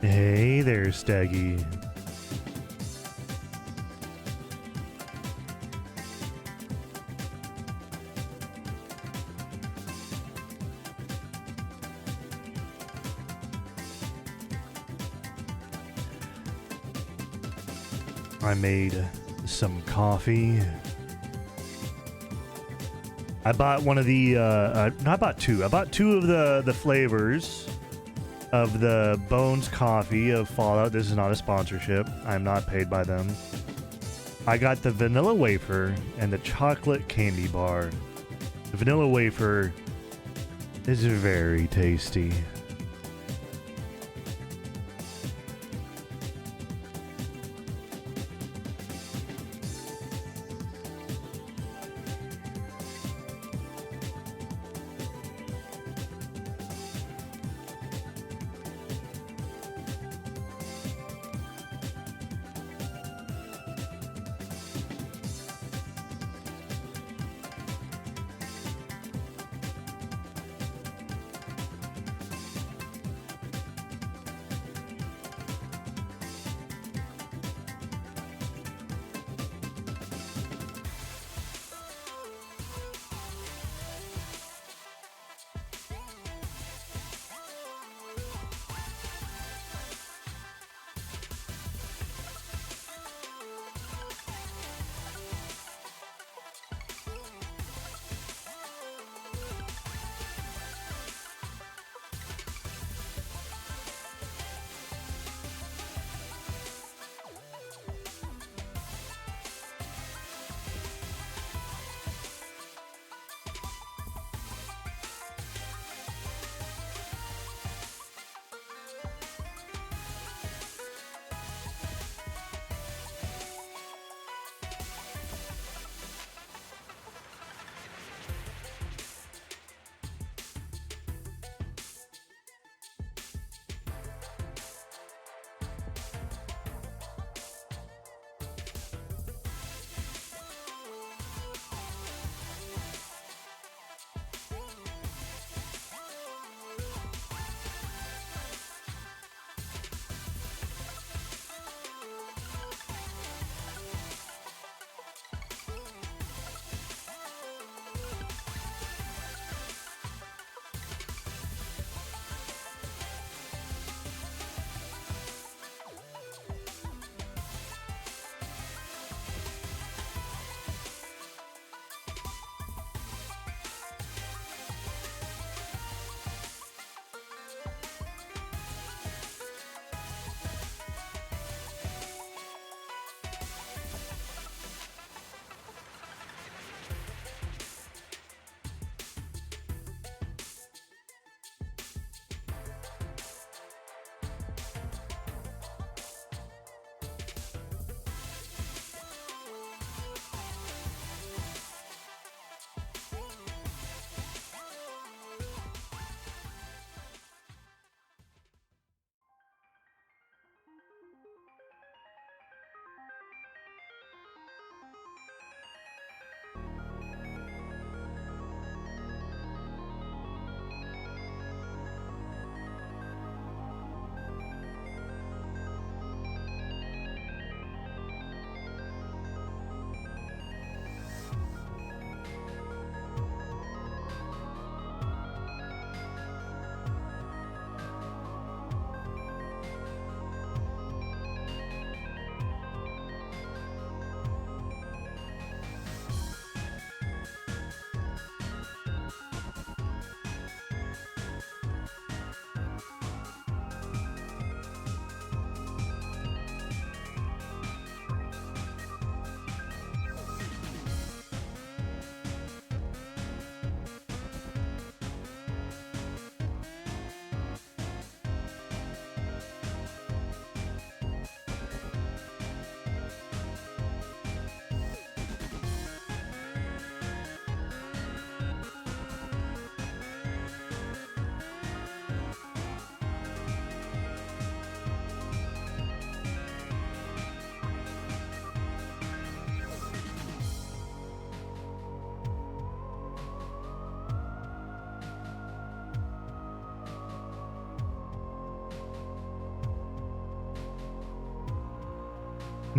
Hey there, Staggy. I made some coffee. I bought one of the, no, I bought two. I bought two of the flavors of the Bones coffee of Fallout. This is not a sponsorship. I'm not paid by them. I got the vanilla wafer and the chocolate candy bar. The vanilla wafer is very tasty.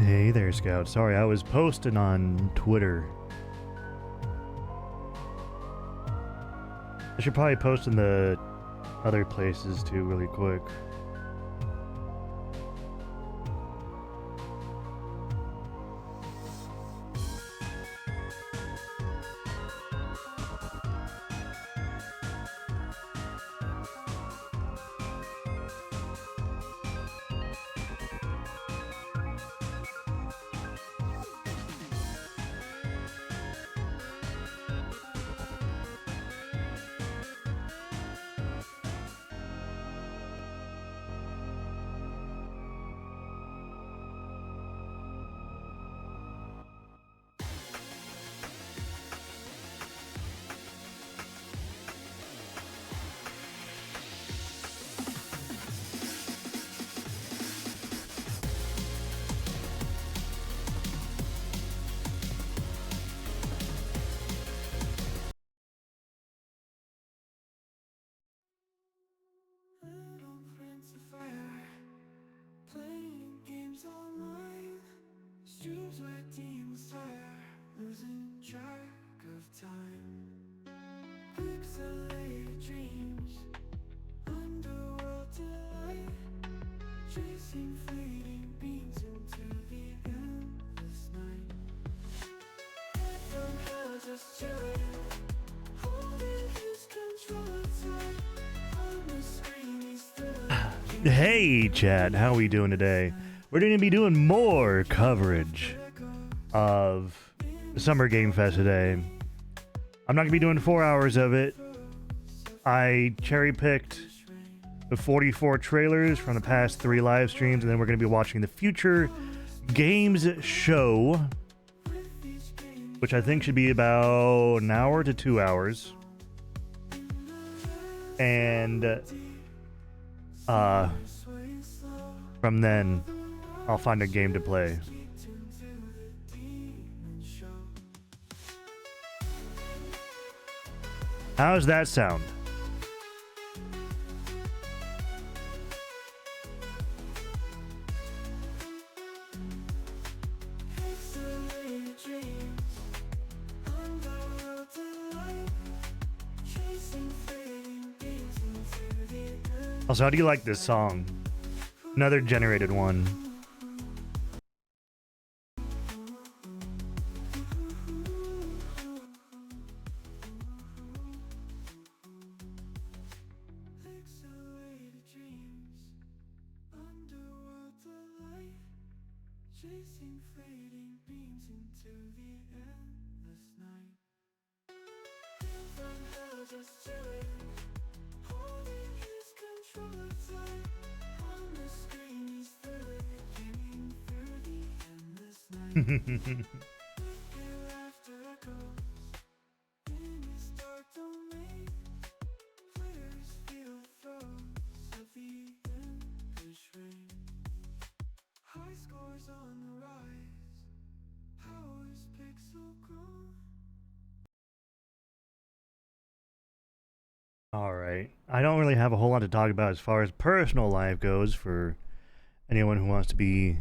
Hey there, Scout. Sorry, I was posting on Twitter. I should probably post in the other places too really quick. Hey, Chad, how are we doing today? We're going to be doing more coverage of Summer Game Fest today. I'm not going to be doing 4 hours of it. I cherry-picked the 44 trailers from the past 3 live streams, and then we're going to be watching the Future Games Show, which I think should be about an hour to 2 hours. And from then, I'll find a game to play. How's that sound? Also, how do you like this song? Another generated one. Alright. I don't really have a whole lot to talk about as far as personal life goes for anyone who wants to be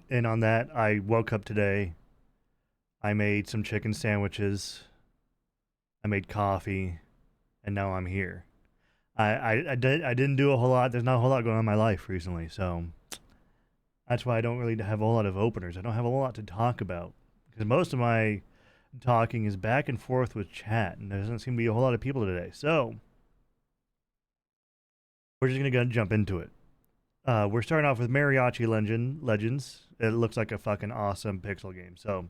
in on that. I woke up today. I made some chicken sandwiches. I made coffee, and now I'm here. I didn't do a whole lot. There's not a whole lot going on in my life recently, so that's why I don't really have a whole lot of openers. I don't have a whole lot to talk about because most of my talking is back and forth with chat, and there doesn't seem to be a whole lot of people today. So we're just gonna go jump into it. We're starting off with Mariachi Legends. It looks like a fucking awesome pixel game. So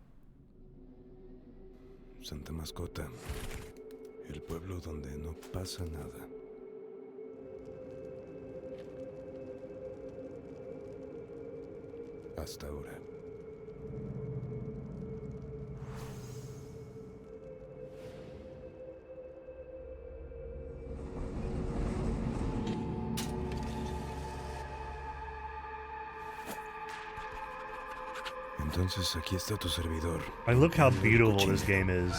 Santa Mascota, el pueblo donde no pasa nada. Hasta ahora. Entonces aquí está tu servidor. I look how beautiful this game is.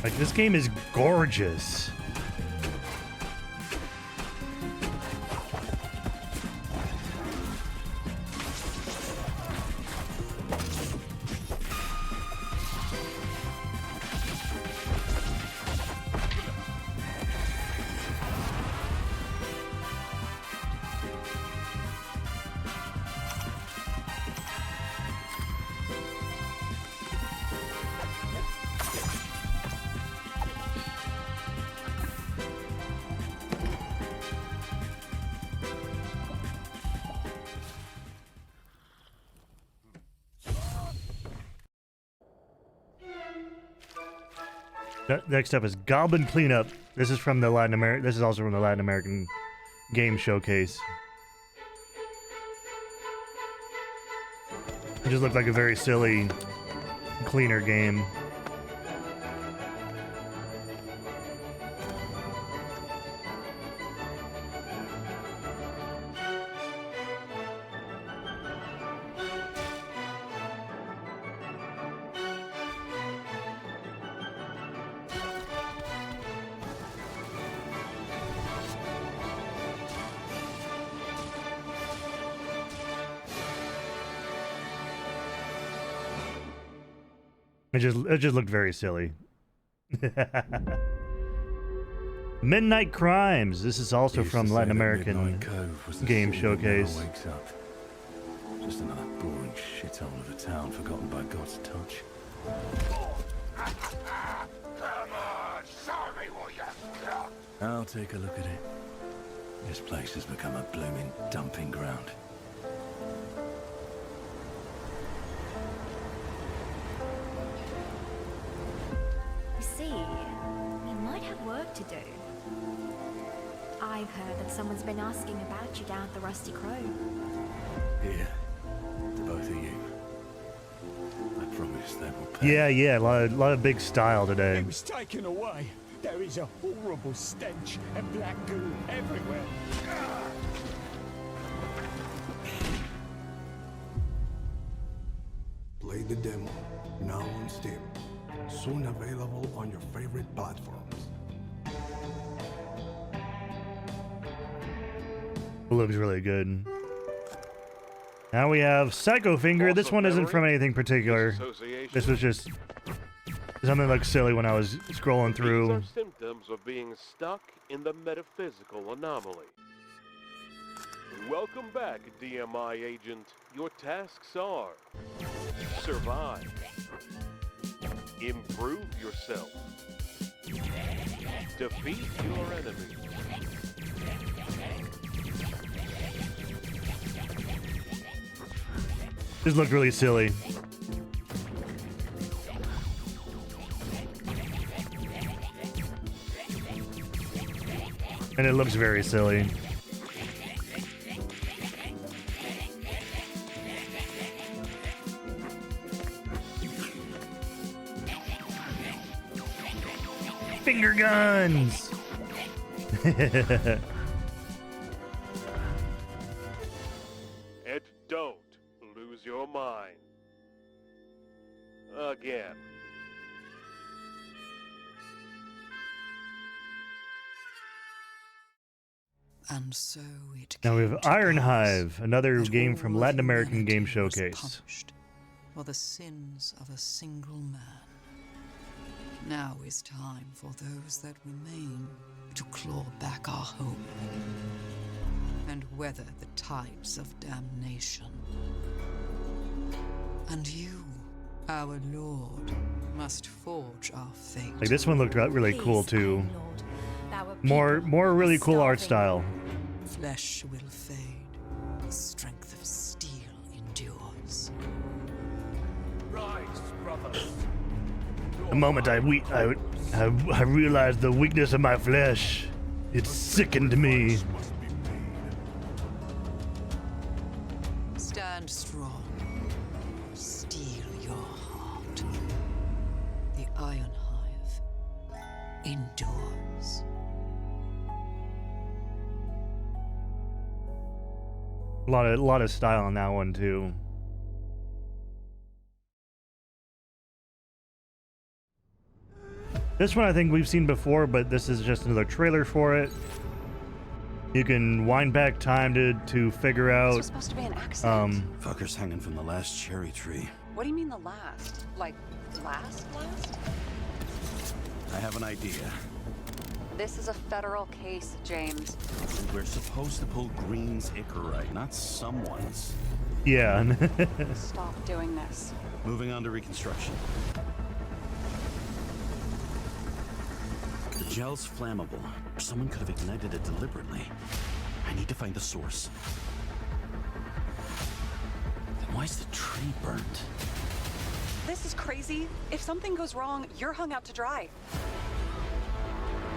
Like, this game is gorgeous. Next up is Goblin Cleanup. This is from the Latin American. This is also from the Latin American Game Showcase. It just looked like a very silly, cleaner game. It just looked very silly. Midnight Crimes. This is also from Latin American Game Showcase. Just another boring shithole of a town forgotten by God's touch. I'll take a look at it. This place has become a blooming dumping ground. You see, we might have work to do. I've heard that someone's been asking about you down at the Rusty Crow. Here, to both of you. I promise they will pay. Yeah, a lot of big style today. It was taken away. There is a horrible stench and black goo everywhere. Play the demo, now on Steam. Soon available on your favorite platforms. It looks really good. Now we have Psycho Finger. This one isn't from anything particular. This was just something that looked silly when I was scrolling through. These are symptoms of being stuck in the metaphysical anomaly. Welcome back, DMI agent. Your tasks are: survive, improve yourself, defeat your enemy. This looked really silly. And it looks very silly. Finger guns! And don't lose your mind. Again. And so it Now we came have to Iron pass Hive, another that game all from of Latin American humanity Game was Showcase. punished for the sins of a single man. Now is time for those that remain to claw back our hope and weather the tides of damnation. And you, our Lord, must forge our fate. Like, this one looked really cool Please, too. Iron Lord, our More people really are cool art starving. style. Flesh will fade, the strength of steel endures. Rise, brothers. The moment I realized the weakness of my flesh, it sickened me. Must be paid. Stand strong. Steel your heart. The Iron Hive endures. A lot of style on that one too. This one I think we've seen before, but this is just another trailer for it. You can wind back time to figure This out. was supposed to be an accident. Fucker's hanging from the last cherry tree. What do you mean the last? Like, last? I have an idea. This is a federal case, James. We're supposed to pull Green's Icarite, not someone's. Yeah. Stop doing this. Moving on to reconstruction. The gel's flammable. Someone could have ignited it deliberately. I need to find the source. Then why is the tree burnt? This is crazy. If something goes wrong, you're hung out to dry.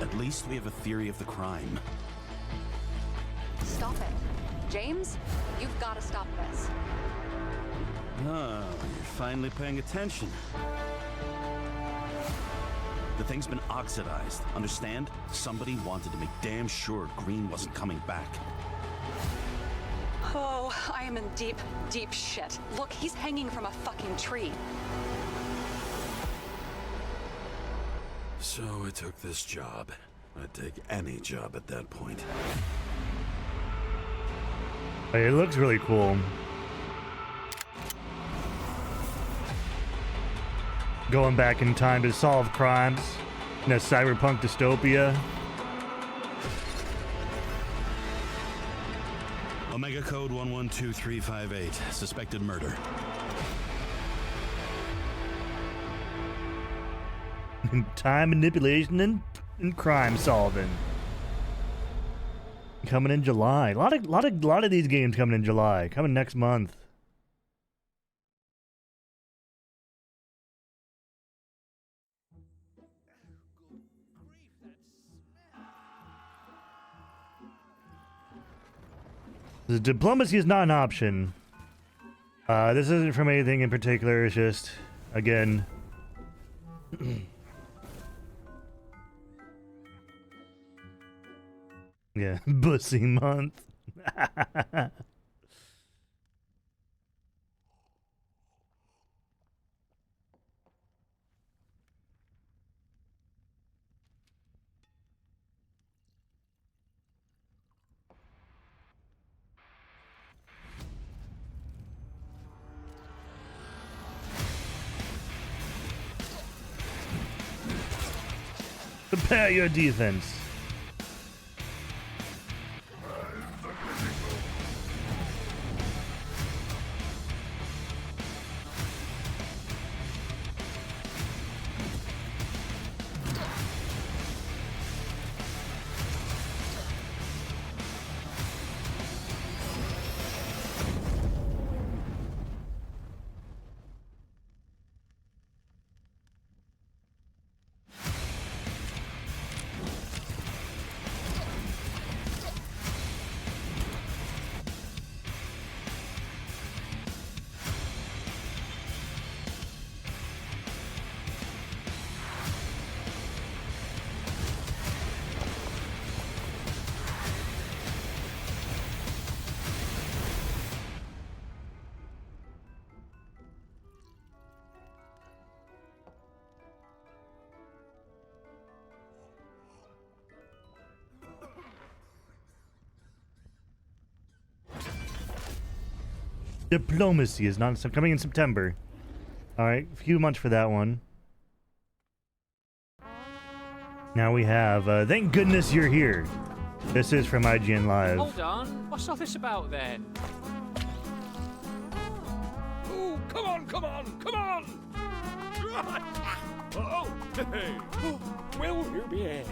At least we have a theory of the crime. Stop it. James, you've got to stop this. Oh, you're finally paying attention. The thing's been oxidized, understand? Somebody wanted to make damn sure Green wasn't coming back. Oh, I am in deep, deep shit. Look, he's hanging from a fucking tree. So I took this job. I'd take any job at that point. It looks really cool. Going back in time to solve crimes in a cyberpunk dystopia. Omega code 112358. Suspected murder. Time manipulation and crime solving. Coming in July. A lot of these games coming in July. Coming next month. The diplomacy is not an option. This isn't from anything in particular. It's just, again. Yeah, Bussy month. Prepare your defense. Diplomacy is not coming in September. All right, a few months for that one. Now we have, thank goodness you're here. This is from IGN Live. Hold on, what's all this about then? Oh, come on, come on, come on! Oh, hey. Will you behave?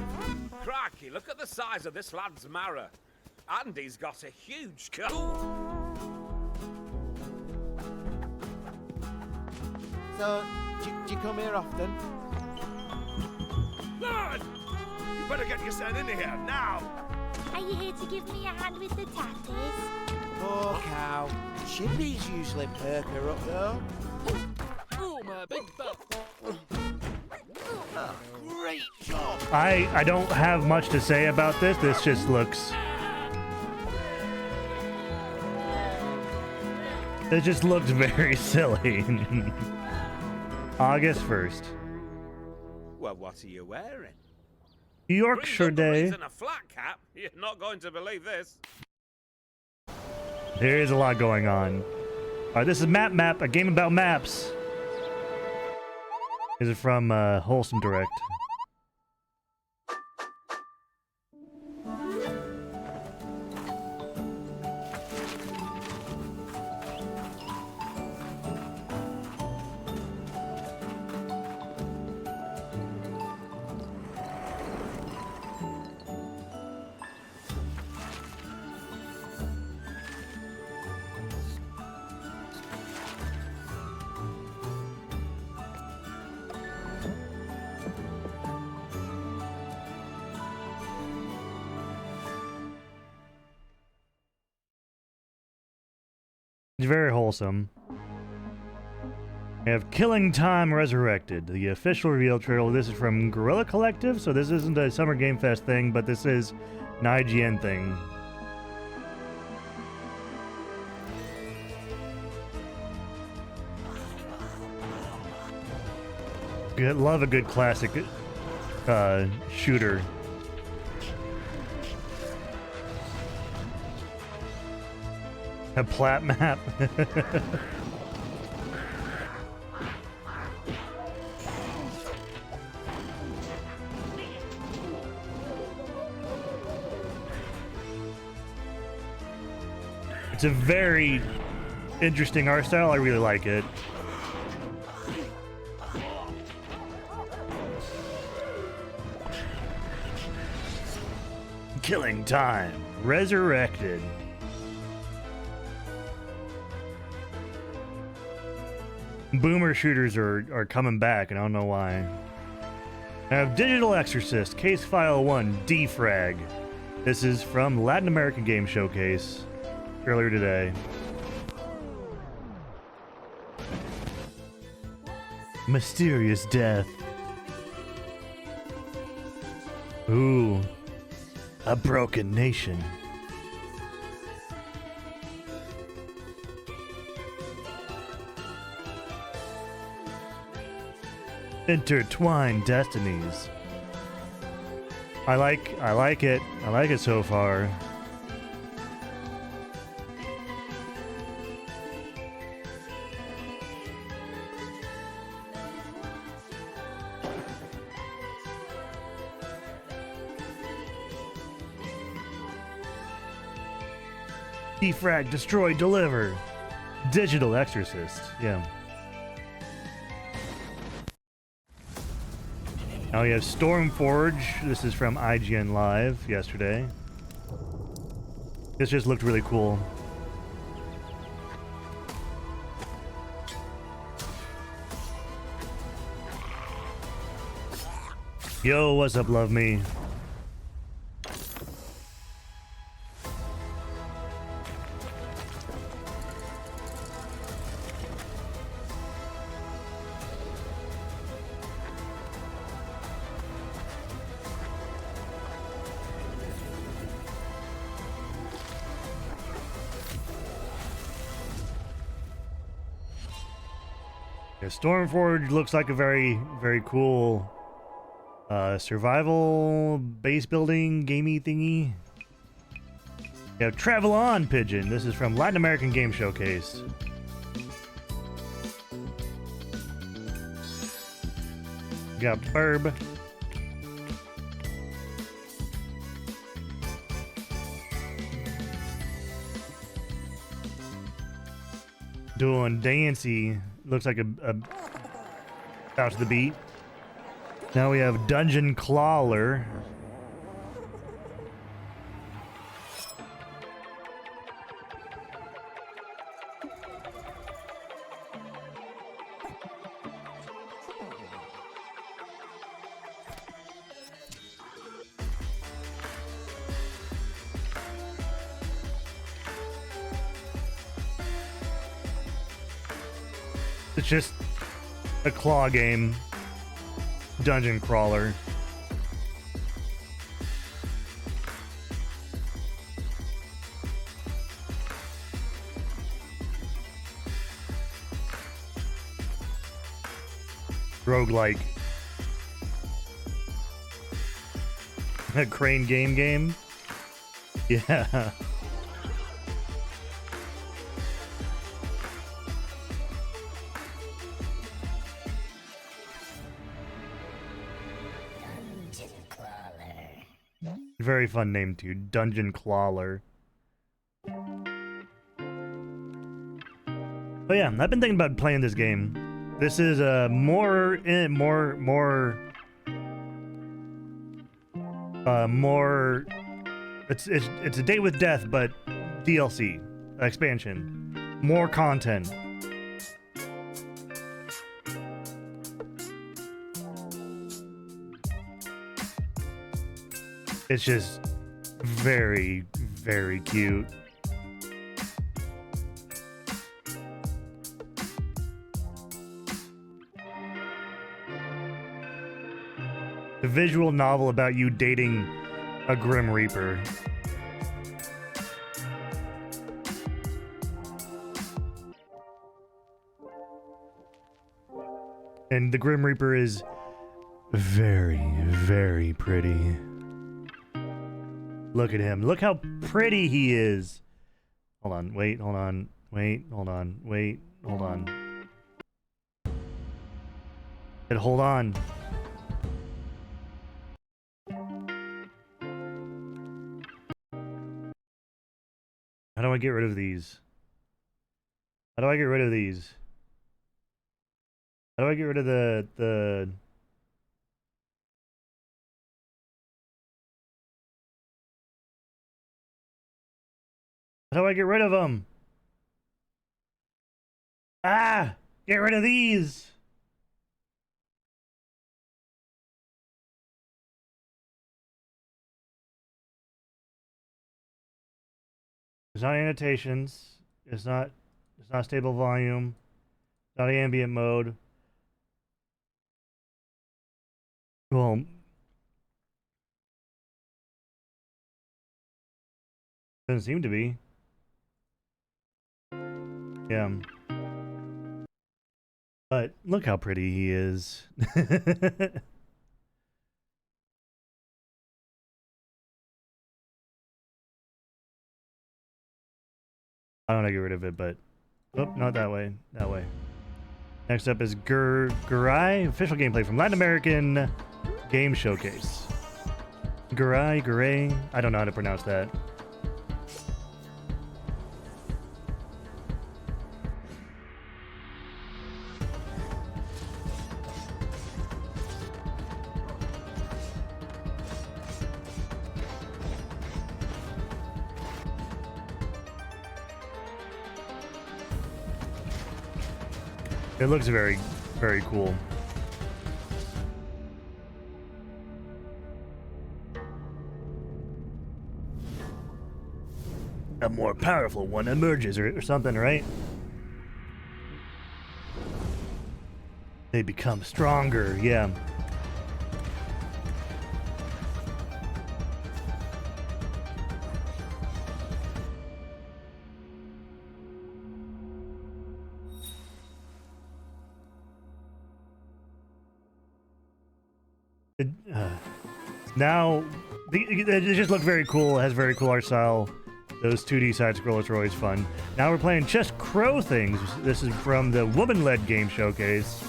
Crikey, look at the size of this lad's marrow. And he's got a huge cut. So, do you come here often? Lad! You better get your son in here, now! Are you here to give me a hand with the tatties? Poor cow. Chimneys usually perk her up, though. Oh, my big butt. Oh, great job! I don't have much to say about this. This just looks... It just looks very silly. August 1st. Well, what are you wearing? Yorkshire Day. And a flat cap? You're not going to believe this. There is a lot going on. Alright, this is Map, a game about maps. This is from Wholesome Direct. It's very wholesome. We have Killing Time Resurrected, the official reveal trailer. This is from Guerrilla Collective, so this isn't a Summer Game Fest thing, but this is an IGN thing. Love a good classic shooter. A plat map. It's a very interesting art style. I really like it. Killing Time Resurrected. Boomer shooters are coming back, and I don't know why. I have Digital Exorcist, Case File 1, Defrag. This is from Latin American Game Showcase earlier today. Mysterious Death. Ooh. A Broken Nation. Intertwined Destinies. I like it. I like it so far. Defrag, Destroy, Deliver. Digital Exorcist. Yeah. Now we have Stormforge. This is from IGN Live yesterday. This just looked really cool. Yo, what's up, love me? Yeah, Stormforge looks like a very, very cool survival base building gamey thingy. We have Travel On Pigeon. This is from Latin American Game Showcase. We got Burb. Doing Dancy. Looks like a out to the beat. Now we have Dungeon Clawler. It's just a claw game, dungeon crawler. Roguelike. A crane game? Yeah. Very fun name too, Dungeon Clawler. But yeah, I've been thinking about playing this game. This is more. It's a Date with Death, but DLC expansion, more content. It's just very, very cute. A visual novel about you dating a Grim Reaper. And the Grim Reaper is very, very pretty. Look at him. Look how pretty he is. Hold on. Wait. Hold on. Wait. Hold on. Wait. Hold on. And hold on. How do I get rid of these? How do I get rid of these? How do I get rid of the... How do I get rid of them? Ah! Get rid of these! It's not annotations. It's not stable volume. Not ambient mode. Well, doesn't seem to be. Yeah. But look how pretty he is. I don't want to get rid of it, but... Oh, not that way. That way. Next up is Gurai, official gameplay from Latin American Game Showcase. Gurai, I don't know how to pronounce that. It looks very, very cool. A more powerful one emerges or something, right? They become stronger, yeah. Now, it just looked very cool. It has very cool art style. Those 2D side scrollers are always fun. Now we're playing Just Crow Things. This is from the woman-led game showcase.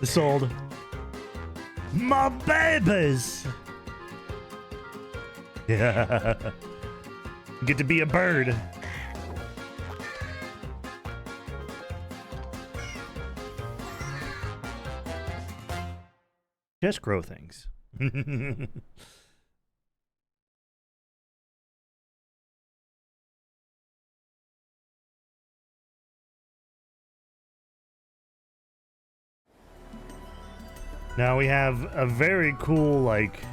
Sold. My babies! Yeah. Get to be a bird. Just grow things. Now we have a very cool, like,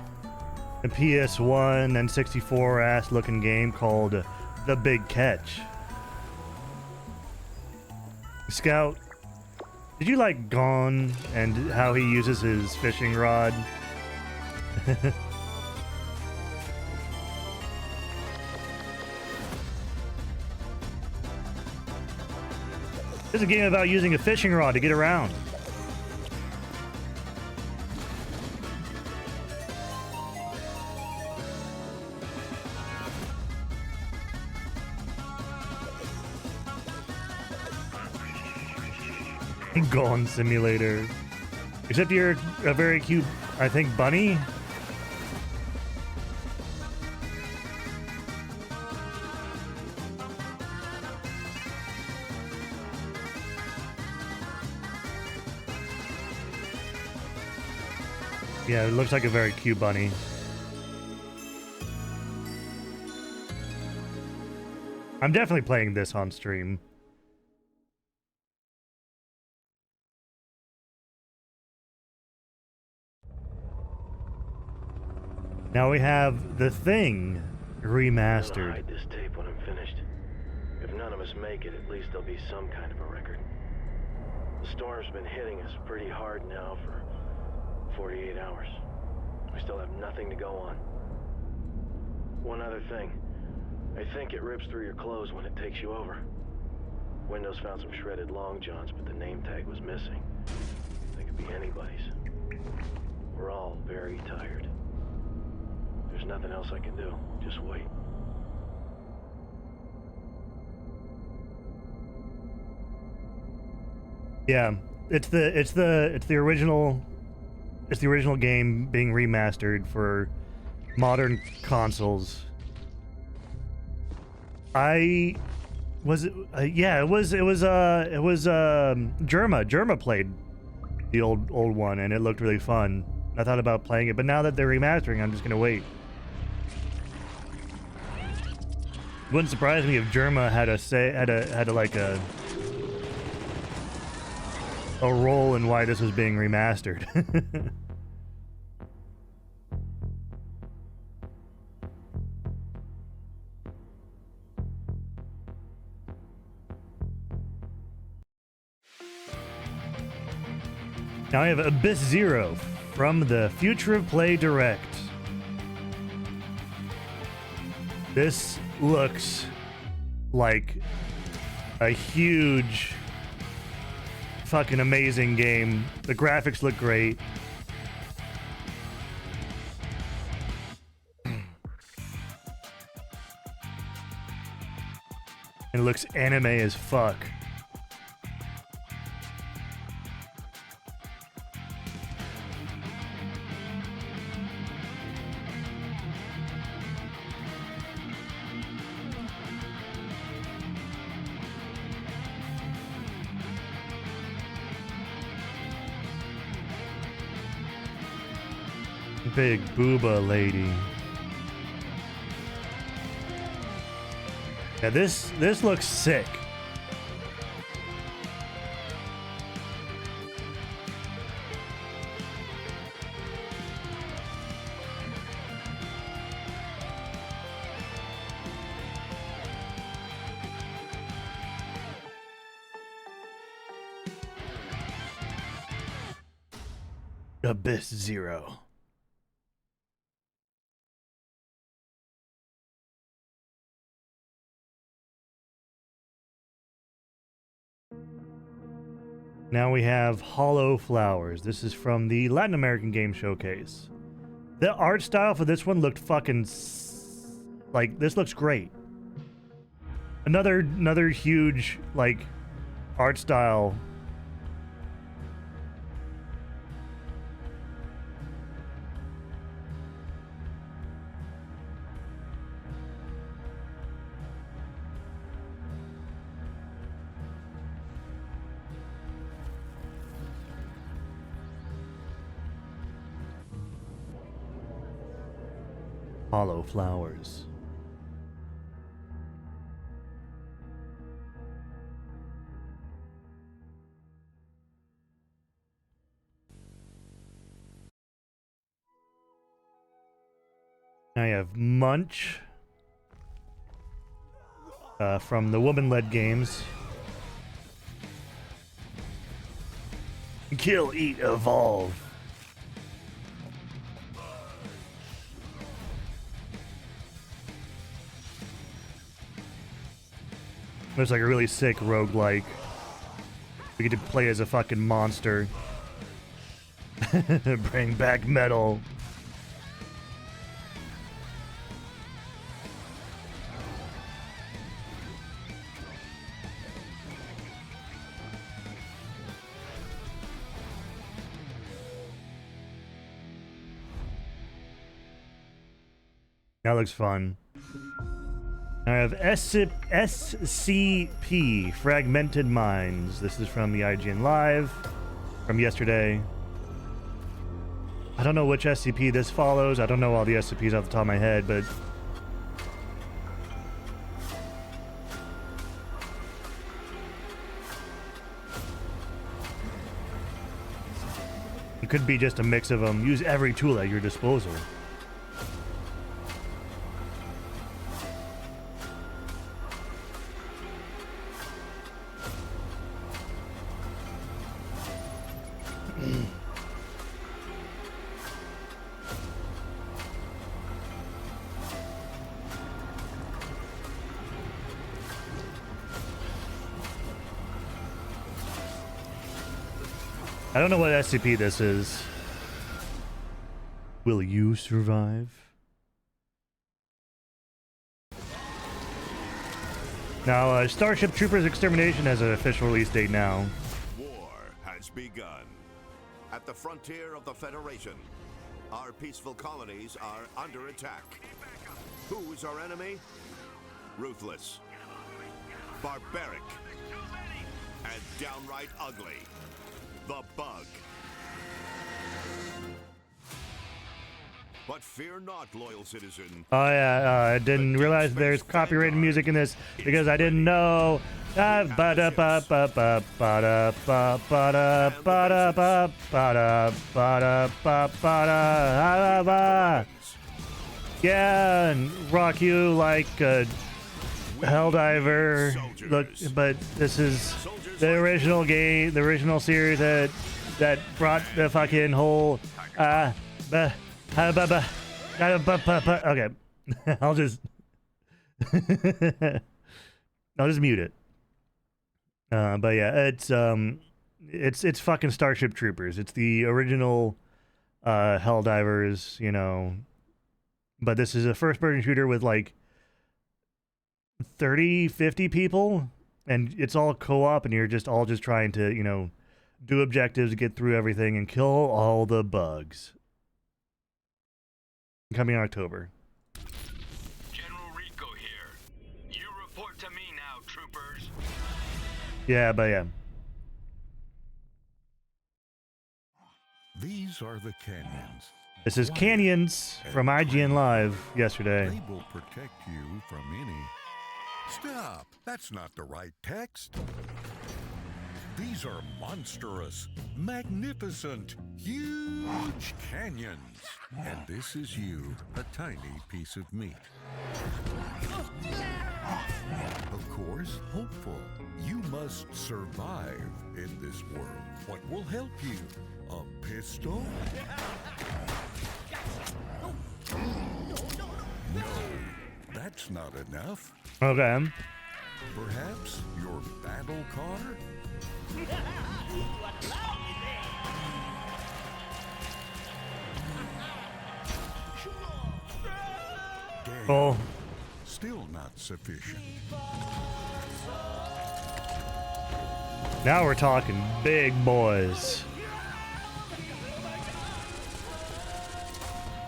a PS1 and 64 ass looking game called The Big Catch. Scout, Did you like Gon and how he uses his fishing rod? This is a game about using a fishing rod to get around. Gone Simulator. Except you're a very cute, I think, bunny. Yeah, it looks like a very cute bunny. I'm definitely playing this on stream. Now we have The Thing remastered. I'll hide this tape when I'm finished. If none of us make it, at least there'll be some kind of a record. The storm's been hitting us pretty hard now for 48 hours. We still have nothing to go on. One other thing. I think it rips through your clothes when it takes you over. Windows found some shredded long johns, but the name tag was missing. They could be anybody's. We're all very tired. There's nothing else I can do. Just wait. Yeah, it's the original game being remastered for modern consoles. Yeah, it was Germa played the old one and it looked really fun. I thought about playing it, but now that they're remastering, I'm just gonna wait. Wouldn't surprise me if Germa had a role in why this was being remastered. Now I have Abyss Zero from the Future of Play Direct. This looks like a huge, fucking amazing game. The graphics look great. And it looks anime as fuck. Big booba lady. Yeah, this looks sick. Abyss Zero. Now we have Hollow Flowers. This is from the Latin American Game Showcase. The art style for this one looked fucking like, this looks great. Another huge like art style. Hollow Flowers. Now you have Munch from the Woman-Led Games. Kill, eat, evolve. Looks like a really sick roguelike. We get to play as a fucking monster. Bring back metal. That looks fun. I have SCP, Fragmented Minds. This is from the IGN Live from yesterday. I don't know which SCP this follows. I don't know all the SCPs off the top of my head, but... it could be just a mix of them. Use every tool at your disposal. I don't know what SCP this is. Will you survive? Now, Starship Troopers Extermination has an official release date now. War has begun. At the frontier of the Federation, our peaceful colonies are under attack. Who is our enemy? Ruthless, barbaric, and downright ugly. The Bug. But fear not, loyal citizen. Oh yeah, I didn't realize there's copyrighted music in this because I didn't know. Yeah, and rock you like a Helldiver. Look, but this is the original game, the original series that brought the fucking whole okay. I'll just mute it. But yeah, it's fucking Starship Troopers. It's the original Helldivers, you know. But this is a first-person shooter with like 30, 50 people. And it's all co-op, and you're just all trying to, you know, do objectives, get through everything, and kill all the bugs. Coming in October. General Rico here. You report to me now, troopers. Yeah, but yeah. These are the canyons. This is Canyons from IGN Live yesterday. They will protect you from any... Stop! That's not the right text. These are monstrous, magnificent, huge canyons. And this is you, a tiny piece of meat. Of course, hopeful. You must survive in this world. What will help you? A pistol? No, that's not enough. Okay. Perhaps your battle car? Oh. Still not sufficient. Now we're talking big boys.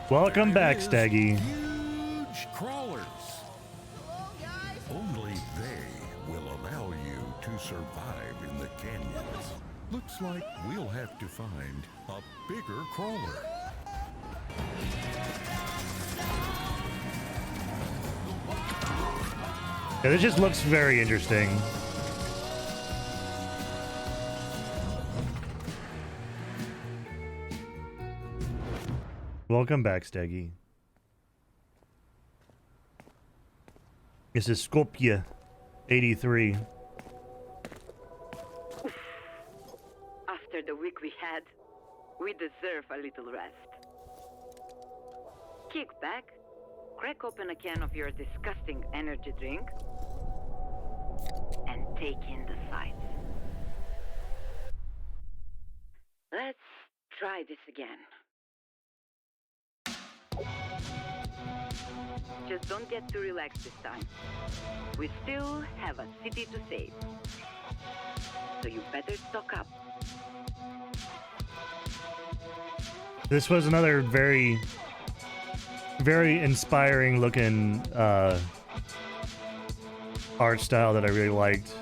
Welcome back, Staggy. Huge crawlers. Only they will allow you to survive in the canyons. Looks like we'll have to find a bigger crawler. Yeah, this just looks very interesting. Welcome back, Staggy. This is Skopje 83. After the week we bad. We deserve a little rest. Kick back, crack open a can of your disgusting energy drink, and take in the sights. Let's try this again. Just don't get too relaxed this time. We still have a city to save. So you better stock up. This was another very, very inspiring looking art style that I really liked.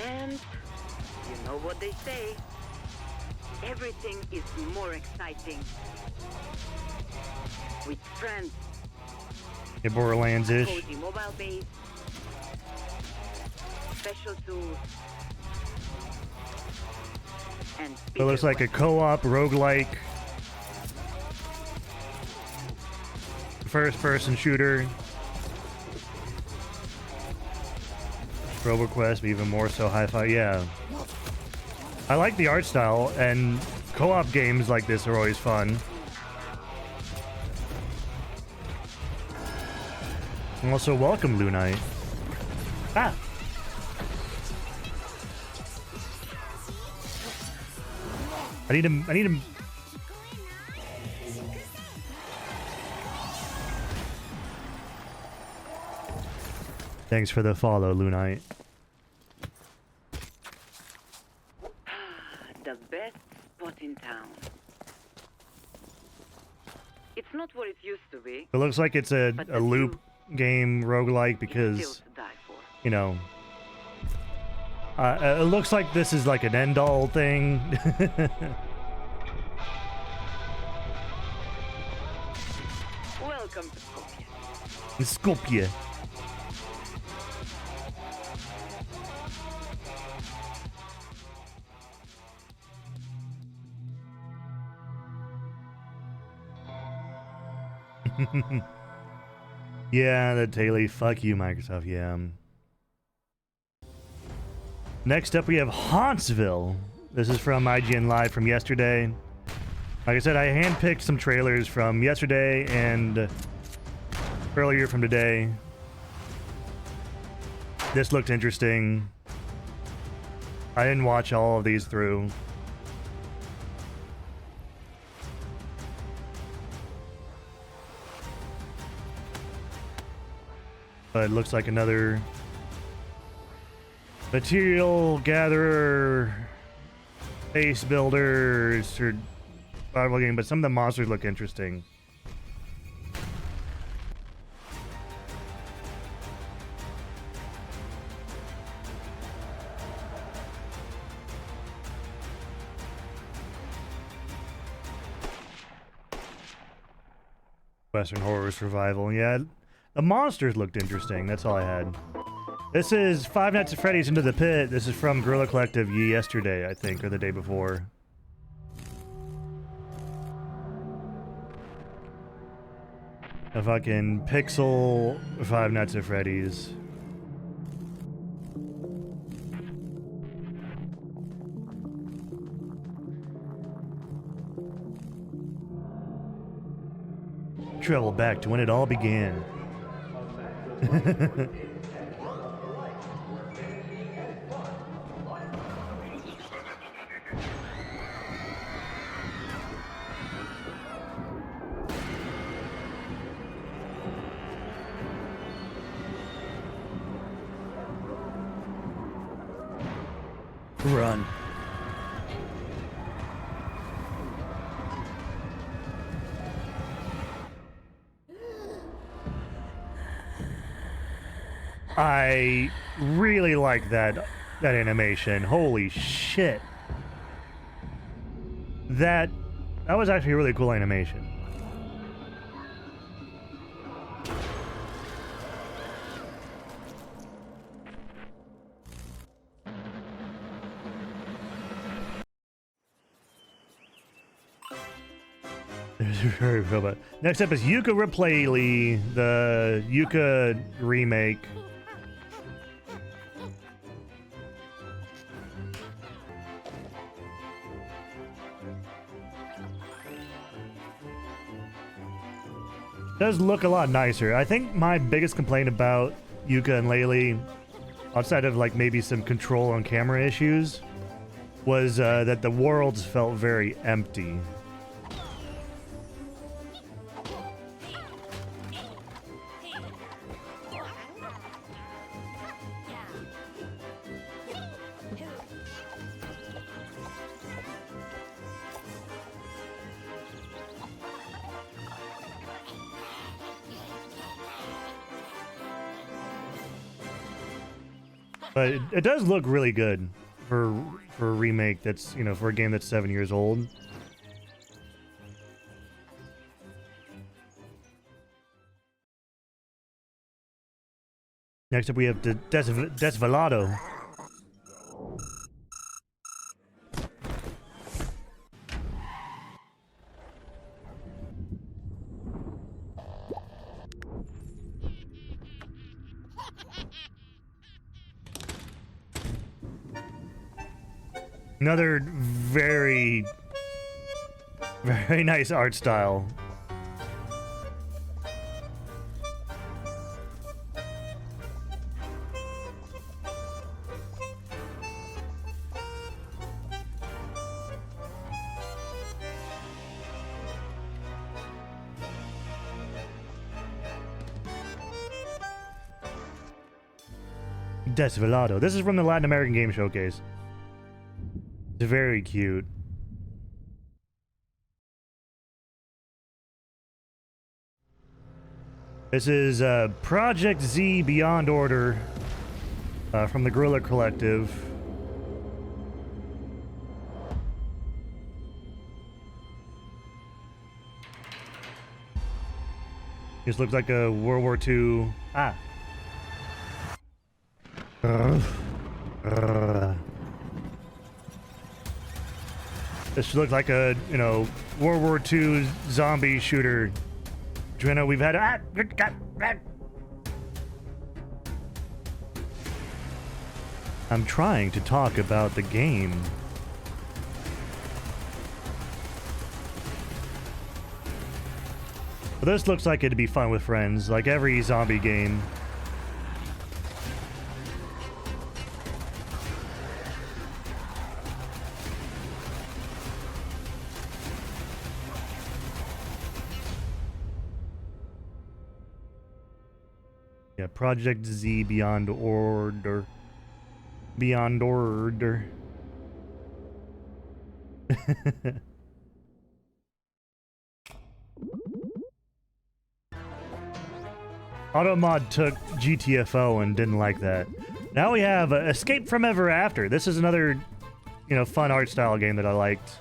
And you know what they say. Everything is more exciting with friends. Yeah, Borderlands-ish. Cozy mobile base, special tools, and It looks like a co-op roguelike first-person shooter. RoboQuest, but even more so hi-fi. Yeah. I like the art style, and co-op games like this are always fun. And also, welcome, Lunite. Ah! I need him. Thanks for the follow, Lunite. The best spot in town. It's not what it used to be. It looks like it's a loop game roguelike because, you know, it looks like this is like an end-all thing. Welcome to Skopje. Skopje. Yeah, the Taily. Fuck you, Microsoft. Yeah. Next up, we have Hauntsville. This is from IGN Live from yesterday. Like I said, I handpicked some trailers from yesterday and earlier from today. This looked interesting. I didn't watch all of these through. But it looks like another material gatherer, base builder, survival game, but some of the monsters look interesting. Western horror survival, yeah. The monsters looked interesting. That's all I had. This is Five Nights at Freddy's Into the Pit. This is from Guerrilla Collective yesterday, I think, or the day before. A fucking pixel Five Nights at Freddy's. Travel back to when it all began. Run. I really like that animation. Holy shit. That was actually a really cool animation. Very robot. Next up is Yuka Replay, the Yuka remake. Does look a lot nicer. I think my biggest complaint about Yuka and Laylee, outside of like maybe some control on camera issues, was that the worlds felt very empty. But it does look really good for a remake that's, you know, for a game that's 7 years old. Next up we have the Desvelado. Another very nice art style. Desvelado. This is from the Latin American Game Showcase. It's very cute. This is Project Z Beyond Order from the Guerrilla Collective. This looks like a World War II. This looks like a, you know, World War II zombie shooter. Do you know we've had I'm trying to talk about the game. But this looks like it'd be fun with friends, like every zombie game. Yeah, Project Z Beyond Order. Beyond Order. Automod took GTFO and didn't like that. Now we have Escape from Ever After. This is another, you know, fun art style game that I liked.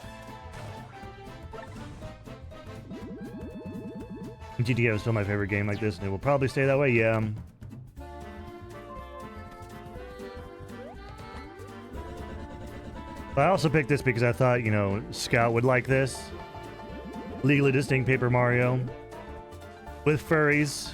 GTA is still my favorite game like this, and it will probably stay that way, yeah. But I also picked this because I thought, you know, Scout would like this. Legally Distinct Paper Mario. With furries.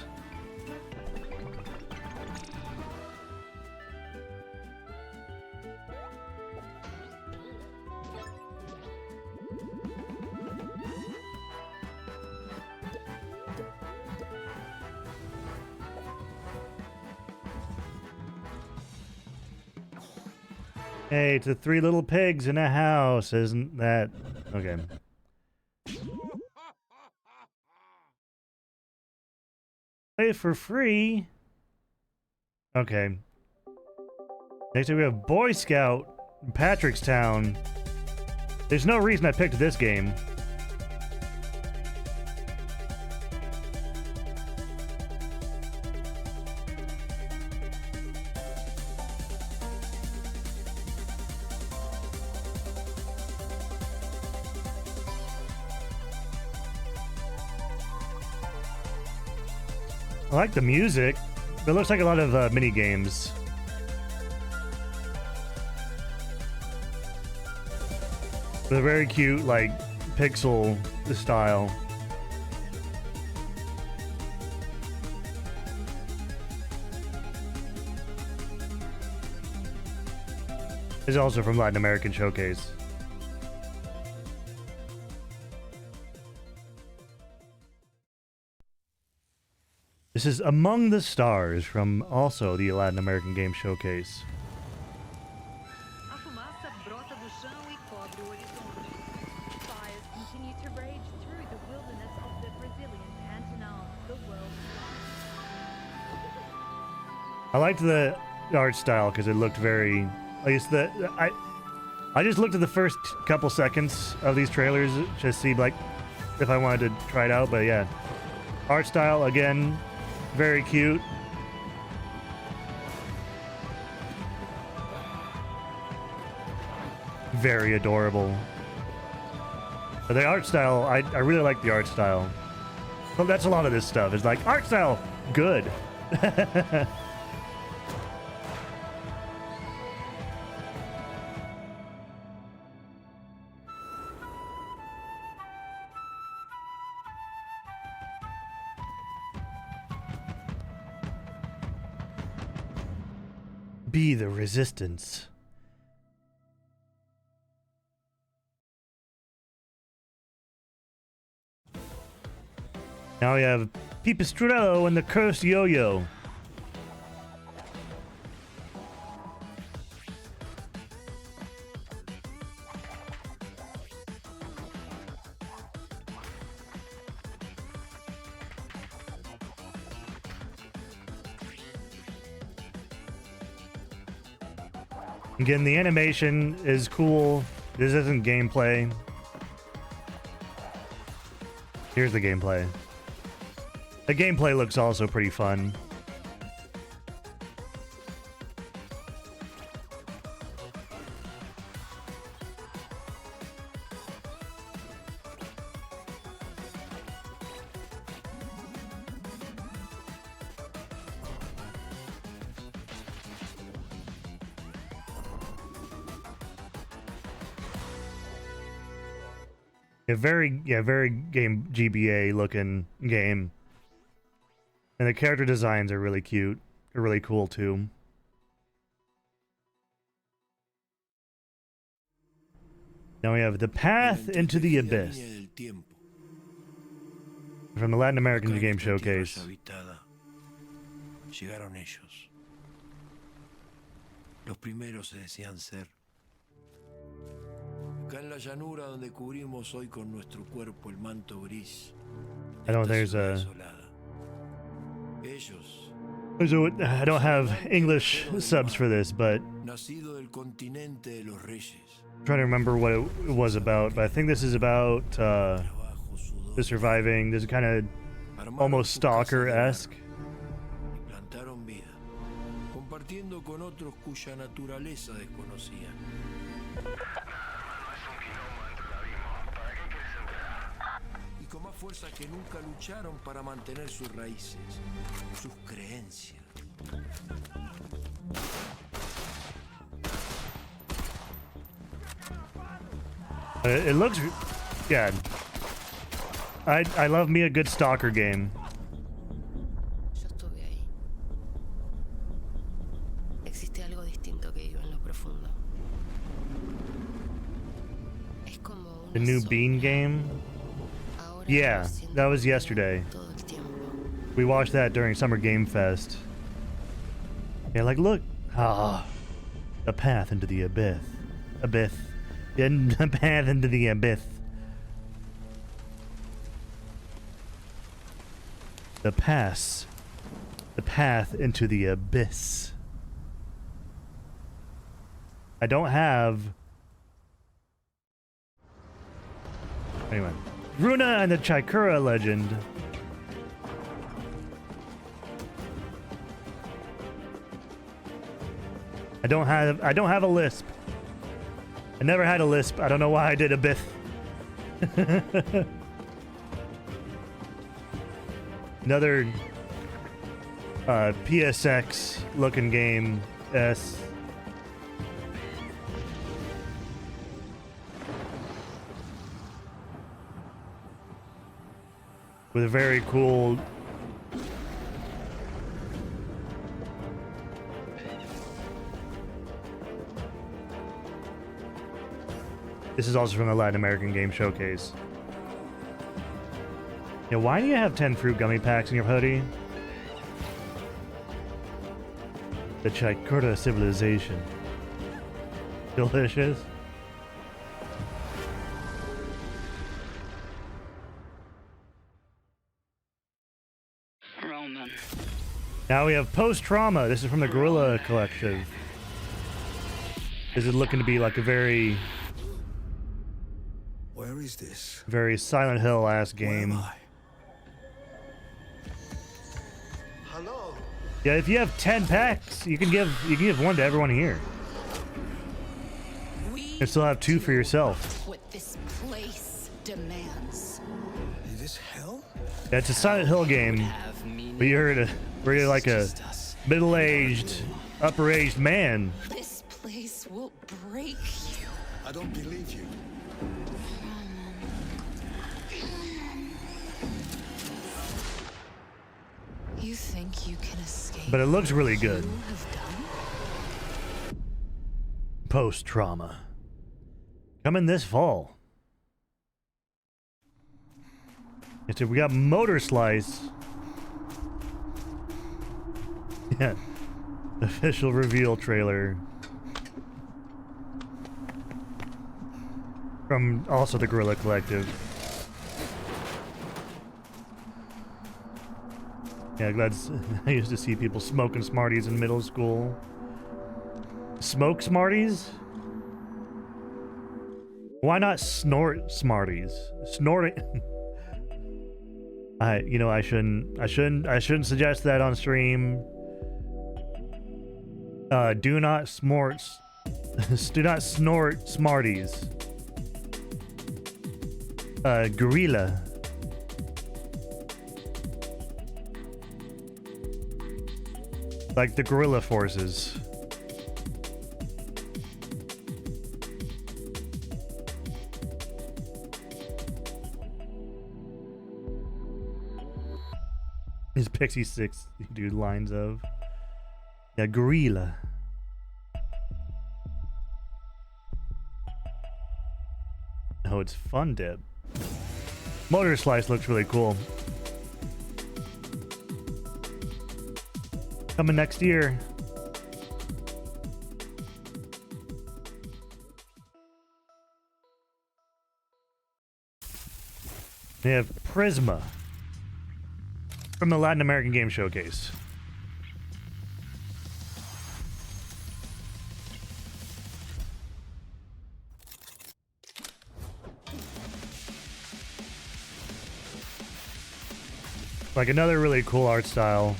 Hey, to three little pigs in a house, isn't that... Okay. Play for free? Okay. Next up we have Boy Scout in Patrickstown. There's no reason I picked this game. I like the music. It looks like a lot of mini games. With a very cute, like, pixel style. It's also from Latin American Showcase. This is Among the Stars from also the Latin American Game Showcase. A fumaça brota do chão e cobre o horizonte. Fires continue to rage through the wilderness of the Brazilian Pantanal, the world's I liked the art style because it looked very. At least I just looked at the first couple seconds of these trailers to see like if I wanted to try it out, but yeah, art style again, very cute. Very adorable. But the art style, I really like the art style. Well, that's a lot of this stuff. It's like art style, good. Be the resistance. Now we have Pipistrello and the Cursed Yo-Yo. Again, the animation is cool. This isn't gameplay. Here's the gameplay. The gameplay looks also pretty fun. Very game GBA looking game. And the character designs are really cute. They're really cool too. Now we have The Path into the Abyss. From the Latin American Game Showcase. Llegaron ellos. Los primeros se decían ser. Acá en la llanura donde cubrimos hoy con nuestro cuerpo el manto gris. I don't think there's a... Ellos. I don't have English subs for this, but Nacido del continente de los reyes. I'm trying to remember what it was about, but I think this is about the surviving. This is kind of almost Stalker-esque. Plantaron vida, compartiendo con otros cuya naturaleza desconocían. Y con más fuerza que nunca lucharon para mantener sus raíces, sus creencias. It looks, yeah. I love me a good Stalker game. Yo estuve ahí. Existe algo distinto que vive en lo profundo. Es como una The new Bean game? Yeah, that was yesterday. We watched that during Summer Game Fest. Yeah, like, look. Ah. The path into the abyss. The path into the abyss. The path into the abyss. I don't have... Anyway. Runa and the Chikura legend. I don't have a lisp. I never had a lisp. I don't know why I did a bit. Another PSX looking game. S. With a very cool This is also from the Latin American Game Showcase. Yeah, why do you have 10 fruit gummy packs in your hoodie? The Chicota civilization. Delicious. Roman. Now we have Post-Trauma. This is from the Gorilla Collective. This is looking to be like a very... Where is this? Very Silent Hill-ass game. Hello. Yeah, if you have 10 packs, you can give one to everyone here. And still have 2 for yourself. What this place demands. Is this hell? Yeah, it's a Silent Hill game. But you're like a middle-aged, upper-aged man. This place will break you. I don't believe you. You think you can escape? But it looks really good. You have done? Post-Trauma. Coming this fall. So we got Motor Slice. Yeah. Official reveal trailer. From also the Gorilla Collective. Yeah, I used to see people smoking Smarties in middle school. Smoke Smarties? Why not snort Smarties? Snorting. I shouldn't suggest that on stream. Do not do not snort Smarties. Gorilla. Like the guerrilla forces. His Pixie Six, dude, lines of. Yeah, gorilla. Oh, it's Fun Dip. Motor Slice looks really cool. Coming next year. They have Prisma from the Latin American Game Showcase. Like another really cool art style.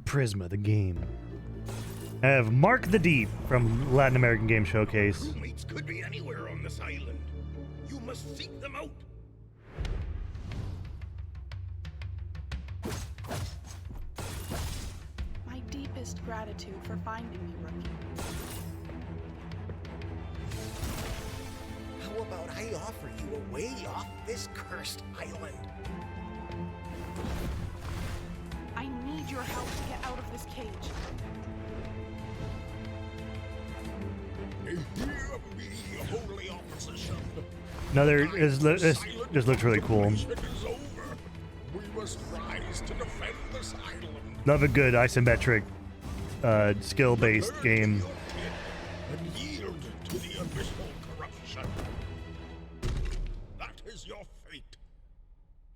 Prisma, the game. I have Mark the Deep from Latin American Game Showcase. Roommates could be anywhere on this island. You must seek them out. My deepest gratitude for finding me, rookie. How about I offer you a way off this cursed island? I need your help to get out of this cage. Holy opposition. Another this looks really cool. We must rise to defend this island. Love a good isometric, skill-based game. And yield to the abyssal corruption. That is your fate.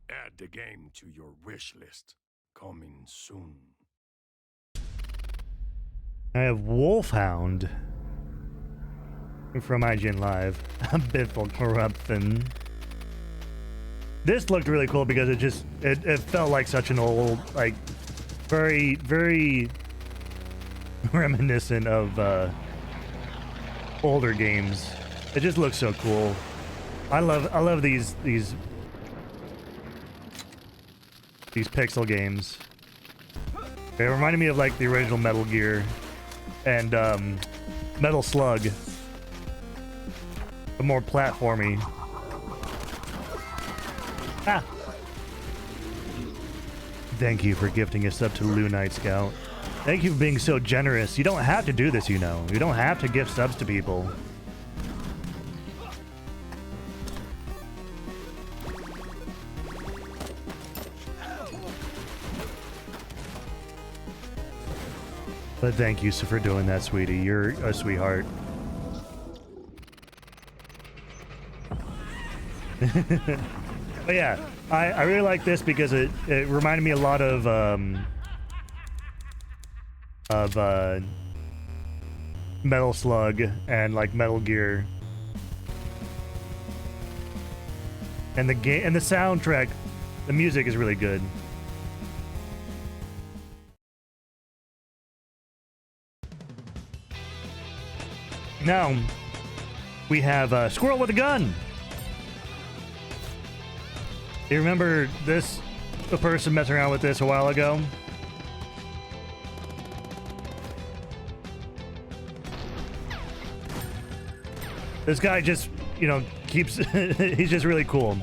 Add the game to your wish list. Coming soon. I have Wolfhound from IGN Live. A Bitful Corruption. This looked really cool because it felt like such an old, like, very, very reminiscent of older games. It just looks so cool. I love these these pixel games. It reminded me of like the original Metal Gear and Metal Slug, but more platformy. Ah. Thank you for gifting us up to Lou Night Scout. Thank you for being so generous. You don't have to do this, you know. You don't have to gift subs to people. But thank you for doing that, sweetie. You're a sweetheart. But yeah, I really like this because it reminded me a lot of Metal Slug and like Metal Gear. And the game and the soundtrack, the music is really good. Now, we have Squirrel with a Gun. You remember this? A person messing around with this a while ago? This guy just, you know, keeps... he's just really cool.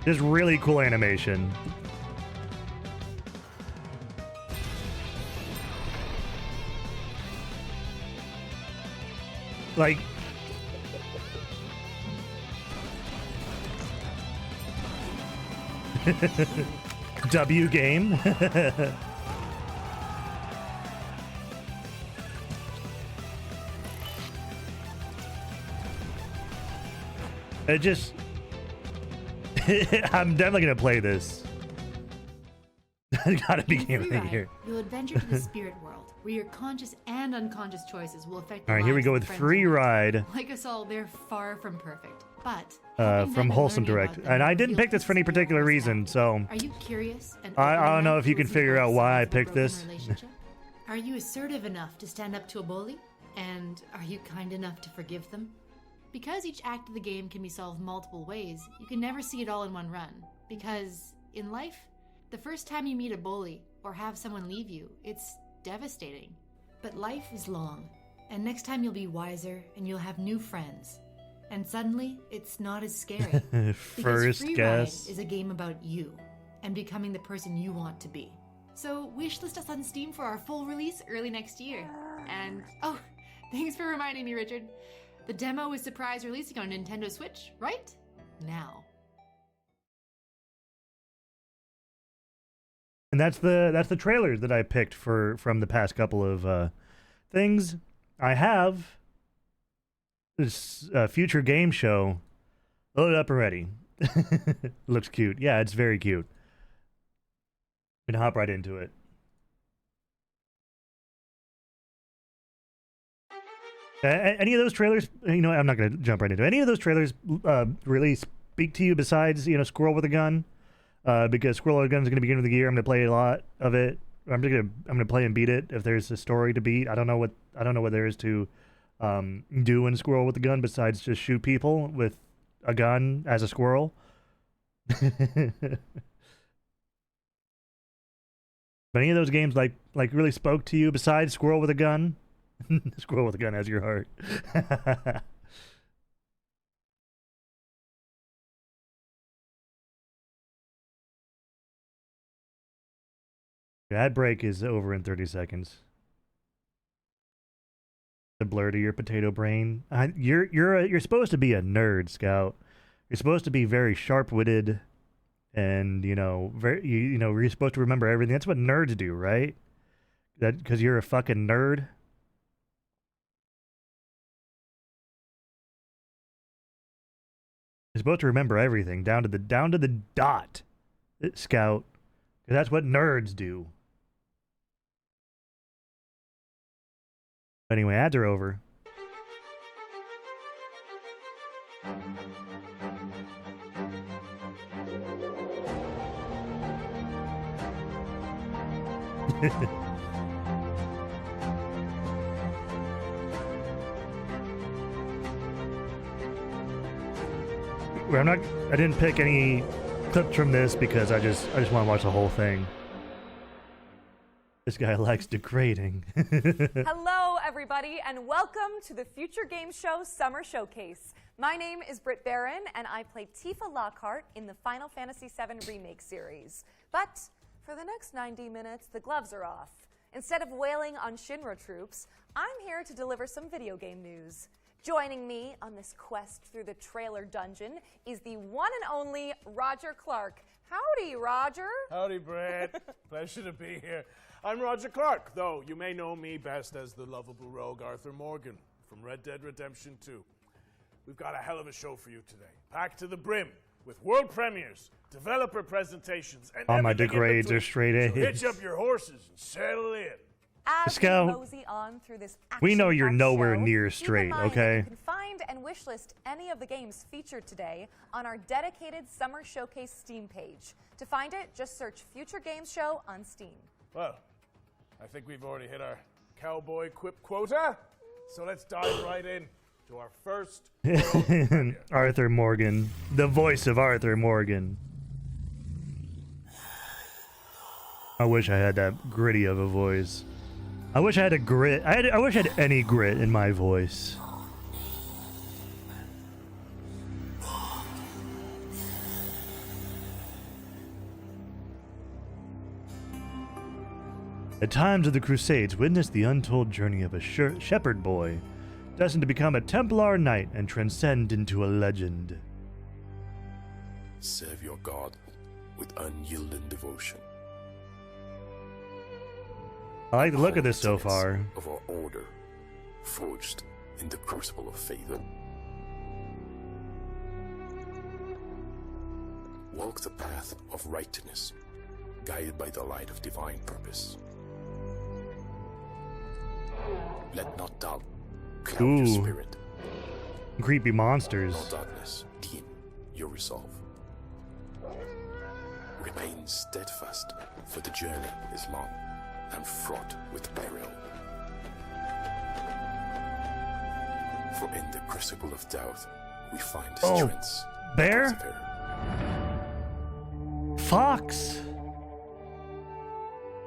Just really cool animation. Like, W game. It just I'm definitely gonna play this. Gotta be game of the year. You'll adventure to the spirit world, where your conscious and unconscious choices will affect. All right, here we go with Free Ride. Like us all, they're far from perfect, but from Wholesome Direct, and I didn't pick this for any particular reason. So, are you curious? And I don't know if you can figure out why I picked this. Are you assertive enough to stand up to a bully? And are you kind enough to forgive them? Because each act of the game can be solved multiple ways, you can never see it all in one run. Because in life, the first time you meet a bully or have someone leave you, it's devastating. But life is long, and next time you'll be wiser and you'll have new friends. And suddenly, it's not as scary. Because Free Ride is a game about you and becoming the person you want to be. So wishlist us on Steam for our full release early next year. And, oh, thanks for reminding me, Richard. The demo is surprise releasing on Nintendo Switch right now. And that's the trailer that I picked from the past couple of things. I have this future game show loaded up and ready. Looks cute. Yeah, it's very cute. We can hop right into it. Any of those trailers, you know, I'm not going to jump right into it. Any of those trailers really speak to you besides, you know, Squirrel with a Gun? Because Squirrel with a Gun is going to be beginning of the year. I'm going to play a lot of it. I'm going to play and beat it if there's a story to beat. I don't know what there is to do in Squirrel with a Gun besides just shoot people with a gun as a squirrel. But any of those games like really spoke to you besides Squirrel with a Gun? Squirrel with a Gun has your heart. Ad break is over in 30 seconds. The blur to your potato brain. You're supposed to be a nerd, Scout. You're supposed to be very sharp-witted, and you know, you're supposed to remember everything. That's what nerds do, right? That because you're a fucking nerd. You're supposed to remember everything down to the dot, Scout. Because that's what nerds do. Anyway, ads are over. I didn't pick any clips from this because I just want to watch the whole thing. This guy likes degrading. Hello, everybody, and welcome to the Future Game Show Summer Showcase. My name is Britt Barron, and I play Tifa Lockhart in the Final Fantasy VII Remake series. But for the next 90 minutes, the gloves are off. Instead of wailing on Shinra troops, I'm here to deliver some video game news. Joining me on this quest through the trailer dungeon is the one and only Roger Clark. Howdy, Roger. Howdy, Brad. Pleasure to be here. I'm Roger Clark, though you may know me best as the lovable rogue Arthur Morgan from Red Dead Redemption 2. We've got a hell of a show for you today, packed to the brim with world premieres, developer presentations, and all my everything in degrades between. are straight A's. So hitch up your horses and settle in. As Scout, we mosey on through this we know you're action-packed nowhere show, near keep in straight, mind that okay? You can find and wishlist any of the games featured today on our dedicated Summer Showcase Steam page. To find it, just search Future Games Show on Steam. Well, I think we've already hit our cowboy quip quota, so let's dive right in to our first Arthur Morgan, the voice of Arthur Morgan. I wish I had that gritty of a voice. I wish I had a grit. I wish I had any grit in my voice. At times of the Crusades, witness the untold journey of a shepherd boy, destined to become a Templar knight and transcend into a legend. Serve your God with unyielding devotion. I like the look of this so far. Of our order, forged in the crucible of faith. Walk the path of righteousness, guided by the light of divine purpose. Let not doubt cloud your spirit. Creepy monsters. Nor darkness dim your resolve. Remain steadfast, for the journey is long and fraught with peril. For in the crucible of doubt, we find strengths. Bear? Fox?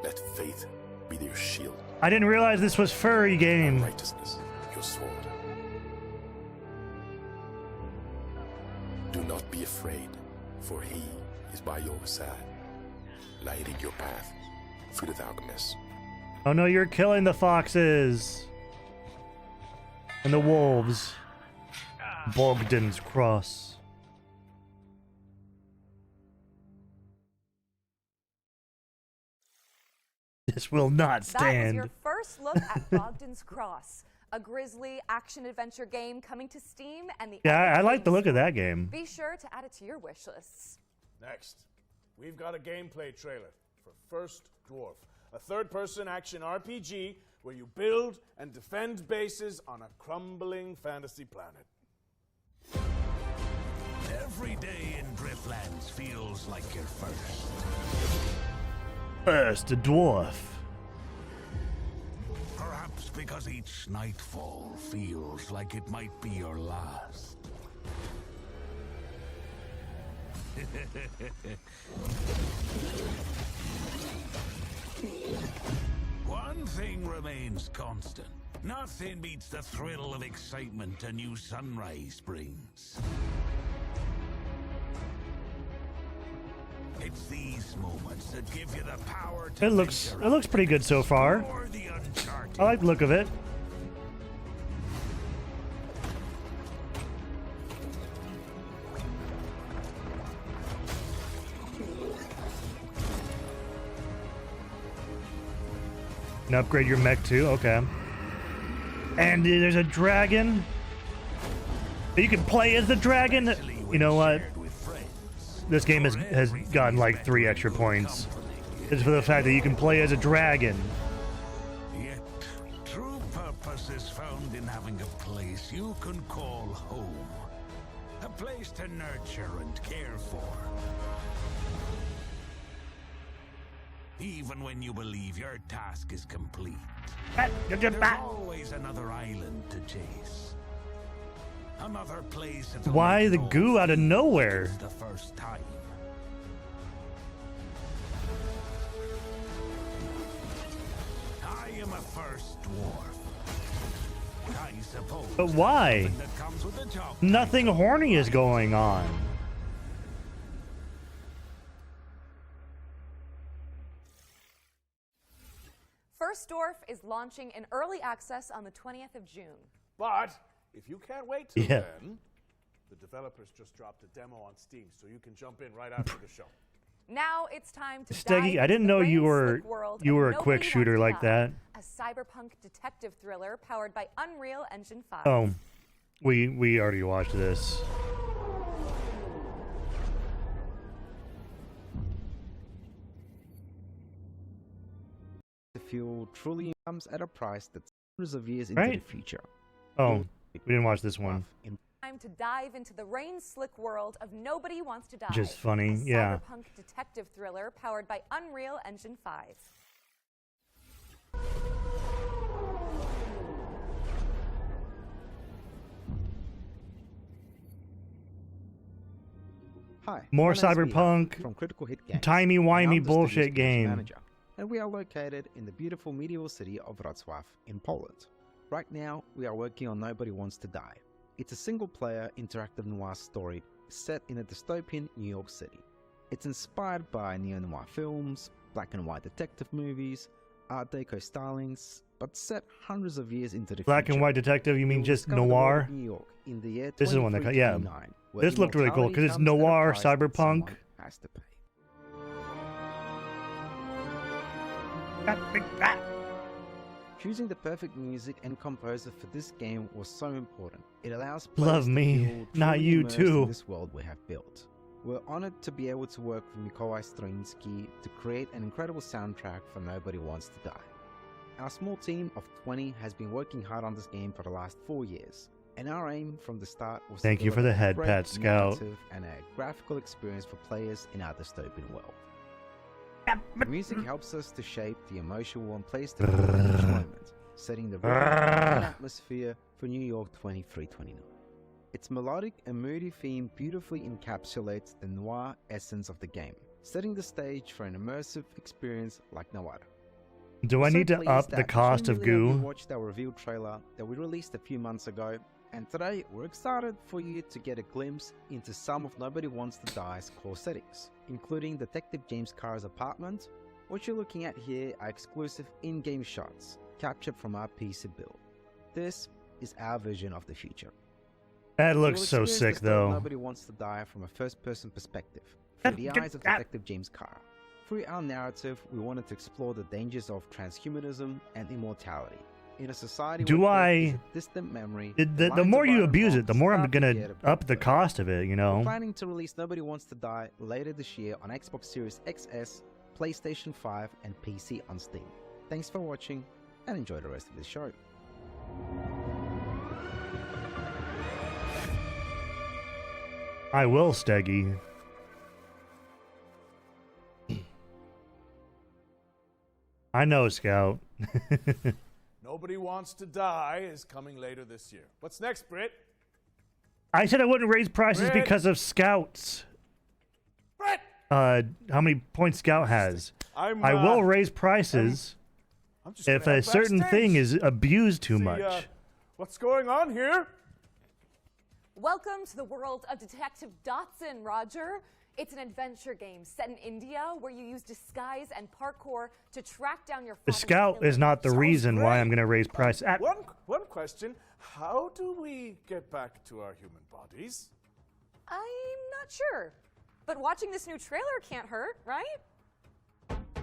Let faith be their shield. I didn't realize this was furry game. Righteousness, your sword. Do not be afraid, for he is by your side, lighting your path through the darkness. Oh no, you're killing the foxes. And the wolves. Bogdan's Cross. This will not stand. That was your first look at Bogdan's Cross, a grisly action-adventure game coming to Steam and the... Yeah, I like the look of that game. Be sure to add it to your wish lists. Next, we've got a gameplay trailer for First Dwarf, a third-person action RPG where you build and defend bases on a crumbling fantasy planet. Every day in Driftlands feels like your first. First, a dwarf. Perhaps because each nightfall feels like it might be your last. One thing remains constant. Nothing beats the thrill of excitement a new sunrise brings. It's these moments that give you the power to It looks pretty good so far. I like the look of it. And upgrade your mech too, okay. And there's a dragon. You can play as the dragon. You know what? This game has gotten like 3 extra points. It's for the fact that you can play as a dragon. Yet, true purpose is found in having a place you can call home. A place to nurture and care for. Even when you believe your task is complete, there's always another island to chase. Another place. Why the goo out of nowhere? The first time. I am a first dwarf. I suppose. But why? That comes with the job. Nothing horny is going on. First Dwarf is launching in early access on the 20th of June. But if you can't wait till Yeah. then, the developers just dropped a demo on Steam, so you can jump in right after the show. Now it's time to Steggy, dive I didn't into know the you were rain-slick world you of were a Nobody quick Wants shooter to like Die, that. a cyberpunk detective thriller powered by Unreal Engine 5. Oh, we already watched this. The fuel truly comes at a price that's hundreds of years Right. into the future. Oh, we didn't watch this one. Time to dive into the rain-slick world of Nobody Wants to Die. Just funny, a yeah. cyberpunk detective thriller powered by Unreal Engine 5. Hi, More my name's Mihai cyberpunk, from Critical Hit Games, timey-wimey and I'm the bullshit studio's games game. manager, and we are located in the beautiful medieval city of Wrocław in Poland. Right now, we are working on Nobody Wants to Die. It's a single-player interactive noir story set in a dystopian New York City. It's inspired by neo-noir films, black and white detective movies, Art Deco stylings, but set hundreds of years into the Black future. and white detective, you mean You'll just discover the world noir? of New York in the year This is one that, yeah. 2329, where This looked really cool immortality because it's comes at a noir, price that cyberpunk. someone has to pay. Choosing the perfect music and composer for this game was so important. It allows players Love to me, feel not truly you immersed too. in this world we have built. We're honored to be able to work with Mikołaj Stroiński to create an incredible soundtrack for Nobody Wants to Die. Our small team of 20 has been working hard on this game for the last 4 years, and our aim from the start was Thank to you for the deliver a head great pat, Scout. narrative and a graphical experience for players in our dystopian world. The music helps us to shape the emotional and place the feel in each moment, setting the rhythm and atmosphere for New York 2329. Its melodic and moody theme beautifully encapsulates the noir essence of the game, setting the stage for an immersive experience like no other. Do I need to up the cost of You goo? watched our reveal trailer that we released a few months ago, and today we're excited for you to get a glimpse into some of Nobody Wants to Die's core settings, including Detective James Carr's apartment. What you're looking at here are exclusive in-game shots captured from our PC build. This is our vision of the future. That You looks will so experience sick, the story of though. Nobody Wants to Die from a first-person perspective, through the eyes of Detective James Carr. Through our narrative, we wanted to explore the dangers of transhumanism and immortality. In a society Do where I? death is a distant memory, The lines more of you right and abuse wrong it, the more I'm start to gonna get a bit up the blurry. cost of it. You We're know. planning to release Nobody Wants to Die later this year on Xbox Series XS, PlayStation 5, and PC on Steam. Thanks for watching, and enjoy the rest of the show. I will, Steggy. I know, Scout. Nobody Wants to Die is coming later this year. What's next, Britt? I said I wouldn't raise prices Brett. because of Scouts. Brett! How many points Scout has? I will raise prices I'm just if gonna a head certain backstage. thing is abused too See, much. what's going on here? Welcome to the world of Detective Dotson, Roger. It's an adventure game set in India where you use disguise and parkour to track down your The father's Scout killer. is not the reason why great. I'm going to raise price. One question. How do we get back to our human bodies? I'm not sure. But watching this new trailer can't hurt, right?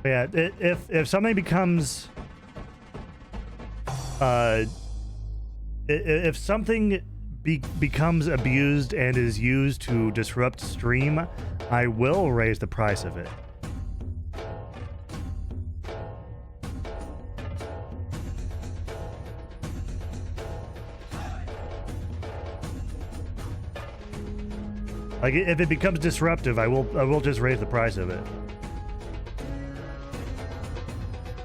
Yeah, if something becomes, if something becomes abused and is used to disrupt stream, I will raise the price of it. Like if it becomes disruptive, I will just raise the price of it.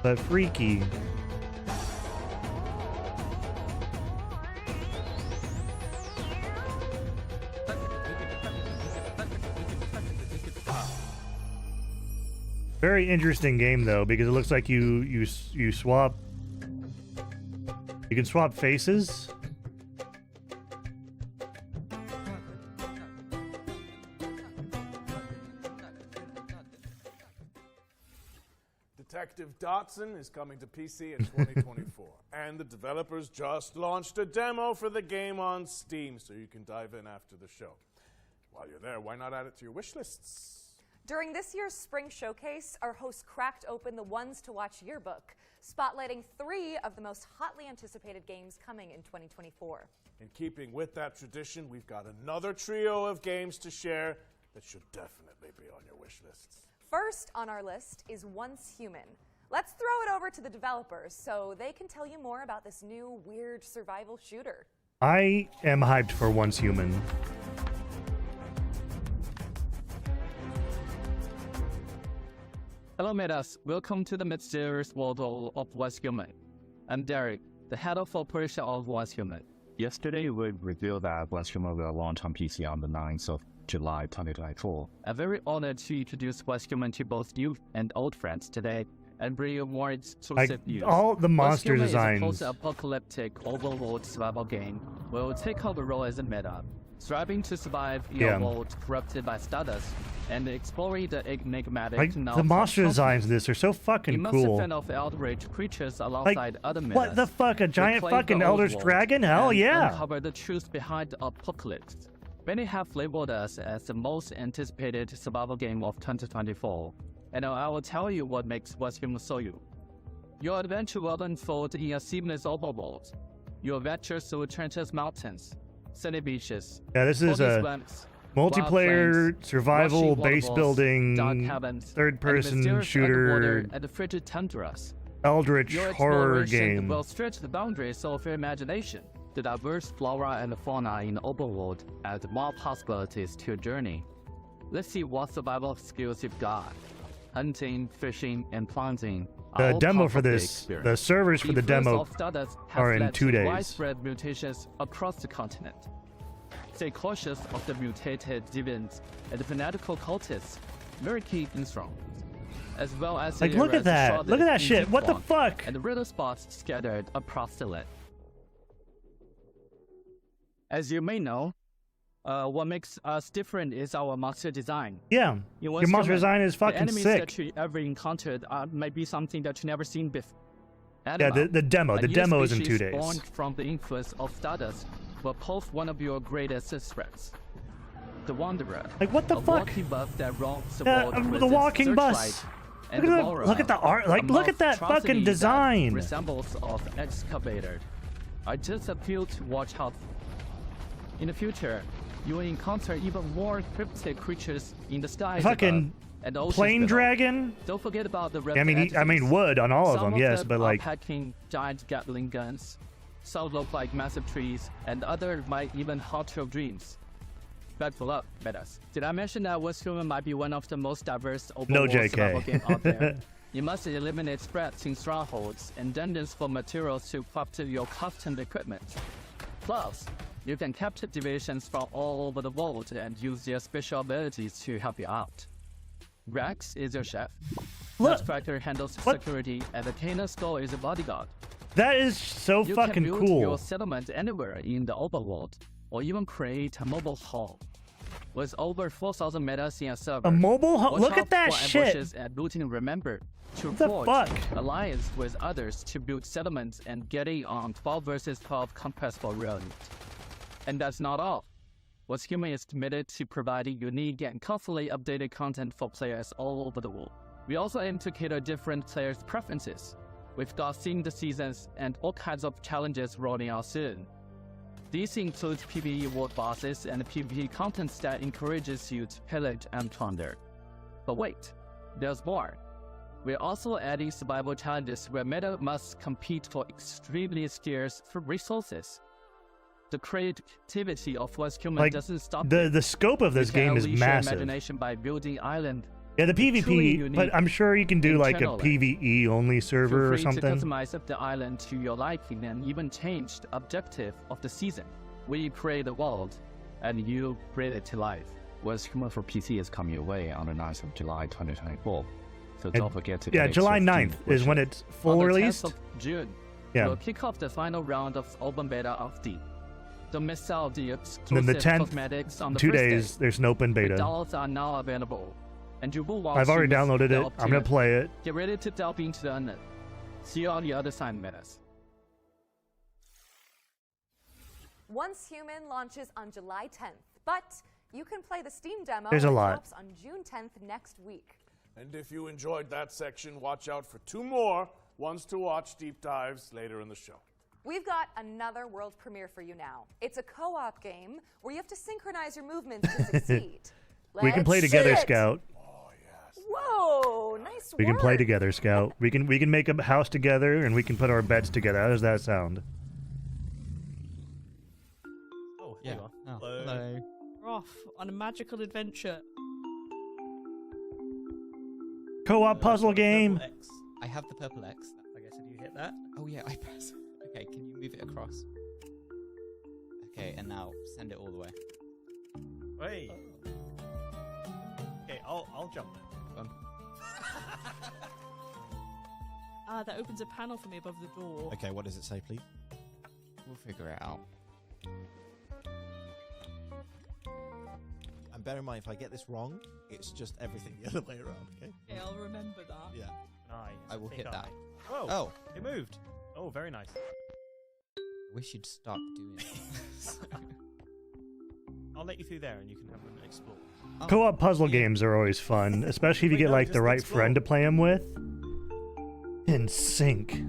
But freaky. Very interesting game though, because it looks like you swap. You can swap faces. Detective Dotson is coming to PC in 2024, and the developers just launched a demo for the game on Steam, so you can dive in after the show. While you're there, why not add it to your wish lists? During this year's Spring Showcase, our host cracked open the Ones to Watch yearbook, spotlighting 3 of the most hotly anticipated games coming in 2024. In keeping with that tradition, we've got another trio of games to share that should definitely be on your wish lists. First on our list is Once Human. Let's throw it over to the developers so they can tell you more about this new weird survival shooter. I am hyped for Once Human. Hello, Metas. Welcome to the mysterious world of Once Human. I'm Derek, the head of operation of Once Human. Yesterday, we revealed that Once Human will launch on PC on the 9th of July 2024. I'm very honored to introduce Once Human to both new and old friends today and bring you more exclusive news. All the monster Once Human designs. is a post-apocalyptic overworld survival game where we'll take on the role as a meta, striving to survive in a world corrupted by stardust and exploring the enigmatic Like, the monster designs in this are so fucking cool. Fan of eldritch creatures alongside other metas. What the fuck? A giant Reclaim fucking the old eldritch world dragon? Hell and yeah! Uncover the truth behind the apocalypse. Many have labeled us as the most anticipated survival game of 2024, and I will tell you what makes Once Human so you. Your adventure will unfold in a seamless overworld. Your adventures through treacherous mountains, sandy beaches, Yeah, this is foggy a swamps, multiplayer, wild survival, flames, base rushy building, waterfalls, dark caverns, and third-person mysterious shooter, underwater and frigid tundras. eldritch Your horror exploration game. will stretch the boundaries of your imagination. The diverse flora and fauna in the open world add more possibilities to your journey. Let's see what survival skills you've got. Hunting, fishing, and planting. The demo for this, the servers for the demo are in 2 days. Widespread mutations across the continent. Stay cautious of the mutated deviants and fanatical cultists lurking in strongholds, as well as Like, look at that! Look at that shit! What the fuck? And riddle spots scattered across the land. As you may know, what makes us different is our monster design. Yeah, your monster design is fucking the enemies sick. that you ever encountered might be something that you never seen before. Yeah, the demo is in 2 days. Born from the influence of Stardust will pose one of your greatest threats. The Wanderer. Like, what the a fuck? walking buff that roams the world with the its walking bus. searchlight and Look at the that- Aura, look at the art- like, a look at that monstrosity fucking design. That resembles of excavator. I just appeal to watch out. In the future, you will encounter even more cryptic creatures in the skies Fucking above and oceans plane below. dragon. Don't forget about the red I mean wood on all of them, yes, but like packing giant Gatling guns. Some look like massive trees, and others might even haunt your dreams. Buckle up, Metas. Did I mention that Once Human might be one of the most diverse open No, world JK. survival games out there? You must eliminate spreads in strongholds and dungeons for materials to craft your custom equipment. Plus, you can capture deviations from all over the world and use their special abilities to help you out. Rex is your chef. Nutcracker handles security, and the Canaan Skull is a bodyguard. that is so You fucking can build cool. your settlement anywhere in the overworld, or even create a mobile hall. With over 4,000 metas in a server. A mobile hall? Watch Look at out that for shit. ambushes and looting. Remember to What the forge fuck? alliance with others to build settlements and get in on 12 versus 12 conquest for realm. And that's not all. Once Human is committed to providing unique and constantly updated content for players all over the world. We also aim to cater different players' preferences. We've got themed seasons and all kinds of challenges rolling out soon. These include PvE world bosses and PvP content that encourages you to pillage and plunder. But wait, there's more. We're also adding survival challenges where meta must compete for extremely scarce resources. The creativity of Once Human Like, doesn't stop. the scope of this You can game is unleash your massive. imagination by building island. Yeah, the truly PvP, unique but I'm sure you can do like a internal land. PvE only server or Feel free something. to customize up the island to your liking and even change the objective of the season. We create the world, and you bring it to life. Once Human for PC is coming your way on the 9th of July 2024. So don't forget to Yeah, get July extra 9th Steam is when wishlist. it's full On the 10th released. of June, Yeah. we'll kick off the final round of open beta of Deep. Don't miss out the And exclusive then the 10th, cosmetics on the 2 first days, day. there's an open The beta. dolls are now available, and you will walk I've already through downloaded the it. I'm gonna play it. Get ready to delve into the unknown. See you on the other side, metas. Once Human launches on July 10th, but you can play the Steam demo There's a when it lot. drops on June 10th next week. And if you enjoyed that section, watch out for 2 more ones to watch deep dives later in the show. We've got another world premiere for you now. It's a co-op game where you have to synchronize your movements to succeed. We can play Let's together, see it. Scout. Whoa, nice We can play work. together, Scout. We can make a house together, and we can put our beds together. How does that sound? Oh, Yeah. here you are. Oh, hello. We're off on a magical adventure. Co-op puzzle game. X. I have the purple X. Okay, so do you hit that? Oh yeah, I press. Okay, can you move it across? Okay, and now send it all the way. Wait. Okay, I'll jump then. That opens a panel for me above the door. Okay, what does it say, please? We'll figure it out. And bear in mind, if I get this wrong, it's just everything the other way around, okay? Okay, I'll remember that. Yeah. Nice. I will hit that. Oh, Oh. it moved. Oh, very nice. I wish you'd stop doing it. I'll let you through there and you can have an explore. Co-op puzzle games are always fun, especially if you Wait, get no, like just the right explore. friend to play them with. In sync.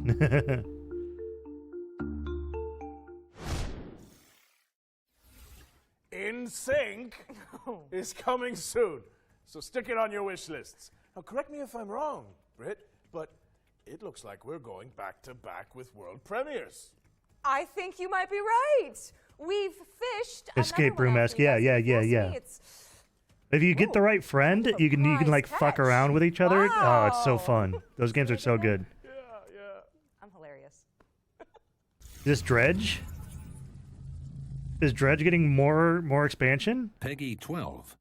In Sync is coming soon, so stick it on your wish lists. Now, correct me if I'm wrong, Britt, but it looks like we're going back to back with world premieres. I think you might be right. We've fished Escape another one out room-esque. for you Yeah, guys yeah, before. yeah, See, yeah. it's- If you get the right friend, you can like fuck around with each other. Oh, it's so Wow. fun. Those games are so good. I'm hilarious. Is this Dredge? Is Dredge getting more expansion? Peggy 12.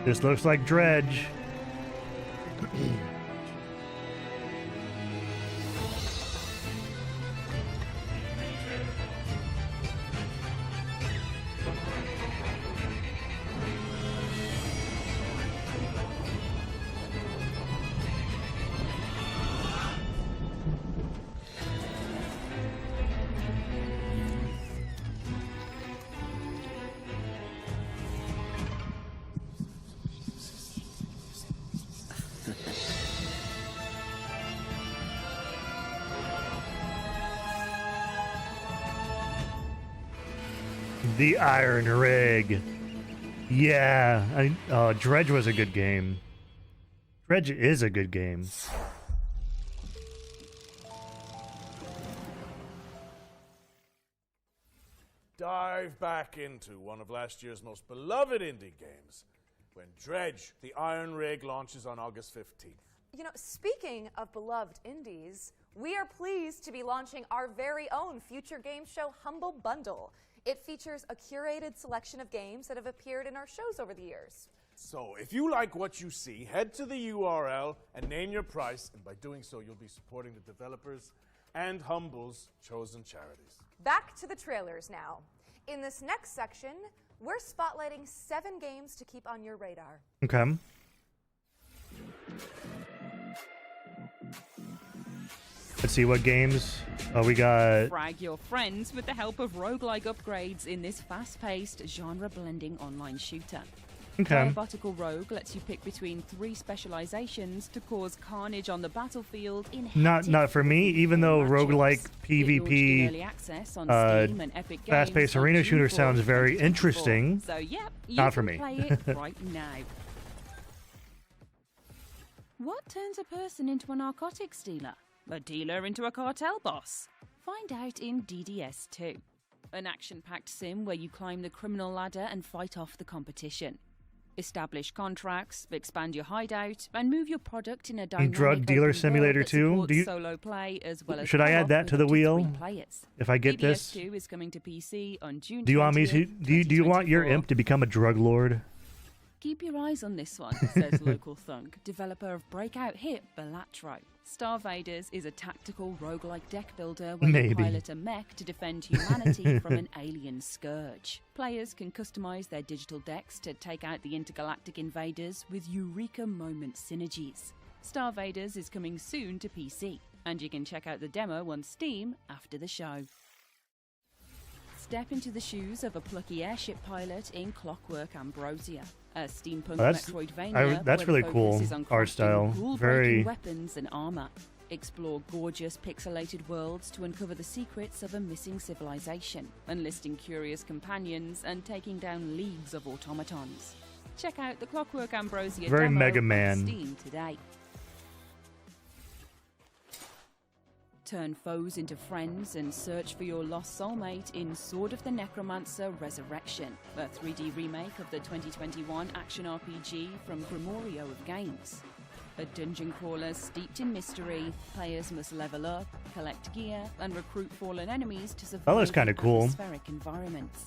This looks like Dredge. The Iron Rig. Yeah, Dredge was a good game. Dredge is a good game. Dive back into one of last year's most beloved indie games when Dredge, the Iron Rig, launches on August 15th. You know, speaking of beloved indies, we are pleased to be launching our very own future game show Humble Bundle. It features a curated selection of games that have appeared in our shows over the years. So, if you like what you see, head to the URL and name your price, and by doing so, you'll be supporting the developers and Humble's chosen charities. Back to the trailers now. In this next section, we're spotlighting 7 games to keep on your radar. Okay. Let's see what games. Oh, we got. Frag your friends with the help of roguelike upgrades in this fast-paced, genre-blending online shooter. Okay. Diabotical Rogue lets you pick between 3 specializations to cause carnage on the battlefield in Not for me, even though roguelike PvP early access on Steam and Epic Games fast-paced on arena June shooter 4th, sounds very 2024. interesting. So yep, you Not for can me. play it right now. What turns a person into a narcotics dealer? A dealer into a cartel boss? Find out in DDS 2, an action-packed sim where you climb the criminal ladder and fight off the competition. Establish contracts, expand your hideout, and move your product in a dynamic Drug Dealer open Simulator world that 2? supports Do you- solo play as well as Should I add co-op that with to the up 3 wheel players. if I get DDS this? 2 is coming to PC on June Do you want me 20th, to? Do you want your 2024. imp to become a drug lord? Keep your eyes on this one, says Local Thunk, developer of breakout hit Balatro. Star Vaders is a tactical roguelike deck builder where Maybe. you pilot a mech to defend humanity from an alien scourge. Players can customize their digital decks to take out the intergalactic invaders with Eureka Moment synergies. Star Vaders is coming soon to PC, and you can check out the demo on Steam after the show. Step into the shoes of a plucky airship pilot in Clockwork Ambrosia, a steampunk Metroidvania that's where really the cool focus is on art crafting style. rule-breaking Very. weapons and armor. Explore gorgeous pixelated worlds to uncover the secrets of a missing civilization, enlisting curious companions and taking down leagues of automatons. Check out the Clockwork Ambrosia Very demo Mega on Man. Steam today. Turn foes into friends and search for your lost soulmate in Sword of the Necromancer Resurrection, a 3D remake of the 2021 action RPG from Grimorio of Games. A dungeon crawler steeped in mystery, players must level up, collect gear, and recruit fallen enemies to survive That looks kinda in cool. atmospheric environments.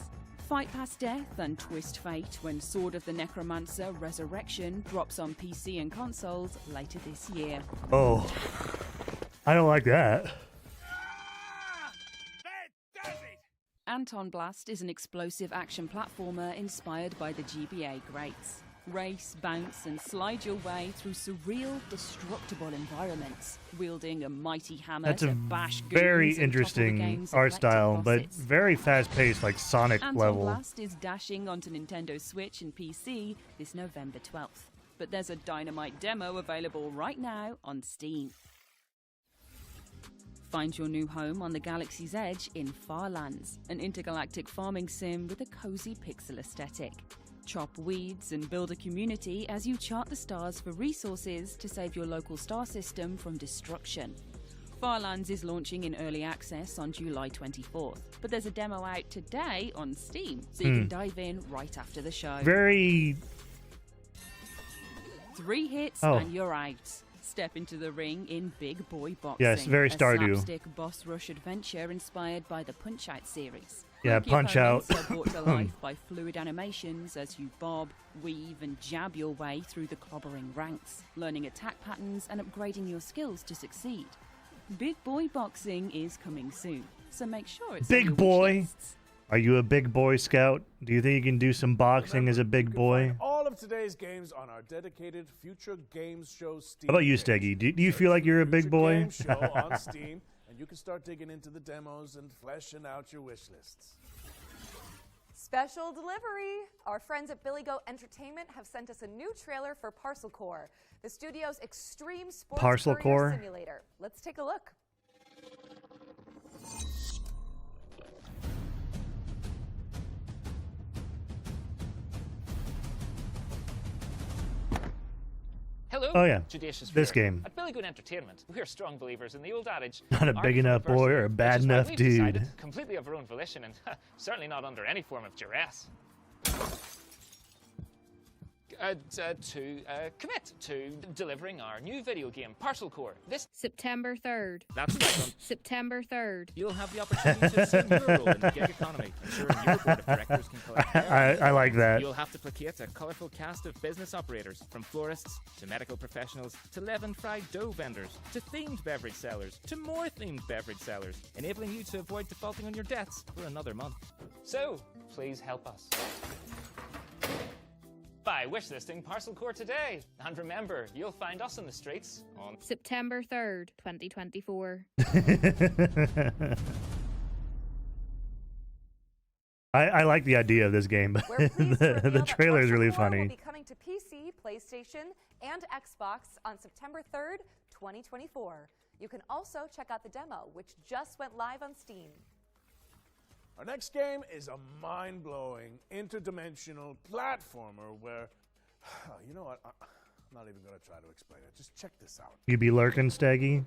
Fight past death and twist fate when Sword of the Necromancer Resurrection drops on PC and consoles later this year. Oh, I don't like that. Anton Blast is an explosive action platformer inspired by the GBA greats. Race, bounce, and slide your way through surreal, destructible environments, wielding a mighty hammer That's to a bash goons very and topple the interesting game's art eclectic style, but bosses. very fast-paced, like Sonic Anton level. Blast is dashing onto Nintendo Switch and PC this November 12th. But there's a dynamite demo available right now on Steam. Find your new home on the galaxy's edge in Farlands, an intergalactic farming sim with a cozy pixel aesthetic. Chop weeds and build a community as you chart the stars for resources to save your local star system from destruction. Farlands is launching in early access on July 24th, but there's a demo out today on Steam, so you can dive in right after the show. Very. 3 hits Oh. and you're out. Step into the ring in Big Boy Boxing. Yes, very a Stardew. slapstick boss rush adventure inspired by the Punch-Out series. Yeah, Quirky Punch-Out. opponents are brought to life by fluid animations as you bob, weave, and jab your way through the clobbering ranks, learning attack patterns and upgrading your skills to succeed. Big Boy Boxing is coming soon, so make sure it's on your Big wish boy. lists. Are you a big boy scout? Do you think you can do some boxing as a big boy? All of today's games on our dedicated Future Games Show Steam. How about you, page. Steggy? Do you feel like you're a big Future boy? Game Show on Steam, and you can start digging into the demos and fleshing out your wish lists. Special delivery! Our friends at Billy Goat Entertainment have sent us a new trailer for Parcel Core, the studio's extreme sports Parcel courier Core? simulator. Let's take a look. Hello, Oh, yeah. Judicious This Fear. game. At Billy Goat Entertainment, we're strong believers in the old adage. Not a art big from enough boy or a adversity, bad which is why enough we've dude. decided, completely of our own volition, and certainly not under any form of duress, to commit to delivering our new video game, Parcel Core. This September 3rd. That's right. September 3rd. You'll have the opportunity to assume your role in the gig economy, ensuring your board of directors can collect I like that. You'll have to placate a colourful cast of business operators, from florists to medical professionals to leavened fried dough vendors to themed beverage sellers to more themed beverage sellers, enabling you to avoid defaulting on your debts for another month. So, please help us by wishlisting Parcel Core today. And remember, you'll find us in the streets on September 3rd, 2024. I like the idea of this game, but the trailer is really Will funny. be coming to PC, PlayStation, and Xbox on September 3rd, 2024. You can also check out the demo, which just went live on Steam. Our next game is a mind-blowing, interdimensional platformer where, you know what, I'm not even going to try to explain it. Just check this out. You be lurking, Steggy?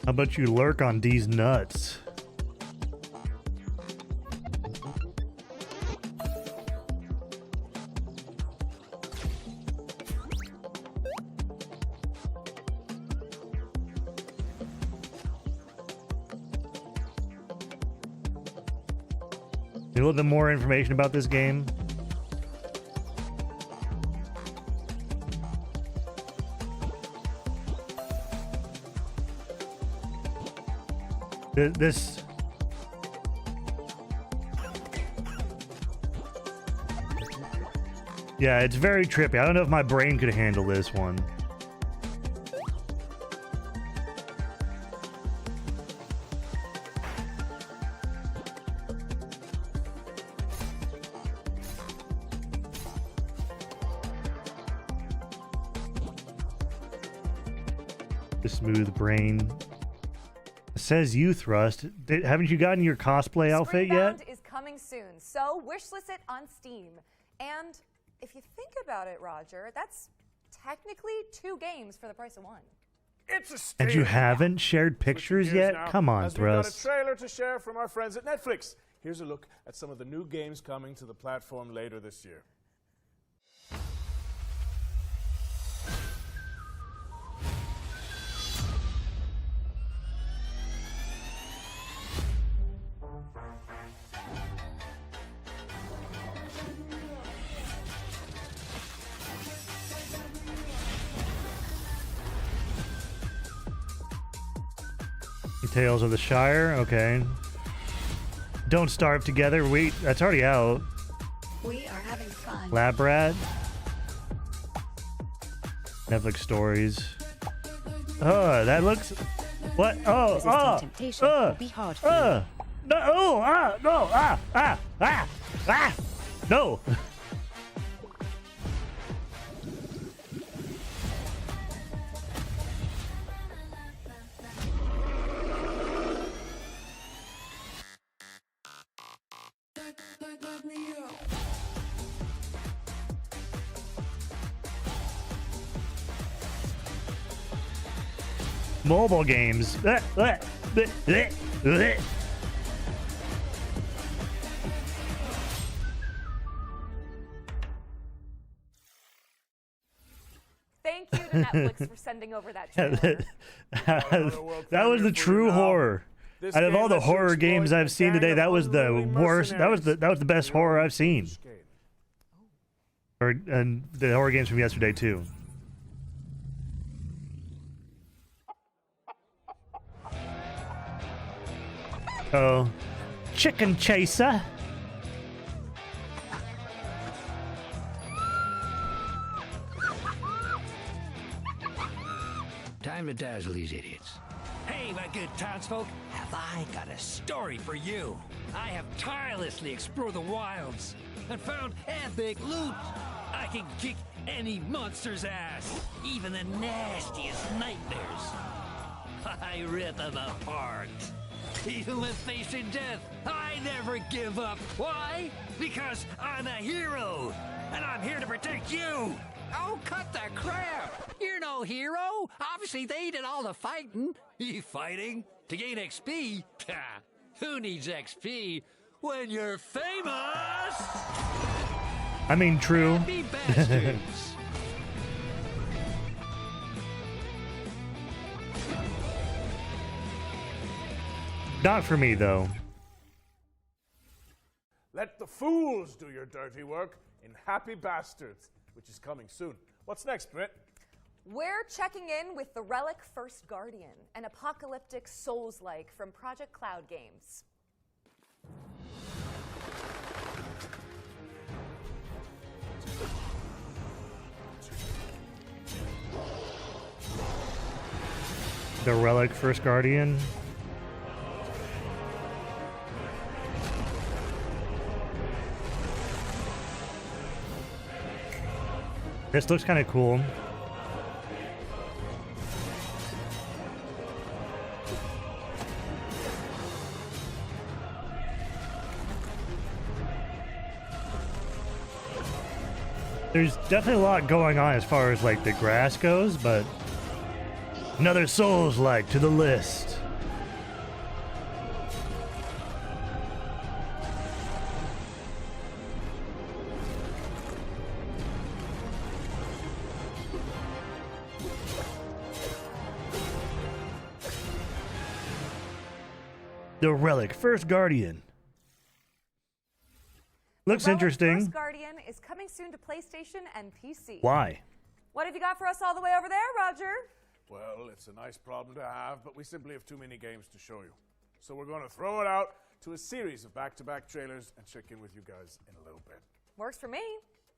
How about you lurk on these nuts? A little bit more information about this game. This yeah, it's very trippy. I don't know if my brain could handle this one. The smooth brain. It says you thrust. Haven't you gotten your cosplay outfit yet? Springbound is coming soon, so wishlist it on Steam. And if you think about it, Roger, that's technically 2 games for the price of 1. It's a And you haven't shared pictures yet? Now, Come on, as we've got a Thrust. trailer to share from our friends at Netflix. Here's a look at some of the new games coming to the platform later this year. Tales of the Shire, okay. Don't Starve Together, wait, that's already out. We are having fun. Lab Rat. Netflix Stories. Oh, that looks... What? Oh, Resisting temptation will be hard for you. No, oh, no, no. Mobile games. Thank you to Netflix for sending over that trailer. That was the true horror. This Out of game all the lets you horror exploit games a I've seen gang today, of that was the unruly worst. That was the best horror I've seen. And the horror games from yesterday too. Oh, Chicken Chaser. Time to dazzle these idiots. Hey, my good townsfolk, have I got a story for you? I have tirelessly explored the wilds and found epic loot. I can kick any monster's ass, even the nastiest nightmares. I rip them apart. Even when facing death, I never give up. Why? Because I'm a hero, and I'm here to protect you. Oh, cut the crap! You're no hero. Obviously, they did all the fighting. You fighting to gain XP? Who needs XP when you're famous? I mean, true. Happy bastards. Not for me though. Let the fools do your dirty work in Happy Bastards, which is coming soon. What's next, Britt? We're checking in with the Relic First Guardian, an apocalyptic Souls-like from Project Cloud Games. The Relic First Guardian. This looks kind of cool. There's definitely a lot going on as far as like the grass goes, but another Souls-like to the list. The Relic First Guardian. Looks interesting. First Guardian is coming soon to PlayStation and PC. Why? What have you got for us all the way over there, Roger? Well, it's a nice problem to have, but we simply have too many games to show you. So we're going to throw it out to a series of back-to-back trailers and check in with you guys in a little bit. Works for me.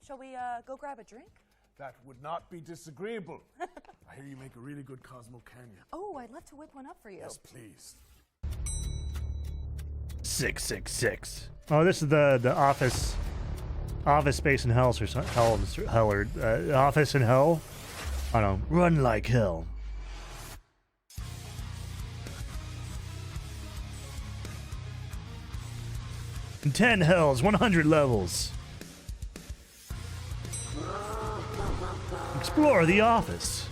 Shall we go grab a drink? That would not be disagreeable. I hear you make a really good Cosmo Canyon. Oh, I'd love to whip one up for you. Yes, please. 666. Oh, this is the Office Space in Hell or Hell or Office in Hell. I don't know. Run like hell. In 10 hells, 100 levels. Explore the office.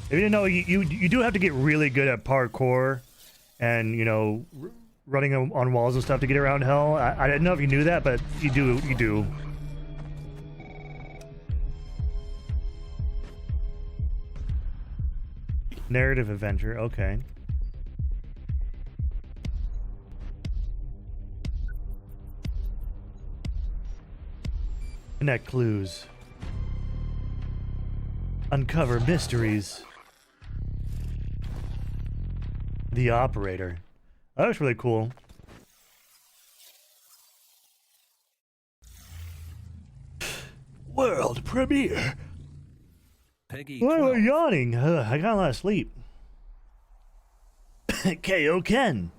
If you didn't know, you do have to get really good at parkour and, you know, running on walls and stuff to get around hell. I didn't know if you knew that, but you do. Narrative adventure, okay. Connect clues. Uncover mysteries. The operator. That was really cool. World premiere. Peggy Why am I 12. yawning? I got a lot of sleep. K.O. Ken.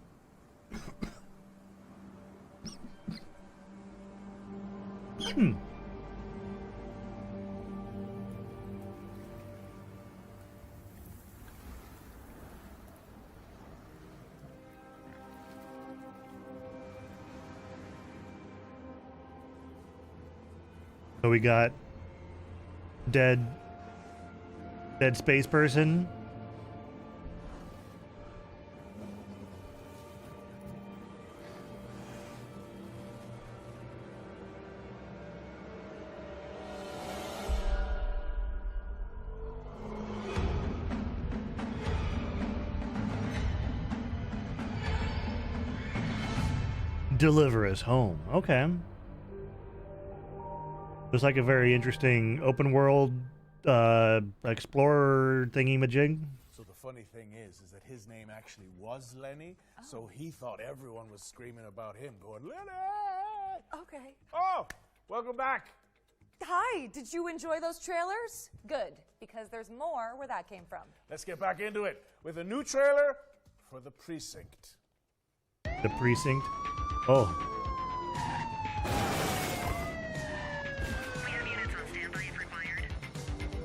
So we got dead space person. Deliver us home. Okay. It's like a very interesting open world explorer thingy-majig. So the funny thing is that his name actually was Lenny, so he thought everyone was screaming about him, going, Lenny! Okay. Oh, welcome back. Hi, did you enjoy those trailers? Good, because there's more where that came from. Let's get back into it with a new trailer for The Precinct. The Precinct? Oh.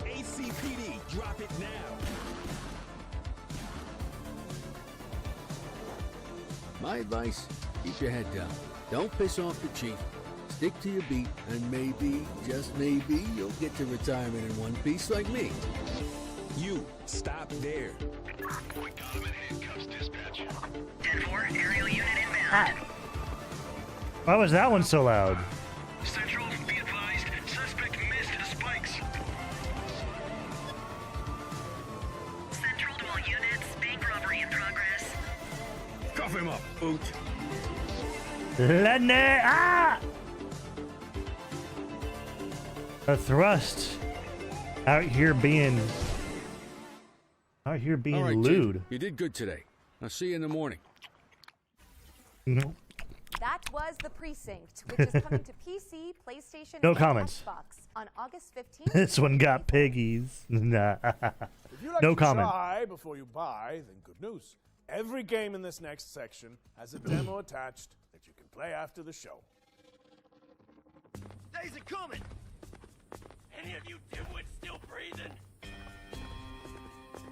ACPD, drop it now. My advice, keep your head down. Don't piss off the chief. Stick to your beat, and maybe, just maybe, you'll get to retirement in one piece like me. You, stop there. We got him in handcuffs, dispatch. 10-4, aerial unit inbound. Why was that one so loud? Central, be advised, suspect missed the spikes. Central to all units, bank robbery in progress. Cuff him up, boot. Lenny! Ah! A thrust out here being Out here being All right, lewd. Chief, you did good today. I'll see you in the morning. That was The Precinct, which is coming to PC, PlayStation, No and comments. Xbox on August 15th. This one got piggies. Nah. If you like No to comment. try before you buy, then good news. Every game in this next section has a demo attached that you can play after the show. Days are coming! Any of you dimwits still breathing?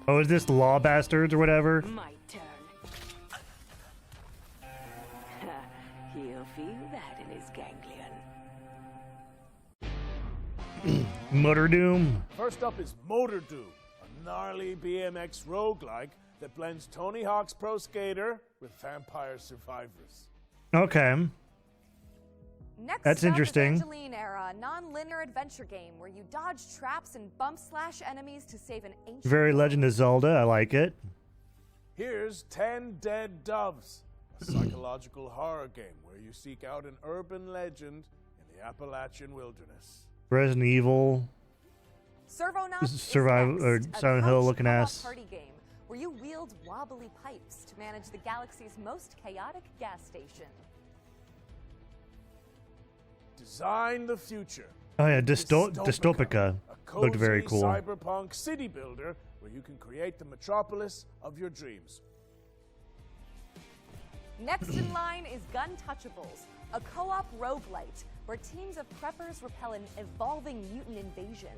Oh, is this Law Bastards or whatever? My turn. He'll feel that in his ganglion. Motor Doom. First up is Motor Doom, a gnarly BMX roguelike that blends Tony Hawk's Pro Skater with Vampire Survivors. Okay. Next That's up interesting. is Angeline Era, a non-linear adventure game where you dodge traps and bump slash enemies to save an ancient Very Legend of Zelda. I like it. Here's 10 Dead Doves, a psychological horror game where you seek out an urban legend in the Appalachian wilderness. Resident Evil. Servonauts Survival or is next, a Silent Hill couch looking co-op ass. party game where you wield wobbly pipes to manage the galaxy's most chaotic gas station. Design the future. Oh yeah, Dystopica A looked very cozy cool. cyberpunk city builder where you can create the metropolis of your dreams. Next in line is Guntouchables, a co-op roguelite where teams of preppers repel an evolving mutant invasion.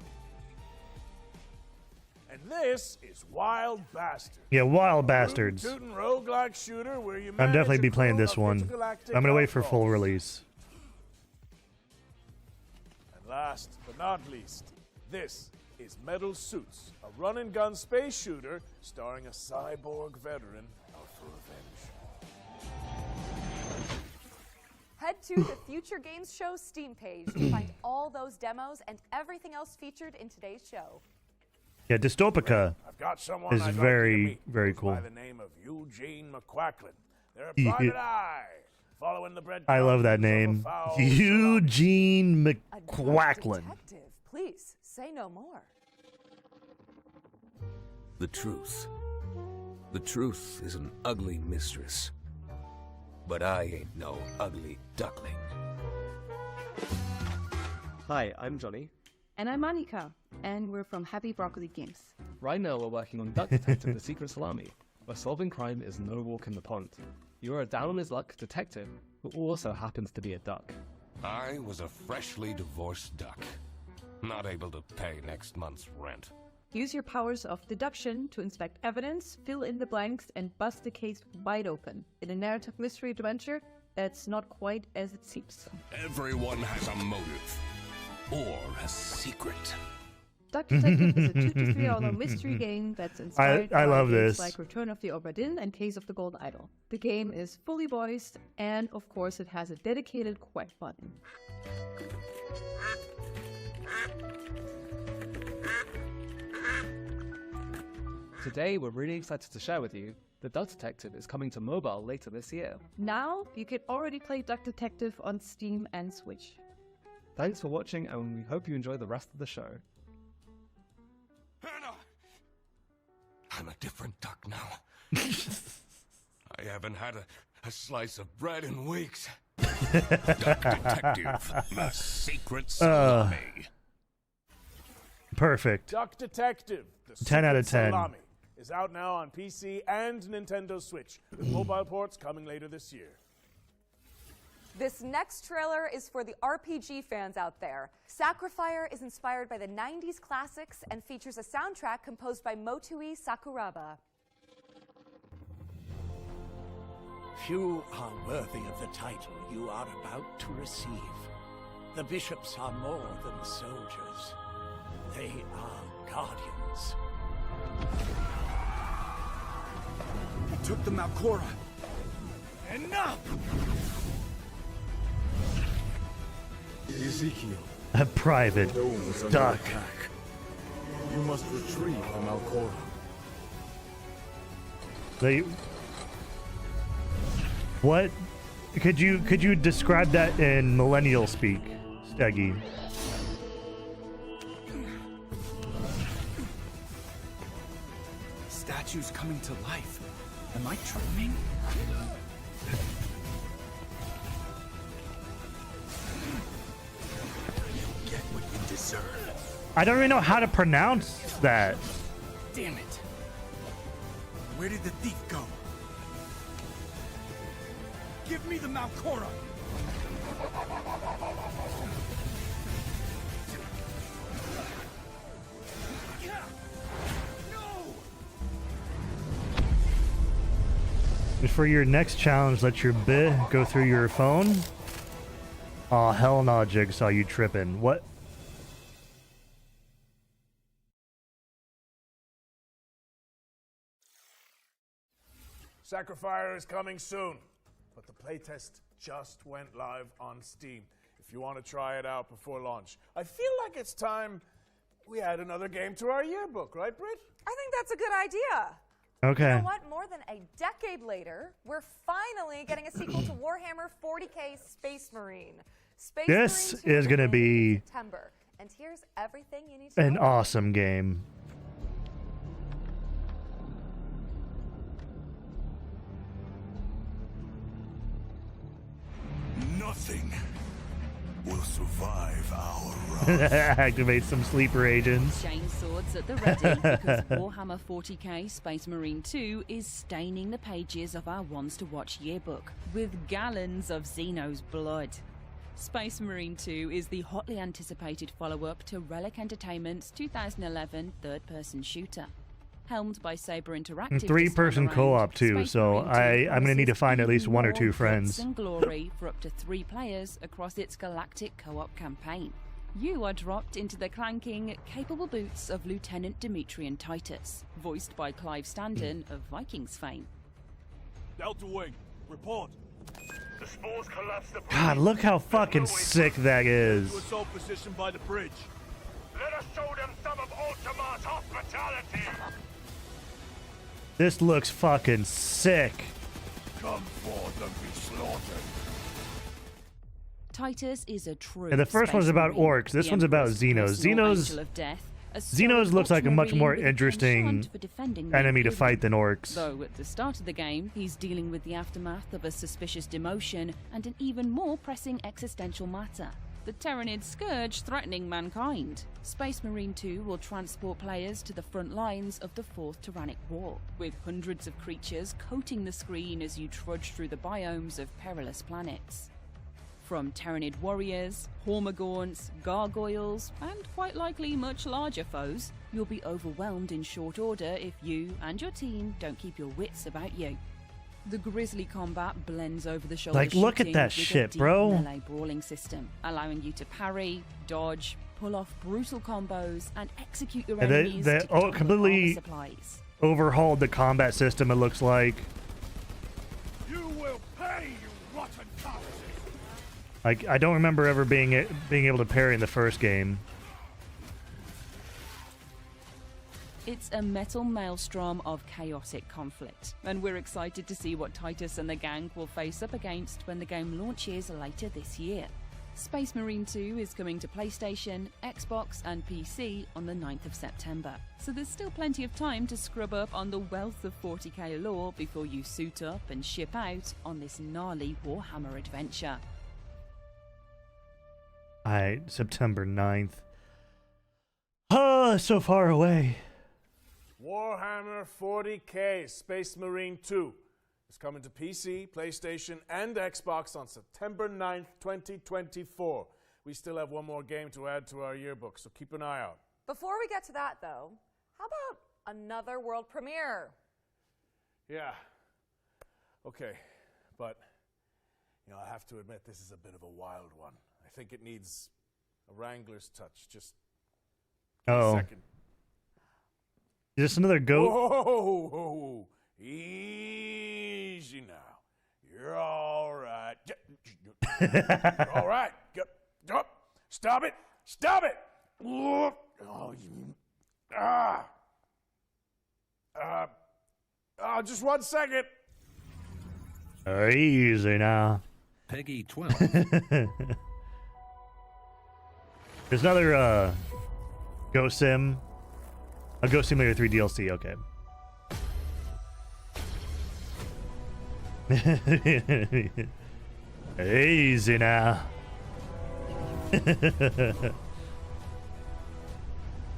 And this is Wild Bastard. Yeah, Wild Bastards. Tootin' roguelike shooter where you I'll definitely manage be a playing crew this of one. intergalactic I'm gonna wait for outlaws. full release. And last but not least, this is Metal Suits, a run-and-gun space shooter starring a cyborg veteran out for revenge. Head to the Future Games Show Steam page to find all those demos and everything else featured in today's show. Yeah, Dystopica I've got someone is I'd like you to very, meet. very Goes cool. By the name of Eugene McQuacklin. They're a Yeah. private eye. Following the bread. I love that name. Eugene McQuacklin. Detective, please say no more. The truth. The truth is an ugly mistress. But I ain't no ugly duckling. Hi, I'm Johnny. And I'm Annika, and we're from Happy Broccoli Games. Right now we're working on Duck Detective the Secret Salami, where solving crime is no walk in the pond. You are a down-on-his-luck detective who also happens to be a duck. I was a freshly divorced duck. Not able to pay next month's rent. Use your powers of deduction to inspect evidence, fill in the blanks, and bust the case wide open in a narrative mystery adventure that's not quite as it seems. Everyone has a motive. Or a secret. Duck Detective is a 2 to 3 hour mystery game that's inspired I by love games this. like Return of the Obra Dinn and Case of the Golden Idol. The game is fully voiced, and of course it has a dedicated quack button. Today we're really excited to share with you that Duck Detective is coming to mobile later this year. Now you can already play Duck Detective on Steam and Switch. Thanks for watching, and we hope you enjoy the rest of the show. I'm a different duck now. I haven't had a slice of bread in weeks. Duck Detective, the secret salami. Perfect. Duck Detective, the 10 out of Secret 10. Salami, is out now on PC and Nintendo Switch, with mobile ports coming later this year. This next trailer is for the RPG fans out there. Sacrifier is inspired by the 90s classics and features a soundtrack composed by Motui Sakuraba. Few are worthy of the title you are about to receive. The bishops are more than soldiers. They are guardians. He took the Malcora. Enough! Ezekiel. A private Domes under duck. attack. You must retrieve the Malcora. They. What? Could you describe that in millennial speak, Steggy? statues coming to life. Am I dreaming? You get what you deserve. I don't even know how to pronounce that. Damn it. Where did the thief go? Give me the Malcora! For your next challenge, let your bit go through your phone. Oh hell no, Jigsaw, you tripping. What? Sacrifier is coming soon, but the playtest just went live on Steam. If you want to try it out before launch, I feel like it's time we add another game to our yearbook, right, Britt? I think that's a good idea. Okay. You know what? More than a decade later, we're finally getting a sequel to Warhammer 40k Space Marine. Space This Marine 2 is going to be in September. And here's everything you need to an know. awesome game. Nothing will survive our wrath. Activate some sleeper agents. Chainswords at the ready because Warhammer 40k Space Marine 2 is staining the pages of our Ones to Watch yearbook with gallons of Xeno's blood. Space Marine 2 is the hotly anticipated follow-up to Relic Entertainment's 2011 third-person shooter. Helmed by Saber Interactive, Three-person co-op too, so I'm gonna need to find at least one or two friends. And glory for up to 3 players across its galactic co-op campaign. You are dropped into the clanking, capable boots of Lieutenant Demetrian Titus, voiced by Clive Standen of Vikings fame. Delta Wing, report. The spores collapse the bridge. God, look how fucking sick that is. To assault position by the bridge. Let us show them some of Ultima's hospitality. This looks fucking sick. Come forth and be slaughtered. Titus is a true. And the first one's about orcs. This one's about Xenos. Xenos looks like a much more interesting enemy to fight than orcs. Though at the start of the game, he's dealing with the aftermath of a suspicious demotion and an even more pressing existential matter: the Terranid scourge threatening mankind. Space Marine 2 will transport players to the front lines of the Fourth Tyrannic War, with hundreds of creatures coating the screen as you trudge through the biomes of perilous planets. From Terranid warriors, Hormagaunts, gargoyles, and quite likely much larger foes, you'll be overwhelmed in short order if you and your team don't keep your wits about you. The grisly combat blends over the shoulder. Like, look at shooting that with shit, a deep bro. melee brawling system, allowing you to parry, dodge, pull off brutal combos, and execute your And enemies they to double completely armor supplies. overhauled the combat system, it looks like. You will pay, you rotten cowards. Like, I don't remember ever being able to parry in the first game. It's a metal maelstrom of chaotic conflict, and we're excited to see what Titus and the gang will face up against when the game launches later this year. Space Marine 2 is coming to PlayStation, Xbox and PC on the 9th of September, so there's still plenty of time to scrub up on the wealth of 40k lore before you suit up and ship out on this gnarly Warhammer adventure. Alright, September 9th. Oh, so far away. Warhammer 40k Space Marine 2 is coming to PC, PlayStation, and Xbox on September 9th, 2024. We still have one more game to add to our yearbook, so keep an eye out. Before we get to that, though, how about another world premiere? Yeah. Okay, but, I have to admit this is a bit of a wild one. I think it needs a Wrangler's touch. Just give me a second. Is this another goat? Whoa, easy now. You're all right. You're all right. Stop it. Stop it. Oh, just 1 second. Easy now. Peggy 12. There's another Ghost Sim. A Ghost Simulator 3 DLC, okay. Easy now.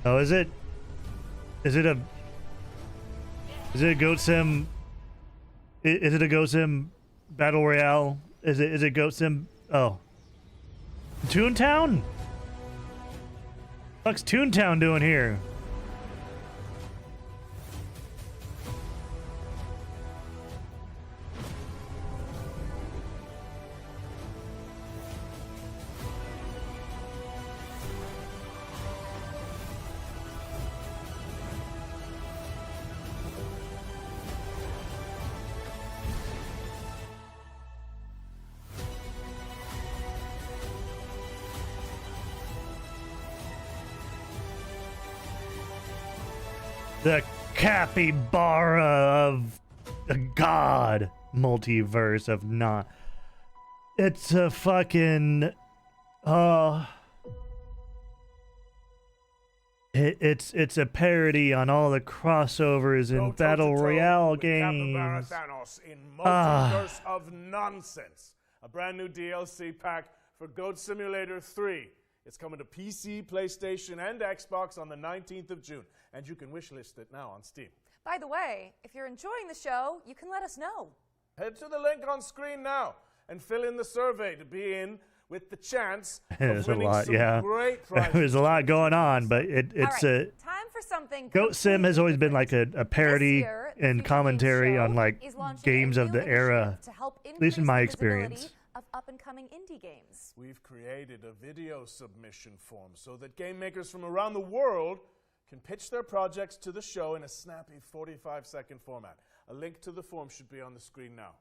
Oh, is it a goat sim? Is it a goat sim battle royale? Is it goat sim? Oh, Toontown? What's Toontown doing here? The capybara of the god multiverse of not. It's a fucking it's a parody on all the crossovers in battle royale games. Thanos in Multiverse of Nonsense, a brand new DLC pack for Goat Simulator 3. It's coming to PC, PlayStation, and Xbox on the 19th of June, and you can wishlist it now on Steam. By the way, if you're enjoying the show, you can let us know. Head to the link on screen now and fill in the survey to be in with the chance There's of a winning lot, some yeah. great prizes. There's a lot going on, but it's All right, time for something. Goat Sim has always been like a parody year, the and Future commentary Games on Show like is launching games a of the new era, initiative to help at least in my increase the visibility experience. of up-and-coming indie games. We've created a video submission form so that game makers from around the world can pitch their projects to the show in a snappy 45-second format. A link to the form should be on the screen now.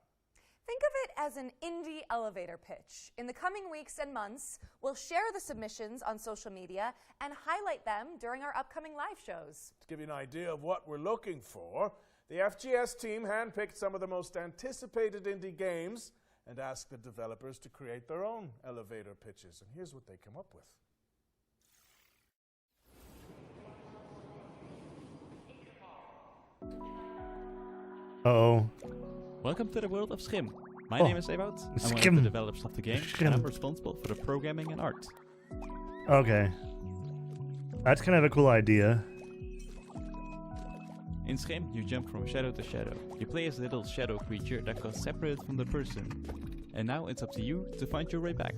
Think of it as an indie elevator pitch. In the coming weeks and months, we'll share the submissions on social media and highlight them during our upcoming live shows. To give you an idea of what we're looking for, the FGS team handpicked some of the most anticipated indie games and asked the developers to create their own elevator pitches. And here's what they come up with. Uh-oh. Welcome to the world of Schim. My Oh, name is Ewout. I'm one of Schim. the developers of the game, Schim. and I'm responsible for the programming and art. Okay. That's kind of a cool idea. In Schim, you jump from shadow to shadow. You play as a little shadow creature that got separated from the person. And now it's up to you to find your way back.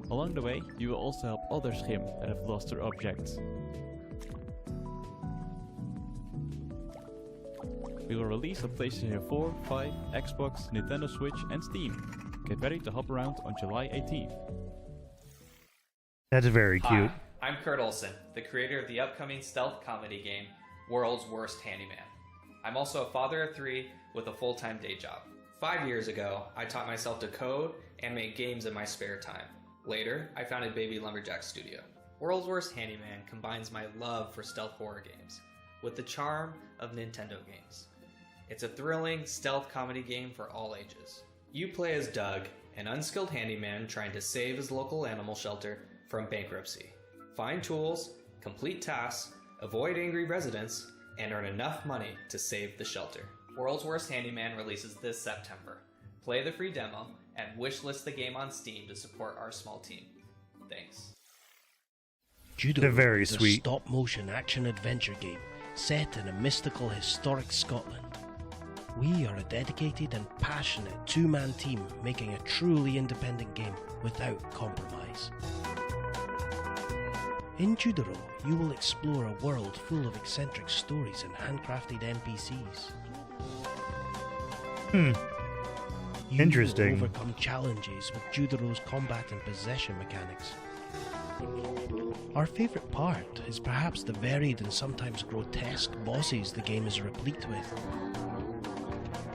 Along the way, you will also help other Schim that have lost their objects. We will release on PlayStation 4, 5, Xbox, Nintendo Switch, and Steam. Get ready to hop around on July 18th. That's very cute. Hi, I'm Kurt Olson, the creator of the upcoming stealth comedy game, World's Worst Handyman. I'm also a father of 3 with a full-time day job. 5 years ago, I taught myself to code and make games in my spare time. Later, I founded Baby Lumberjack Studio. World's Worst Handyman combines my love for stealth horror games with the charm of Nintendo games. It's a thrilling stealth comedy game for all ages. You play as Doug, an unskilled handyman trying to save his local animal shelter from bankruptcy. Find tools, complete tasks, avoid angry residents, and earn enough money to save the shelter. World's Worst Handyman releases this September. Play the free demo and wishlist the game on Steam to support our small team. Thanks. Judo They're very is a sweet. stop-motion action-adventure game set in a mystical historic Scotland. We are a dedicated and passionate two-man team making a truly independent game without compromise. In Judoro, you will explore a world full of eccentric stories and handcrafted NPCs. You Interesting. will overcome challenges with Judoro's combat and possession mechanics. Our favourite part is perhaps the varied and sometimes grotesque bosses the game is replete with.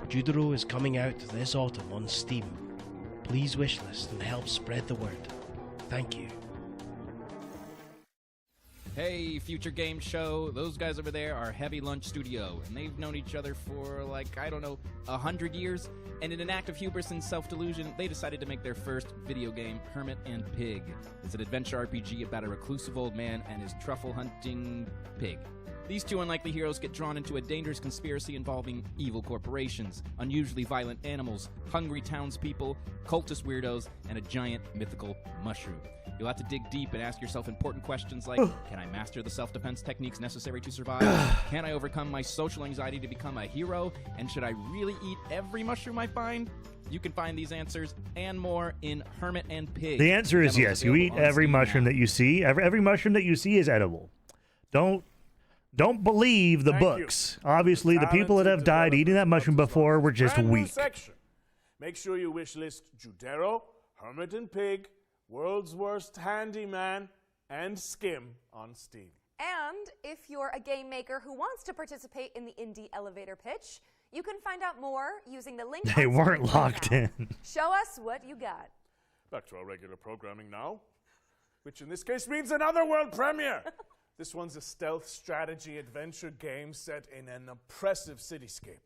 Judoro is coming out this autumn on Steam. Please wishlist and help spread the word. Thank you. Hey, Future Game Show. Those guys over there are Heavy Lunch Studio, and they've known each other for, 100 years. And in an act of hubris and self-delusion, they decided to make their first video game, Hermit and Pig. It's an adventure RPG about a reclusive old man and his truffle-hunting pig. These two unlikely heroes get drawn into a dangerous conspiracy involving evil corporations, unusually violent animals, hungry townspeople, cultist weirdos, and a giant mythical mushroom. You'll have to dig deep and ask yourself important questions like, can I master the self-defense techniques necessary to survive? Can I overcome my social anxiety to become a hero? And should I really eat every mushroom I find? You can find these answers and more in Hermit and Pig. The answer is Demos yes. You eat available on every Steam mushroom now. that you see. Every mushroom that you see is edible. Don't believe the Thank you. books. Obviously, the people that have died eating that mushroom before were just Brand new weak. section. Make sure you wish list Judero, Hermit and Pig, World's Worst Handyman, and Skim on Steam. And if you're a game maker who wants to participate in the indie elevator pitch, you can find out more using the link. They on weren't screen locked now. in. Show us what you got. Back to our regular programming now, which in this case means another world premiere. This one's a stealth strategy adventure game set in an oppressive cityscape.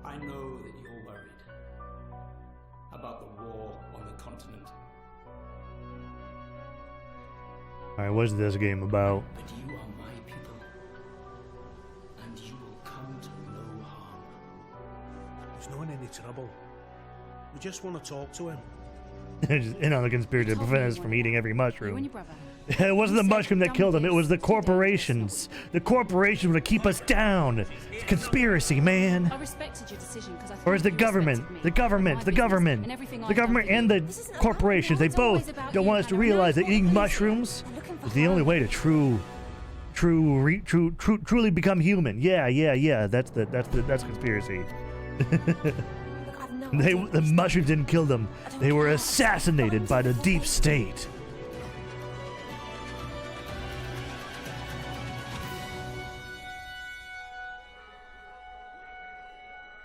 I know that you're worried about the war on the continent, All right, what's this game about? but you are my people, and you will come to no harm. There's no in any trouble. We just want to talk to him. Just in on the conspiracy to prevent us from eating every You and mushroom. your brother. It wasn't the You said mushroom that dumb killed him. It things was the to do. corporations. The corporations were to keep us down. It's conspiracy, man. I respected your decision because I thought Or is the you government, respected me, the government, my the business, government, and everything the I've government done and for the you. This isn't about corporations, they you, it's always both about don't you, want us to Hannah. No, realize that it's eating not mushrooms I'm looking for is the only way to truly become human. Yeah. That's conspiracy. The mushrooms didn't kill them. They were assassinated by the deep state.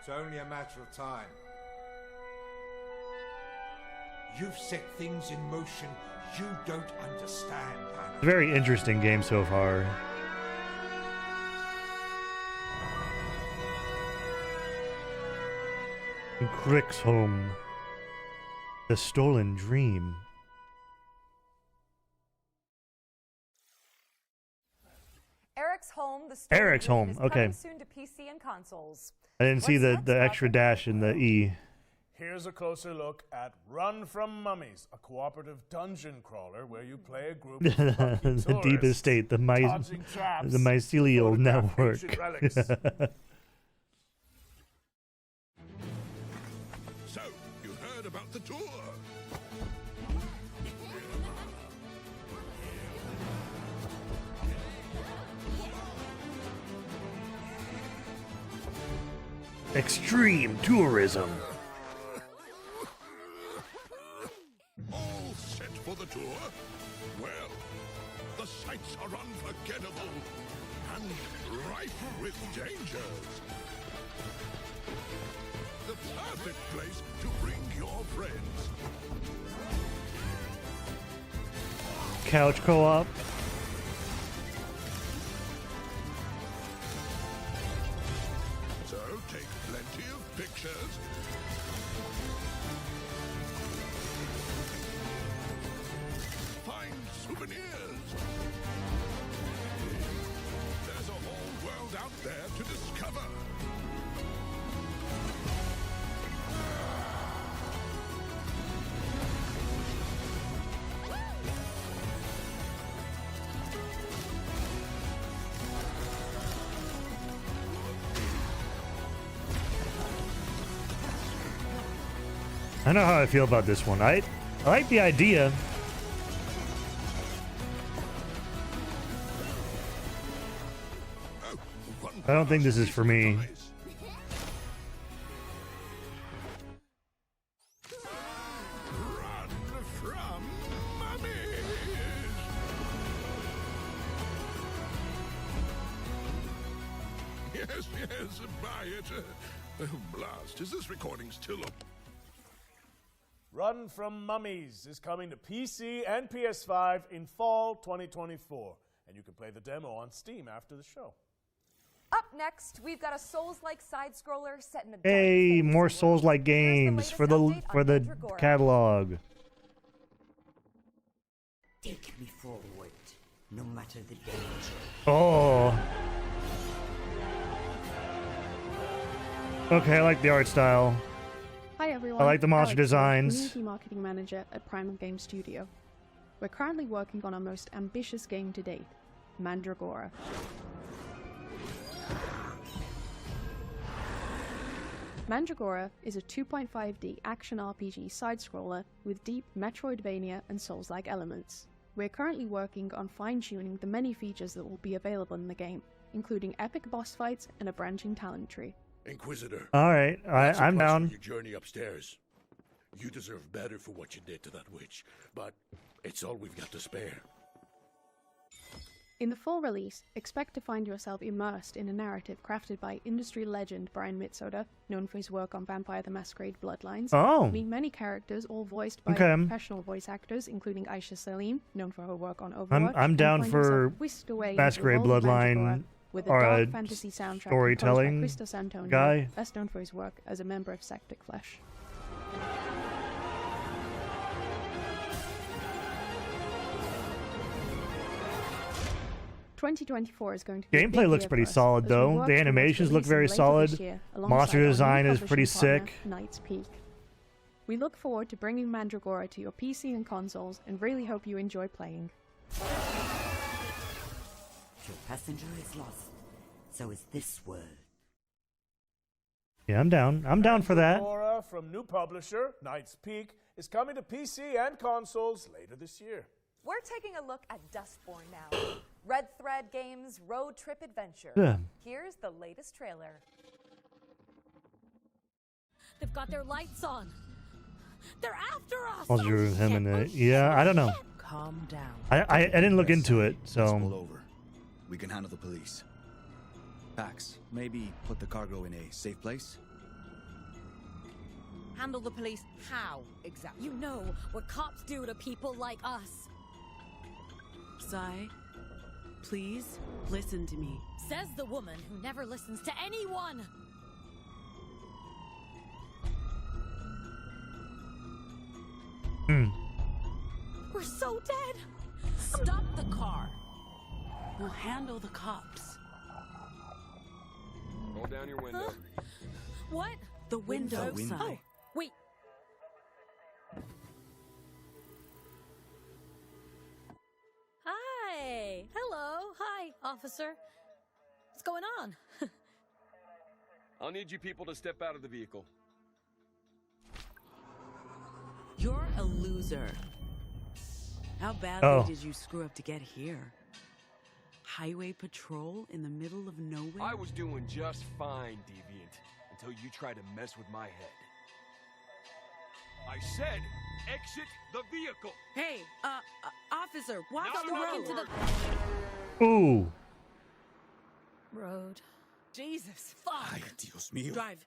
It's only a matter of time. You've set things in motion you don't understand, Hannah. Very interesting game so far. Crick's home. The stolen dream. Eric's Home, the story Eric's game Home, is okay. coming soon to PC and consoles. I didn't see What's the extra dash in the E. Here's a closer look at Run from Mummies, a cooperative dungeon crawler where you play a group of plucky The tourists deepest state, the dodging traps, mycelial photograph network. ancient relics. So, you heard about the tour? Extreme tourism. All set for the tour? Well, the sights are unforgettable and rife with dangers. The perfect place to bring your friends. Couch co-op. So take plenty of pictures. Find souvenirs. There's a whole world out there to discover. I know how I feel about this one. I like the idea. I don't think this is for me. Run from mummies! Yes, buy it. Oh, blast. Is this recording still up? Run from Mummies is coming to PC and PS5 in fall 2024, and you can play the demo on Steam after the show. Up next, we've got a Souls-like side-scroller set in a Hey, more Souls-like games for the catalog. Take me forward, no matter the danger. Oh. Okay, I like the art style. Hi everyone. I like the monster Alex here, designs. Community marketing manager at Primal Game Studio. We're currently working on our most ambitious game to date, Mandragora. Mandragora is a 2.5D action RPG side-scroller with deep Metroidvania and Souls-like elements. We're currently working on fine-tuning the many features that will be available in the game, including epic boss fights and a branching talent tree. Inquisitor. All right, I'm down. Your journey upstairs. You deserve better for what you did to that witch, but it's all we've got to spare. In the full release, expect to find yourself immersed in a narrative crafted by industry legend Brian Mitsoda, known for his work on Vampire the Masquerade Bloodlines. Oh. Meet many characters, all voiced by Okay. professional voice actors, including Aisha Salim, known for her work on Overwatch. I'm down and find for yourself whisked away into the Masquerade world of Bloodline Mandragora with a or dark a fantasy soundtrack storytelling composed by Christos Antonio, guy. best known for his work as a member of Sectic Flesh. ...2024 is going to be a big Gameplay looks year pretty for us, solid as we though. work The towards animations look releasing very later solid. this year, alongside Monster our new design is publishing pretty partner, sick. Knight's Peak. We look forward to bringing Mandragora to your PC and consoles, and really hope you enjoy playing. Your passenger is lost. So is this world. Yeah, I'm down. I'm down for that. Mandragora from new publisher, Knight's Peak, is coming to PC and consoles later this year. We're taking a look at Dustborn now. Red Thread Games' road trip adventure. Yeah. Here's the latest trailer. They've got their lights on. They're after us. I'll drew him in it. Yeah, I don't know. Calm down. I didn't look into it, Let's pull so over. We can handle the police. Pax, maybe put the cargo in a safe place? Handle the police how, exactly? You know what cops do to people like us. Sai, please listen to me. Says the woman who never listens to anyone. We're so dead. Stop the car. We'll handle the cops. Roll down your window. Huh? What? The window, window. Sai. Oh, wait. Hi. Hello. Hi, officer. What's going on? I'll need you people to step out of the vehicle. You're a loser. How badly Oh. did you screw up to get here? Highway patrol in the middle of nowhere? I was doing just fine, Deviant, until you tried to mess with my head. I said, exit the vehicle. Hey, officer, walk Not on the another road to word. Ooh. The road. Jesus, fuck. Ay, Dios mío. Drive.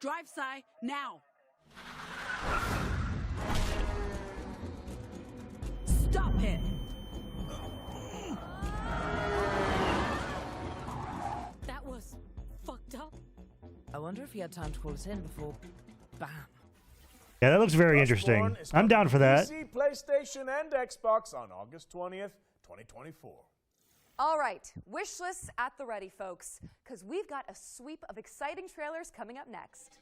Drive, Sai, now. Stop it. That was fucked up. I wonder if he had time to call us in before... Bam. Yeah, that looks very Dustborn interesting. is I'm coming down to for that. PC, PlayStation, and Xbox on August 20th, 2024. All right, wish lists at the ready, folks, because we've got a sweep of exciting trailers coming up next.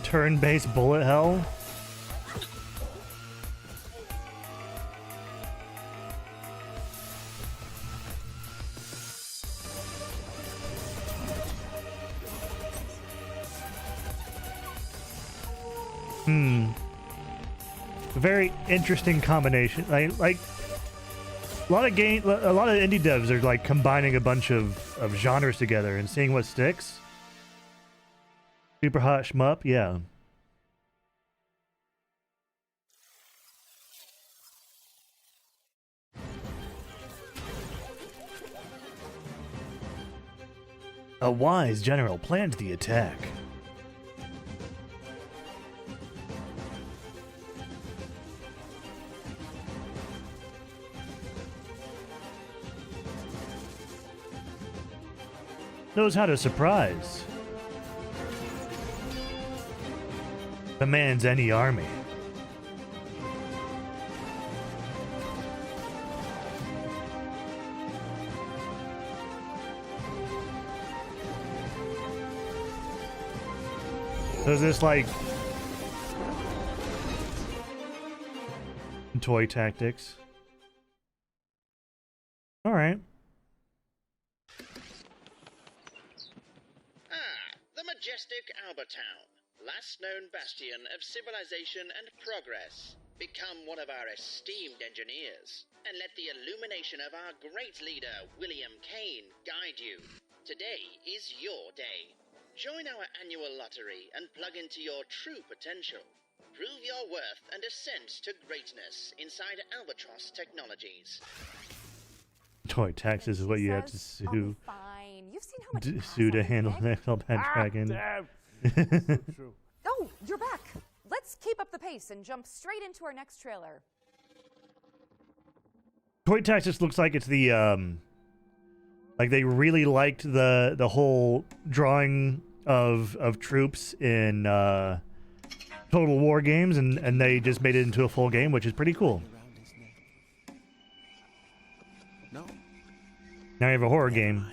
Turn-based bullet hell. Very interesting combination. Like a lot of indie devs are like combining a bunch of genres together and seeing what sticks. Super hot shmup, yeah. A wise general planned the attack. Knows how to surprise. Commands any army. So is this like toy tactics? All right. The majestic Albertown, last known bastion of civilization and progress. Become one of our esteemed engineers, and let the illumination of our great leader, William Kane, guide you. Today is your day. Join our annual lottery and plug into your true potential. Prove your worth and ascend to greatness inside Albatross Technologies. Toy taxes is what you have to sue. Fine. You've seen how much Sue to handle the XL Dragon. So true. Oh, you're back. Let's keep up the pace and jump straight into our next trailer. Toy Tactics looks like it's the like they really liked the whole drawing of troops in Total War games, and they just made it into a full game, which is pretty cool. No. Now you have a horror game.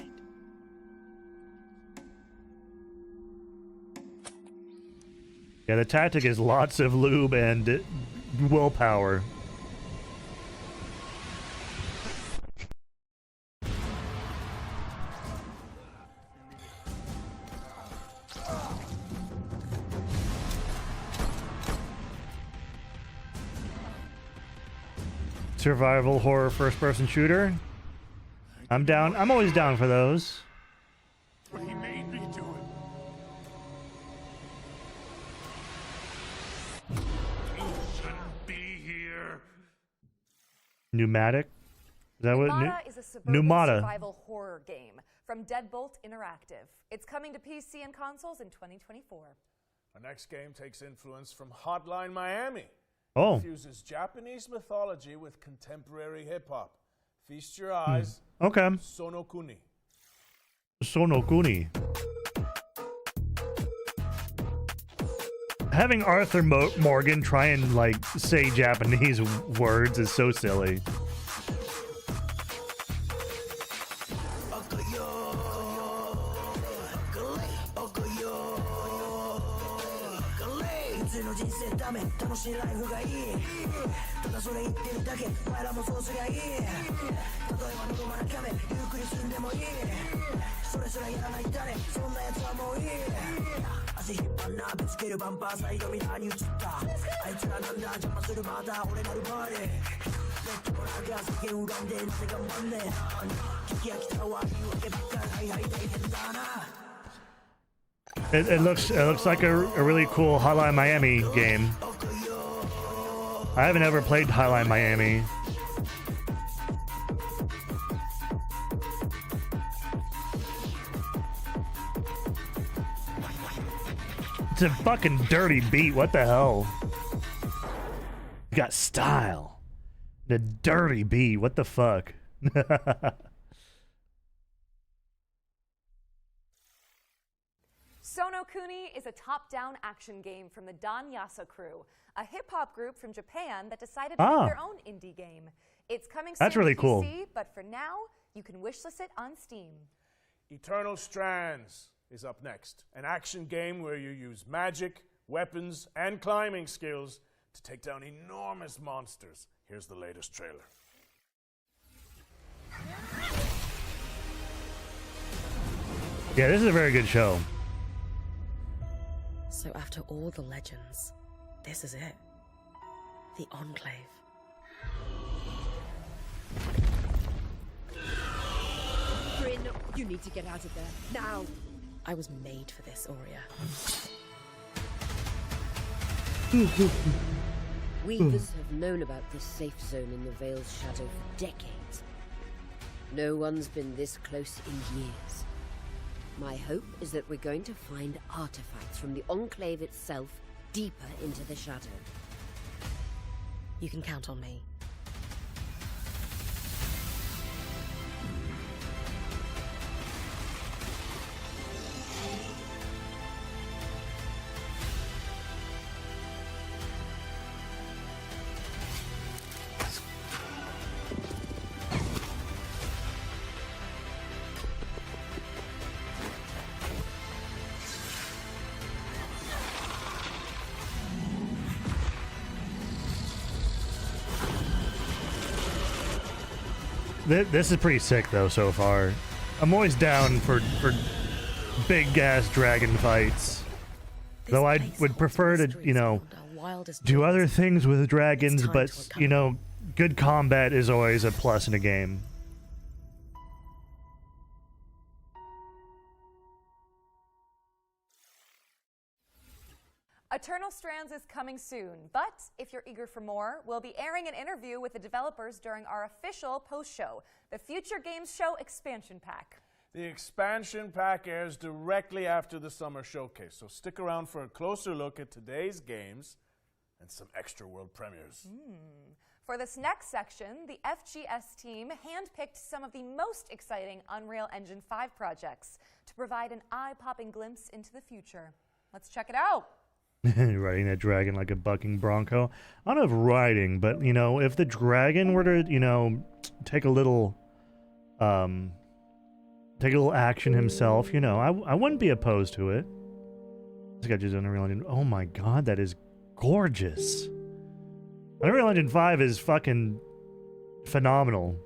Yeah, the tactic is lots of lube and willpower. Survival horror first-person shooter. I'm down. I'm always down for those. He made me do it. You shouldn't be here. Pneumatic? Is that what? Pneumata is a suburban Pneumata. survival horror game from Deadbolt Interactive. It's coming to PC and consoles in 2024. Our next game takes influence from Hotline Miami. Oh. It fuses Japanese mythology with contemporary hip-hop. Feast your eyes. Okay. Sonokuni. Sonokuni. Having Arthur Morgan try and like say Japanese words is so silly. It looks like a really cool Hotline Miami game. I haven't ever played Hotline Miami. It's a fucking dirty beat. What the hell? You got style. The dirty beat. What the fuck? Sonokuni is a top-down action game from the Don Yasa crew, a hip-hop group from Japan that decided to make their own indie game. It's coming soon That's really to cool. PC, but for now, you can wishlist it on Steam. Eternal Strands is up next. An action game where you use magic, weapons, and climbing skills to take down enormous monsters. Here's the latest trailer. Yeah, this is a very good show. So after all the legends, this is it. The Enclave. Bryn, you need to get out of there, now! I was made for this, Aurea. Weavers have known about this safe zone in the Vale's shadow for decades. No one's been this close in years. My hope is that we're going to find artifacts from the Enclave itself deeper into the shadow. You can count on me. This is pretty sick though so far. I'm always down for big ass dragon fights. Though I would prefer to, you know, do other things with dragons, but you know, good combat is always a plus in a game. Eternal Strands is coming soon, but if you're eager for more, we'll be airing an interview with the developers during our official post-show, the Future Games Show Expansion Pack. The expansion pack airs directly after the summer showcase, so stick around for a closer look at today's games and some extra world premieres. For this next section, the FGS team handpicked some of the most exciting Unreal Engine 5 projects to provide an eye-popping glimpse into the future. Let's check it out. Riding that dragon like a bucking bronco. I don't know if riding, but you know, if the dragon were to, you know, take a little action himself, you know, I wouldn't be opposed to it. This guy just Unreal Engine. Oh my god, that is gorgeous. Unreal Engine 5 is fucking phenomenal.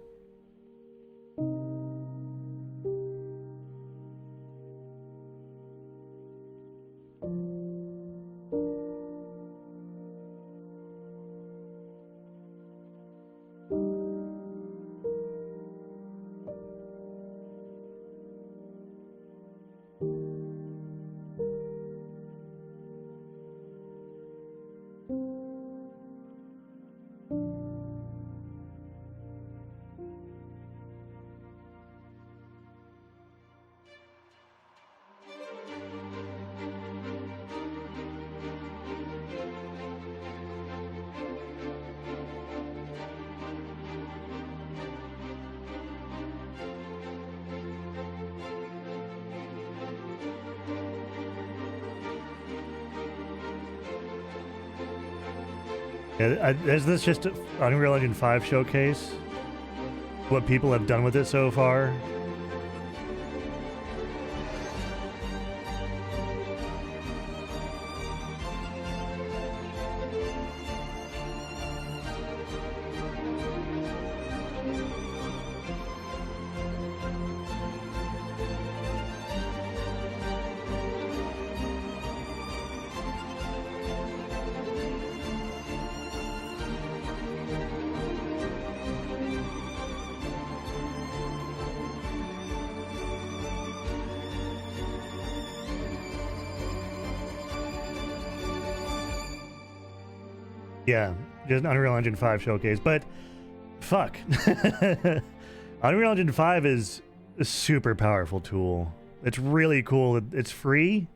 Yeah, is this just an Unreal Engine 5 showcase? What people have done with it so far? Yeah, just an Unreal Engine 5 showcase, but fuck. Unreal Engine 5 is a super powerful tool. It's really cool. It's free.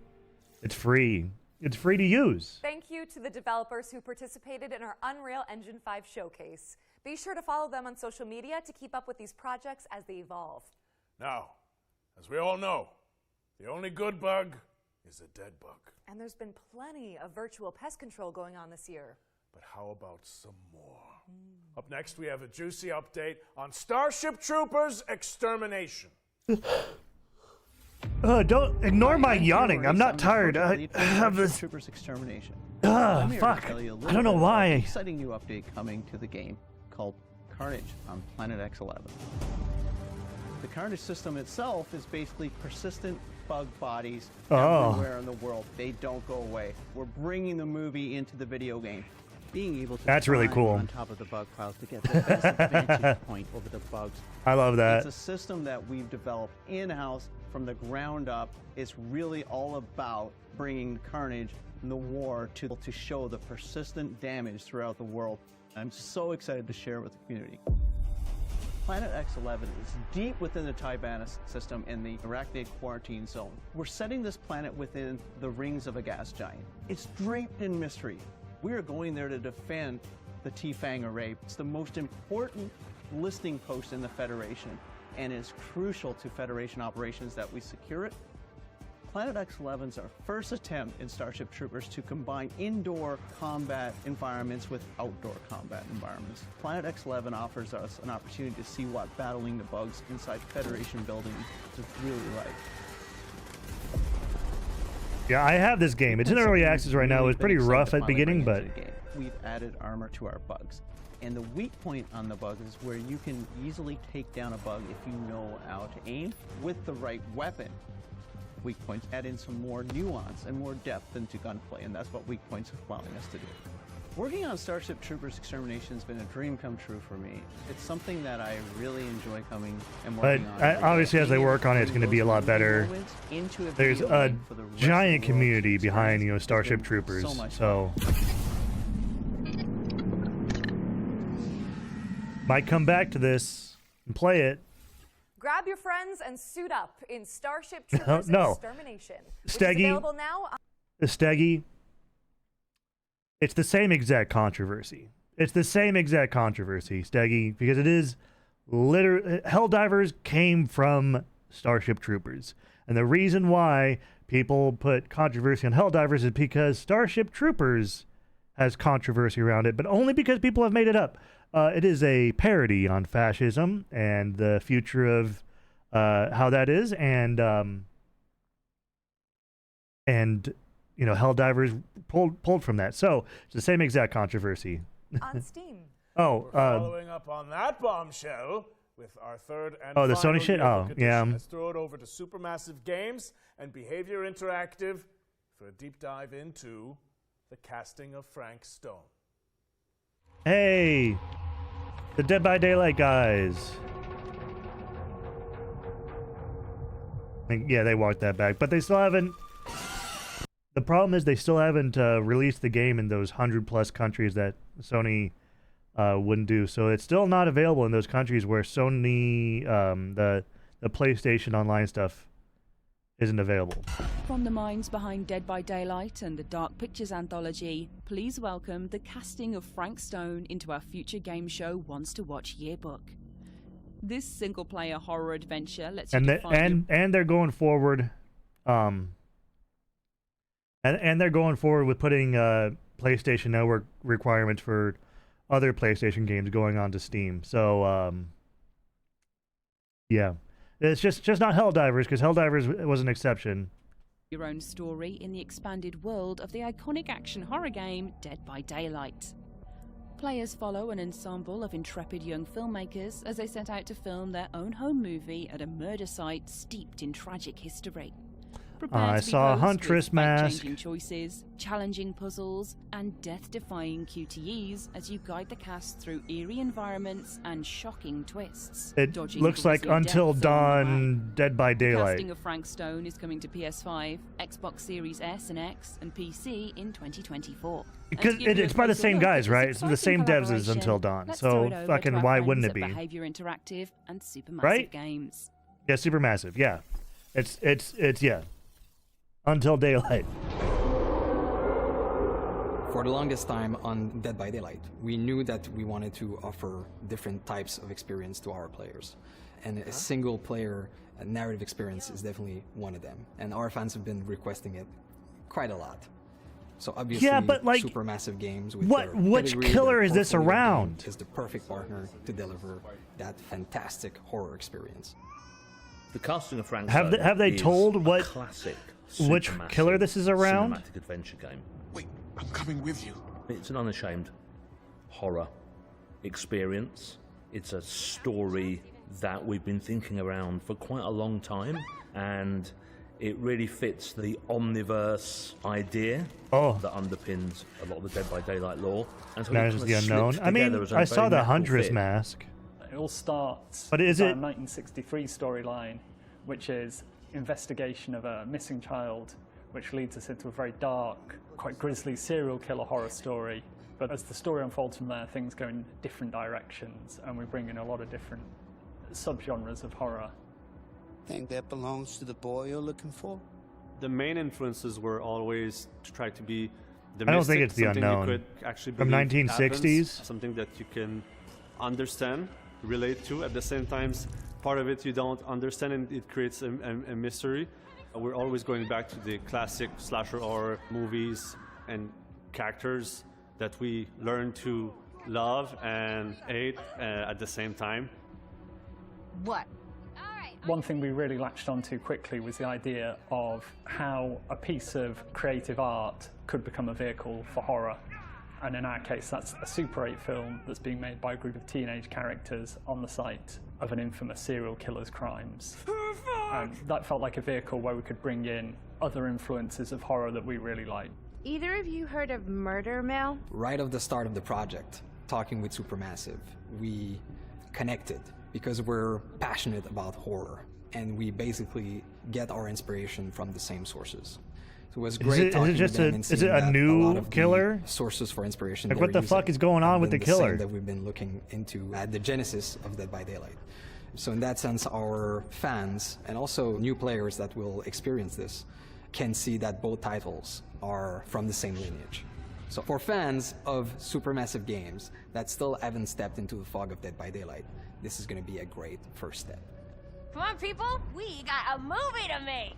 It's free. It's free to use. Thank you to the developers who participated in our Unreal Engine 5 showcase. Be sure to follow them on social media to keep up with these projects as they evolve. Now, as we all know, the only good bug is a dead bug. And there's been plenty of virtual pest control going on this year. But how about some more? Up next, we have a juicy update on Starship Troopers Extermination. Don't ignore my yawning. I'm not tired. I have this. Troopers Extermination. Fuck. I don't know why. An exciting new update coming to the game called Carnage on Planet X11. The Carnage system itself is basically persistent bug bodies everywhere in the world. They don't go away. We're bringing the movie into the video game. Being able to That's really cool. on top of the bug piles to get the best vantage point over the bugs. I love that. It's a system that we've developed in-house from the ground up. It's really all about bringing Carnage and the war to show the persistent damage throughout the world. I'm so excited to share it with the community. Planet X11 is deep within the Tiberius system in the Arachnid quarantine zone. We're setting this planet within the rings of a gas giant. It's draped in mystery. We are going there to defend the T-Fang array. It's the most important listening post in the Federation and is crucial to Federation operations that we secure it. Planet X11 is our first attempt in Starship Troopers to combine indoor combat environments with outdoor combat environments. Planet X11 offers us an opportunity to see what battling the bugs inside Federation buildings is really like. Yeah, I have this game. It's in early access right now. It was pretty rough at the beginning, but we've added armor to our bugs. And the weak point on the bug is where you can easily take down a bug if you know how to aim with the right weapon. Weak points add in some more nuance and more depth into gunplay, and that's what weak points are allowing us to do. Working on Starship Troopers Extermination has been a dream come true for me. It's something that I really enjoy coming and working on. But obviously as they work on it, it's going to be a lot better. There's a giant community behind, you know, Starship Troopers. So might come back to this and play it. Grab your friends and suit up in Starship Troopers Extermination, which is available now. Steggy, it's the same exact controversy. It's the same exact controversy, Steggy, because it is literally... Helldivers came from Starship Troopers. And the reason why people put controversy on Helldivers is because Starship Troopers has controversy around it, but only because people have made it up. It is a parody on fascism and the future of how that is, and you know, Helldivers pulled from that. So it's the same exact controversy. On Steam. We're following up on that bombshell with our third and the final Sony shit. yearbook edition. Yeah. Let's throw it over to Supermassive Games and Behavior Interactive for a deep dive into the casting of Frank Stone. Hey, the Dead by Daylight guys. Yeah, they walked that back, but they still haven't. The problem is they still haven't released the game in those 100+ countries that Sony wouldn't do. So it's still not available in those countries where Sony, the PlayStation Online stuff, isn't available. From the minds behind Dead by Daylight and the Dark Pictures anthology, please welcome the casting of Frank Stone into our future game show Wants to Watch yearbook. This single-player horror adventure lets you define and they're going forward, and they're going forward with putting PlayStation Network requirements for other PlayStation games going onto Steam. So yeah. It's just not Helldivers, because Helldivers was an exception. Your own story in the expanded world of the iconic action horror game Dead by Daylight. Players follow an ensemble of intrepid young filmmakers as they set out to film their own home movie at a murder site steeped in tragic history. I saw a Huntress mask. Changing choices, challenging puzzles, and death-defying QTEs as you guide the cast through eerie environments and shocking twists. It looks like Until Dawn, Dead by The Daylight. casting of Frank Stone is coming to PS5, Xbox Series S and X, and PC in 2024. Because it's by the same guys, right? It's the same devs as Until Dawn. So fucking why wouldn't it be? Behavior Interactive and Supermassive Right? Games. Yeah, Supermassive. Yeah, it's yeah. Until Daylight. For the longest time on Dead by Daylight, we knew that we wanted to offer different types of experience to our players. And a single player narrative experience is definitely one of them. And our fans have been requesting it quite a lot. So obviously, Yeah, but, like, Supermassive Games with which killer is this around? Is the perfect partner to deliver that fantastic horror experience. The casting of Frank Have they is told a what classic which supermassive killer this is around? cinematic adventure game. Wait, I'm coming with you. It's an unashamed horror experience. It's a story that we've been thinking around for quite a long time, and it really fits the omniverse idea that underpins a lot of the Dead by Daylight lore. And so Manages the Unknown. I mean, I saw the Huntress mask. It all starts But is with it- a 1963 storyline, which is investigation of a missing child, which leads us into a very dark, quite grisly serial killer horror story. But as the story unfolds from there, things go in different directions, and we bring in a lot of different subgenres of horror. Think that belongs to the boy you're looking for? The main influences were always to try to be the I don't think mystic, it's The something Unknown. you could actually From believe 1960s? happens, something that you can understand, relate to. At the same time, part of it you don't understand, and it creates a mystery. We're always going back to the classic slasher horror movies and characters that we learn to love and hate at the same time. What? One thing we really latched onto quickly was the idea of how a piece of creative art could become a vehicle for horror. And in our case, that's a Super 8 film that's being made by a group of teenage characters on the site of an infamous serial killer's crimes. And that felt like a vehicle where we could bring in other influences of horror that we really like. Either of you heard of Murder Mill? Right at the start of the project, talking with Supermassive, we connected because we're passionate about horror, and we basically get our inspiration from the same sources. So it was great talking with them and seeing that new a lot of killer? the sources for inspiration. Like, they what were the fuck using is going on have with been the same killer? that we've been looking into at the genesis of Dead by Daylight. So in that sense, our fans and also new players that will experience this can see that both titles are from the same lineage. So for fans of Supermassive games that still haven't stepped into the fog of Dead by Daylight, this is going to be a great first step. Come on, people! We got a movie to make!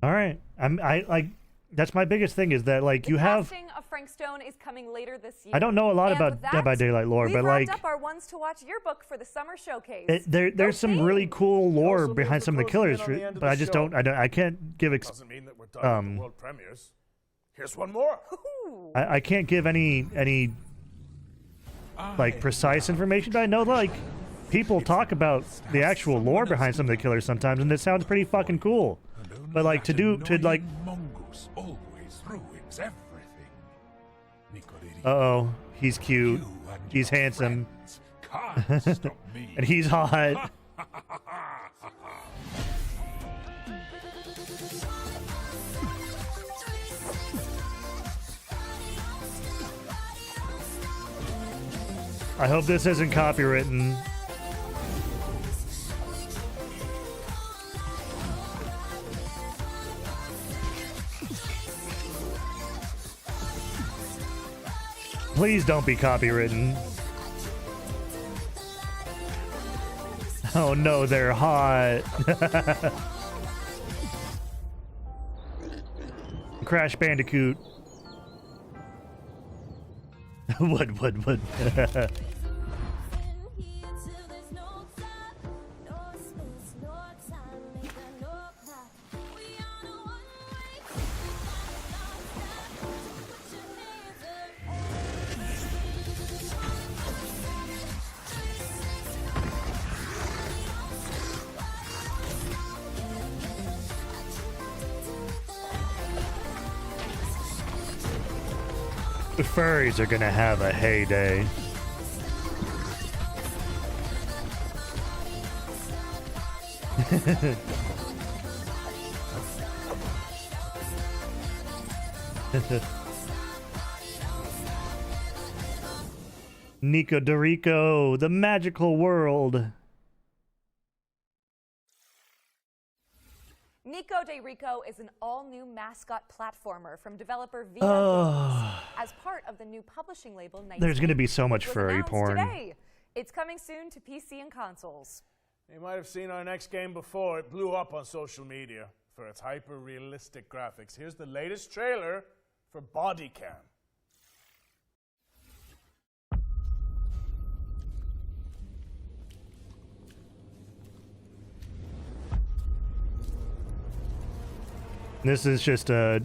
All right. I like, that's my biggest thing is that, like, you have. Casting of Frank Stone is coming later this year. I don't know a lot And about with that, Dead by Daylight lore, we've but, wrapped like, up our ones to watch yearbook for the summer showcase. there's some really cool lore behind some of the killers, on the end of but the I just show. I can't give Doesn't mean that we're done with the world premieres. Here's one more. I can't give any like precise information, but I know like people talk about the actual lore behind some of the killers sometimes, and it sounds pretty fucking cool. But like to like, Mongoose always ruins everything. uh-oh, he's cute, he's handsome, Can't stop me. and he's hot. I hope this isn't copywritten. Please don't be copywritten. Oh no, they're hot. Crash Bandicoot. What? The furries are gonna have a heyday. Nico Dorico, the magical world. Nico de Rico is an all-new mascot platformer from developer Via Oh. Games as part of the new publishing label Nice There's gonna Games, be so much which was furry announced porn. Today. It's coming soon to PC and consoles. You might have seen our next game before. It blew up on social media for its hyper-realistic graphics. Here's the latest trailer for Body Cam. This is just a,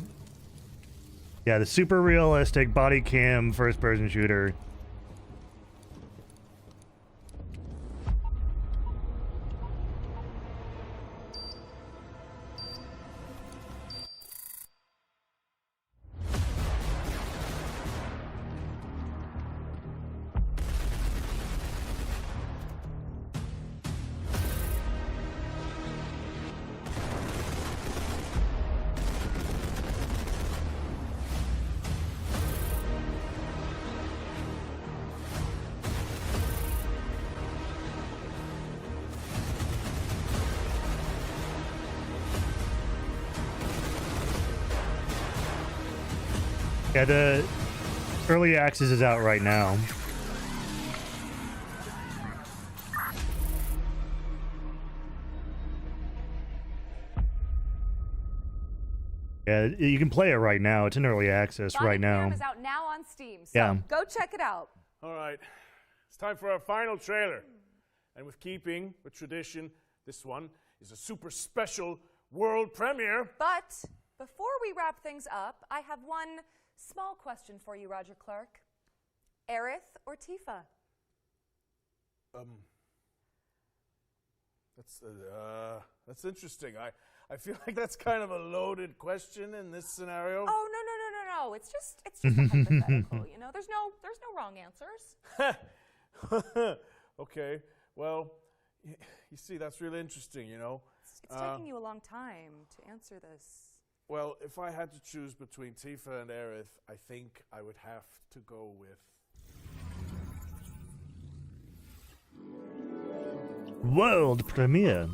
yeah, the super realistic body cam first person shooter. Yeah, the early access is out right now. Yeah, you can play it right now. It's in early access Bonnie right now. Pam is out now on Steam, so Yeah. go check it out. All right, it's time for our final trailer. And with keeping with tradition, this one is a super special world premiere. But before we wrap things up, I have one small question for you, Roger Clark. Aerith or Tifa? That's interesting. I feel like that's kind of a loaded question in this scenario. Oh, no. It's just a hypothetical, you know. There's no wrong answers. Okay. Well, you see, that's really interesting, you know. It's taking you a long time to answer this. Well, if I had to choose between Tifa and Aerith, I think I would have to go with... World premiere.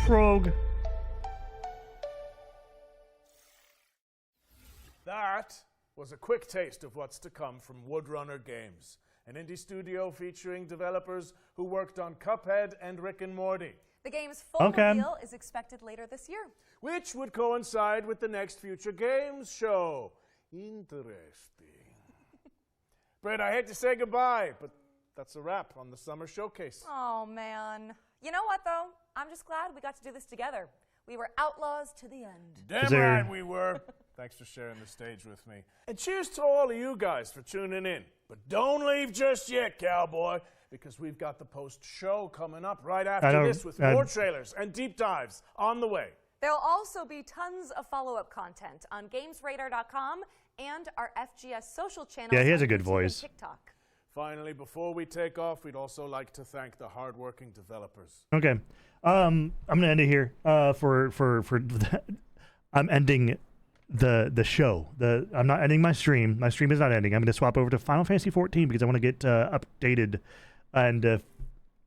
Frog. That was a quick taste of what's to come from Woodrunner Games, an indie studio featuring developers who worked on Cuphead and Rick and Morty. The game's full reveal is expected later this year. Which would coincide with the next Future Games show. Interesting. Brett, I hate to say goodbye, but that's a wrap on the Summer Showcase. Oh, man. You know what, though? I'm just glad we got to do this together. We were outlaws to the end. Damn right we were. Thanks for sharing the stage with me. And cheers to all of you guys for tuning in. But don't leave just yet, cowboy, because we've got the post-show coming up right after this with more trailers and deep dives on the way. There'll also be tons of follow-up content on GamesRadar.com and our FGS social channels. Yeah, he has on a good YouTube voice. and TikTok. Finally, before we take off, we'd also like to thank the hardworking developers. Okay. I'm gonna end it here. I'm ending the show. I'm not ending my stream. My stream is not ending. I'm gonna swap over to Final Fantasy 14 because I want to get updated, and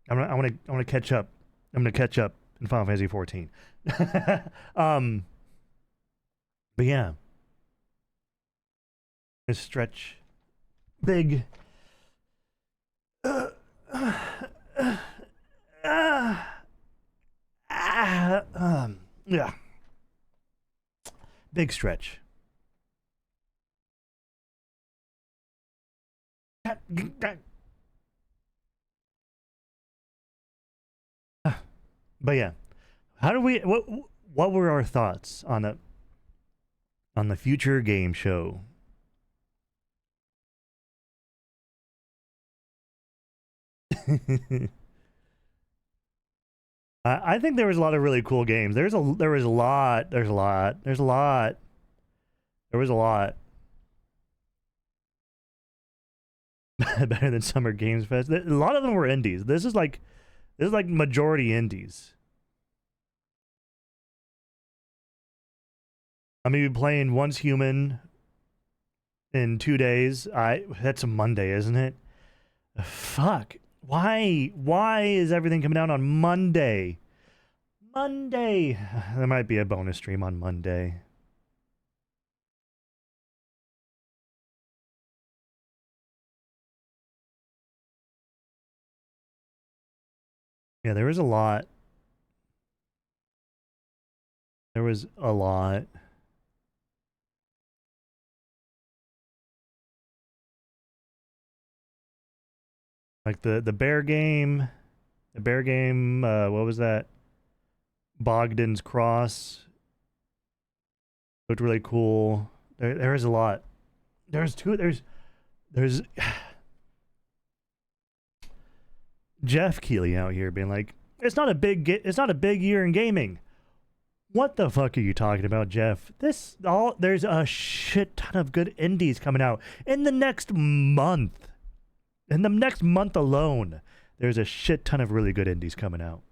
I want to catch up. I'm gonna catch up in Final Fantasy 14. But yeah, this stretch big. Yeah. Big stretch. But yeah, how do we? What were our thoughts on the future game show? I think there was a lot of really cool games. There was a lot. Better than Summer Games Fest. A lot of them were indies. This is like majority indies. I'm gonna be playing Once Human in 2 days. That's a Monday, isn't it? Fuck. Why is everything coming out on Monday? There might be a bonus stream on Monday. Yeah, there was a lot. Like the bear game, what was that? Bogdan's Cross looked really cool. There is a lot. There's Jeff Keighley out here being like, it's not a big year in gaming. What the fuck are you talking about, Jeff? There's a shit ton of good indies coming out in the next month. In the next month alone, there's a shit ton of really good indies coming out.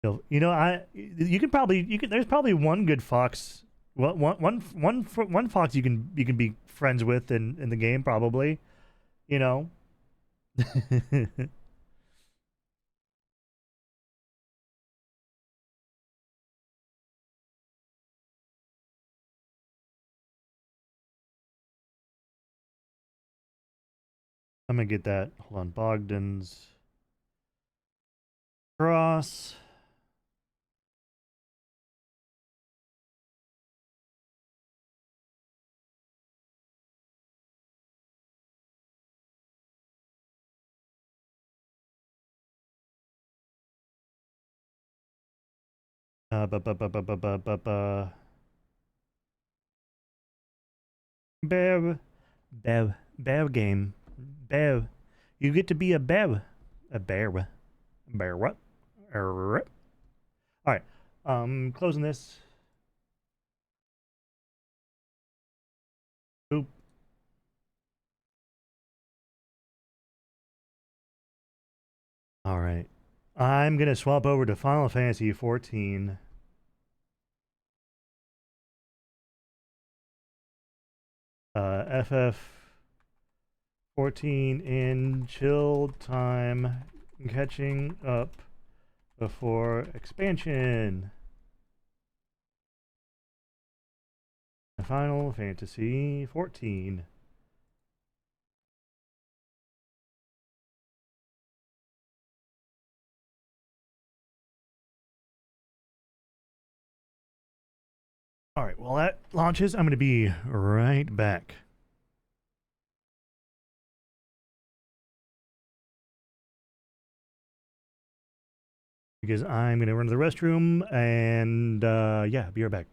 You know, there's probably one good Fox Well, one fox you can be friends with in the game, probably. You know. I'm gonna get that. Hold on, Bogdan's cross. Bear game. Bear. You get to be a bear. A bear. Bear what? Alright. Closing this. Oop. Alright. I'm gonna swap over to Final Fantasy XIV. FF14 in chill time, catching up before expansion. Final Fantasy XIV. All right, while that launches, I'm going to be right back. Because I'm going to run to the restroom and, yeah, be right back.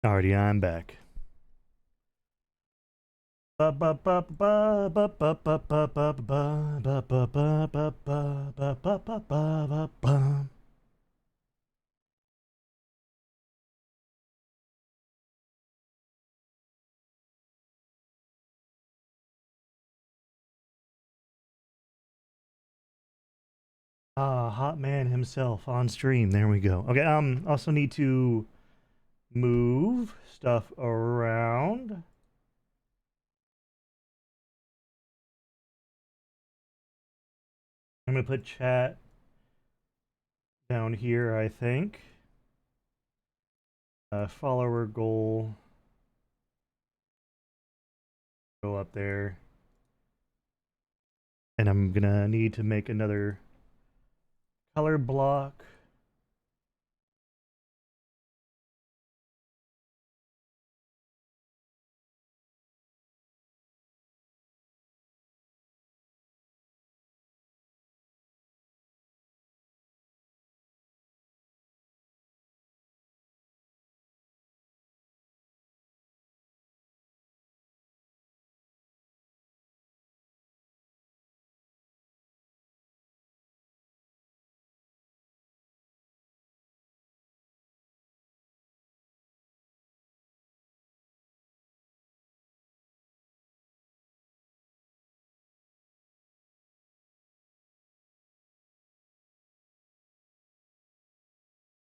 Alrighty, I'm back. Ah, hot man himself on stream. There we go. Okay, also need to move stuff around. I'm gonna put chat down here, I think. Follower goal. Go up there. And I'm gonna need to make another color block.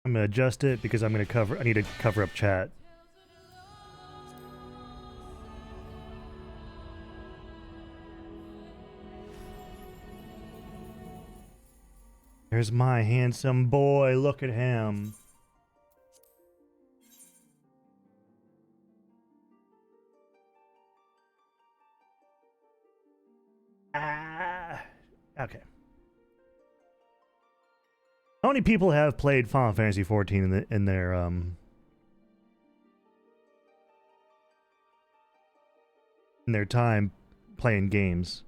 I'm gonna adjust it because I need to cover up chat. There's my handsome boy. Look at him. Ah. Okay. How many people have played Final Fantasy XIV in their time playing games?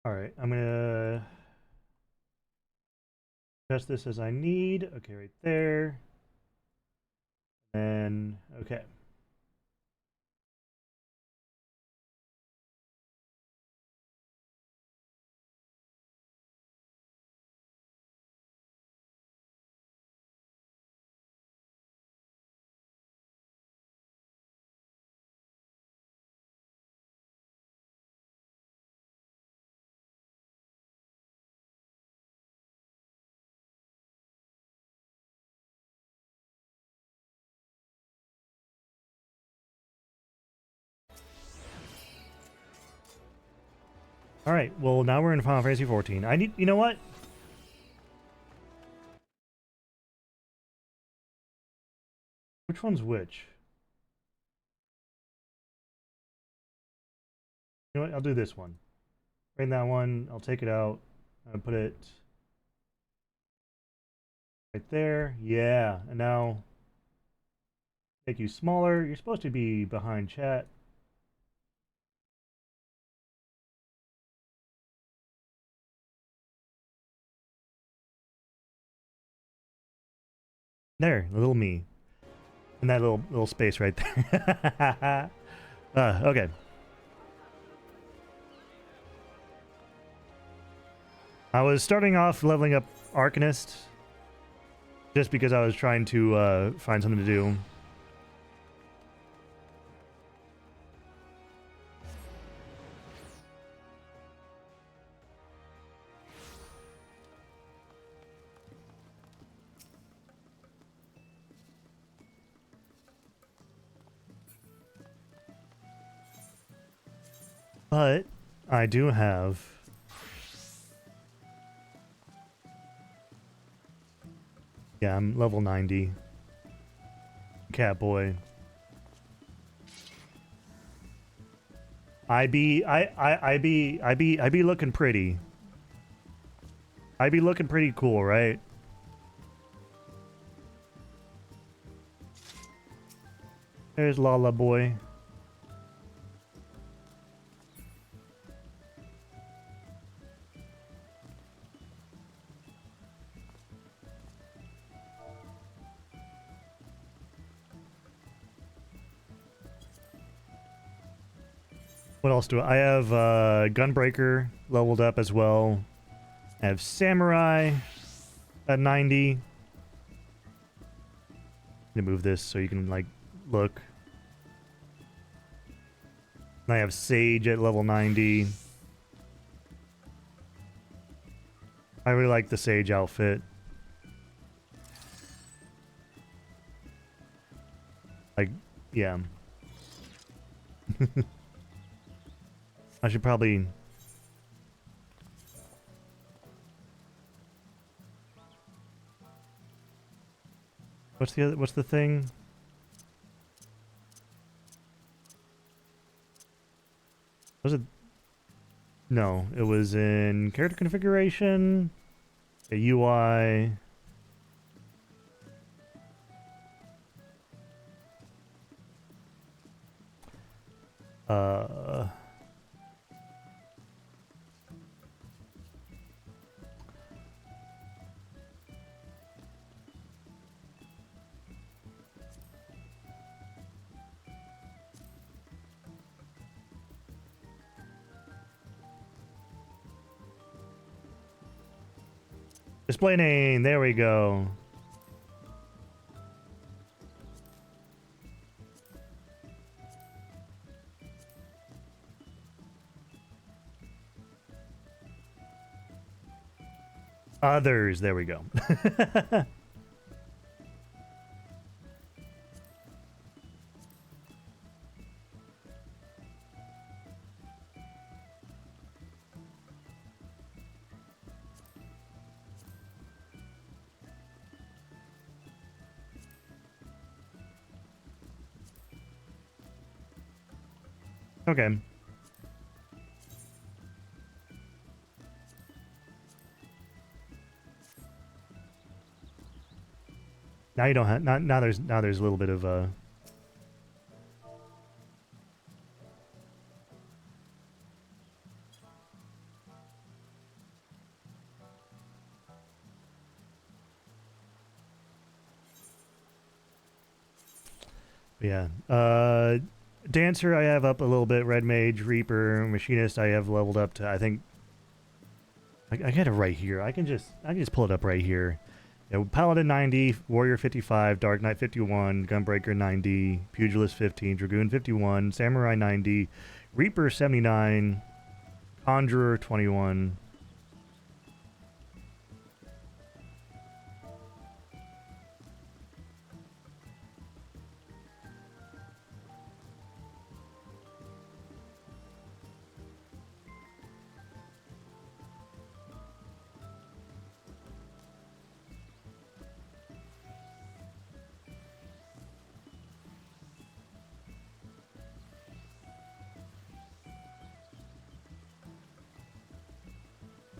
Alright, I'm gonna adjust this as I need. Okay, right there. And okay. Alright, well now we're in Final Fantasy XIV. You know what? Which one's which? You know what? I'll do this one. Bring that one. I'll take it out. I'll put it right there. Yeah, and now make you smaller. You're supposed to be behind chat. There, little me. In that little space right there. Okay. I was starting off leveling up Arcanist just because I was trying to find something to do. But I do have yeah, I'm level 90. Catboy. I be looking pretty. I be looking pretty cool, right? There's Lala boy. What else do I have? Gunbreaker leveled up as well. I have Samurai at 90. Let me move this so you can like look. I have Sage at level 90. I really like the Sage outfit. Like, yeah. I should probably... What's the thing? Was it? No, it was in character configuration, a UI. Display name, there we go. Others, there we go. Okay. Now you don't have now there's a little bit of yeah. Dancer I have up a little bit, Red Mage, Reaper, Machinist I have leveled up to I think I got it right here. I can just pull it up right here. Yeah, Paladin 90, Warrior 55, Dark Knight 51, Gunbreaker 90, Pugilist 15, Dragoon 51, Samurai 90, Reaper 79, Conjurer 21.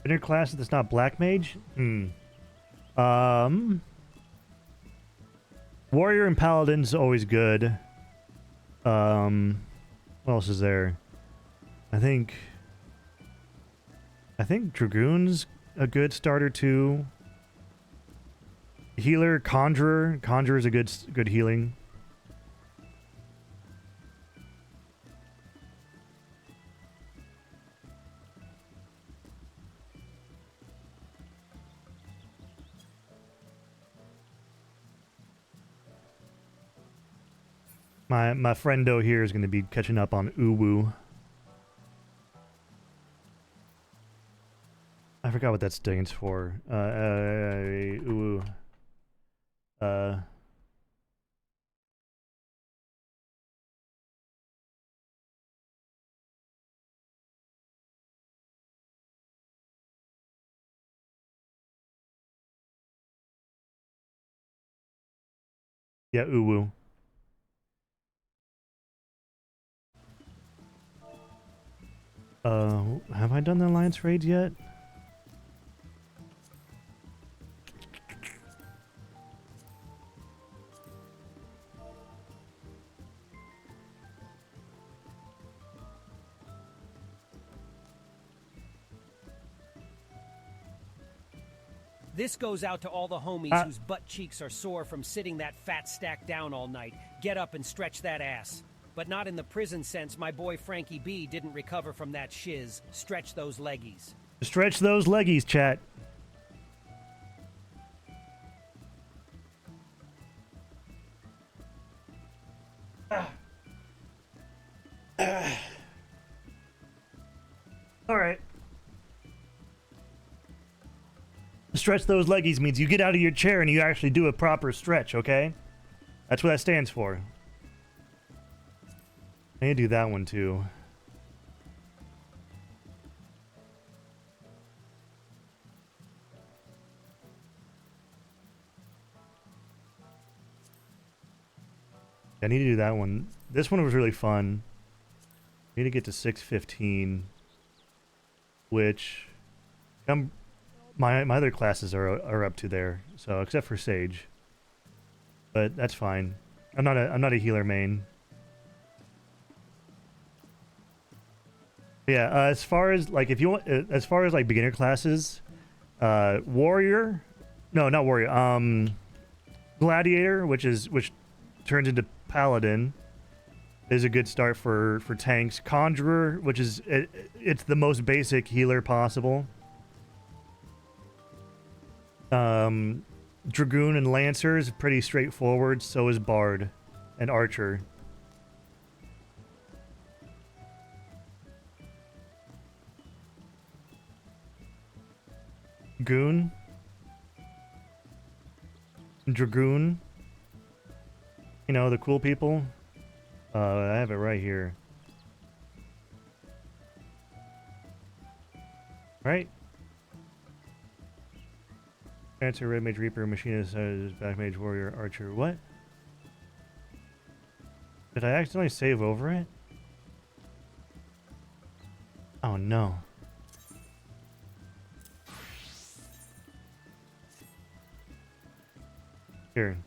Inner class that's not Black Mage? Warrior and Paladin's always good. What else is there? I think Dragoon's a good starter too. Healer, Conjurer. Conjurer's a good healing. My friendo here is going to be catching up on Uwu. I forgot what that stands for. Uwu. Yeah, Uwu. Have I done the alliance raids yet? This goes out to all the homies whose butt cheeks are sore from sitting that fat stack down all night. Get up and stretch that ass. But not in the prison sense. My boy Frankie B didn't recover from that shiz. Stretch those leggies. Stretch those leggies, chat. All right. Stretch those leggies means you get out of your chair and you actually do a proper stretch, okay? That's what that stands for. I need to do that one too. I need to do that one. This one was really fun. I need to get to 615, which my other classes are up to there. So except for Sage, but that's fine. I'm not a healer main. Yeah. As far as like if you want, as far as like beginner classes, warrior, no, not warrior. Gladiator, which turns into paladin, is a good start for tanks. Conjurer, which is it's the most basic healer possible. Dragoon and Lancer is pretty straightforward. So is Bard and Archer. Goon. Dragoon. You know, the cool people. I have it right here. Right? Answer, Red Mage, Reaper, Machinist, Black Mage, Warrior, Archer. What? Did I accidentally save over it? Oh no. Here.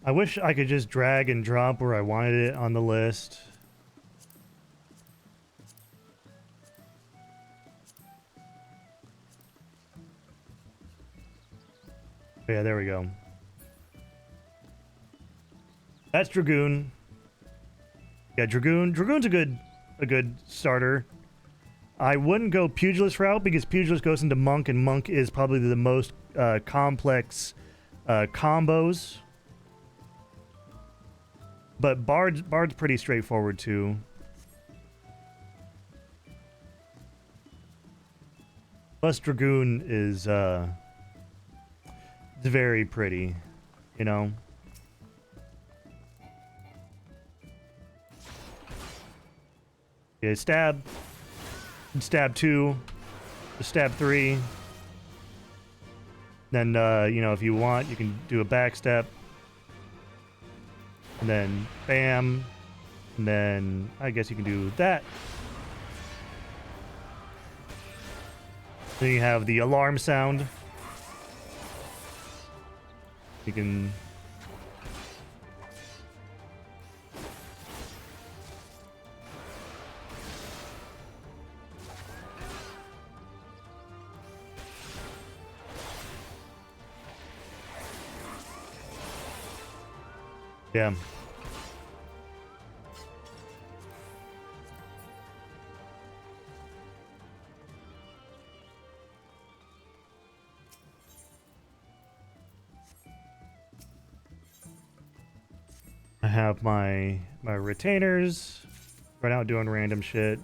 I wish I could just drag and drop where I wanted it on the list. Yeah, there we go. That's Dragoon. Yeah, Dragoon's a good starter. I wouldn't go Pugilist route because Pugilist goes into Monk, and Monk is probably the most complex combos. But Bard's pretty straightforward too. Plus Dragoon is it's very pretty, you know. Okay, stab. Stab 2. Stab 3. Then you know, if you want, you can do a back step. And then bam, and then I guess you can do that. Then you have the alarm sound. You can yeah. I have my retainers right out doing random shit.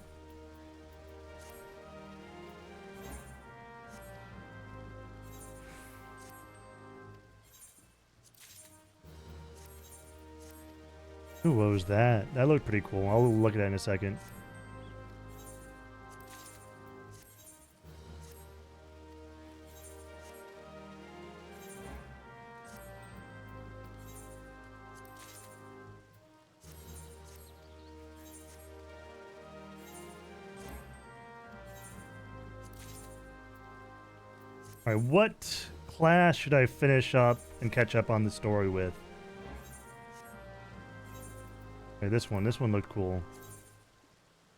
Ooh, what was that? That looked pretty cool. I'll look at that in a second. All right, what class should I finish up and catch up on the story with? Okay, this one looked cool.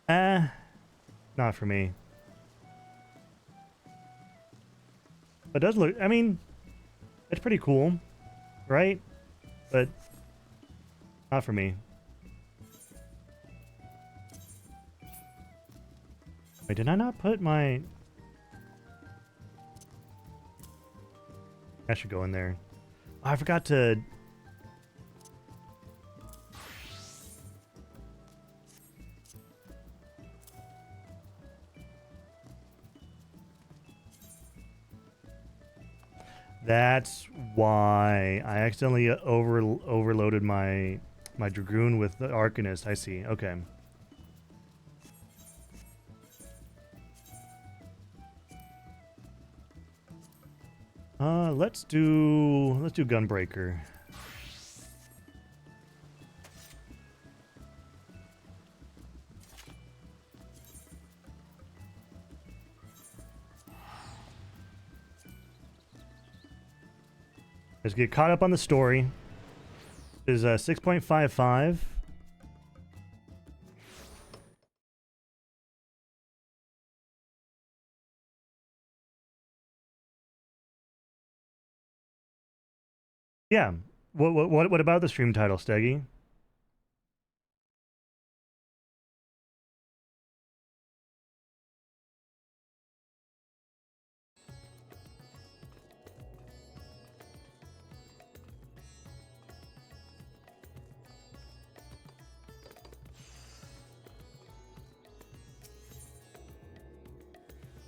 Not for me. But it does look, I mean, it's pretty cool, right? But not for me. Wait, did I not put my... I should go in there. Oh, I forgot to... That's why I accidentally overloaded my Dragoon with the Arcanist. I see. Okay. Let's do Gunbreaker. Let's get caught up on the story. It is 6.55. Yeah. What about the stream title, Steggy?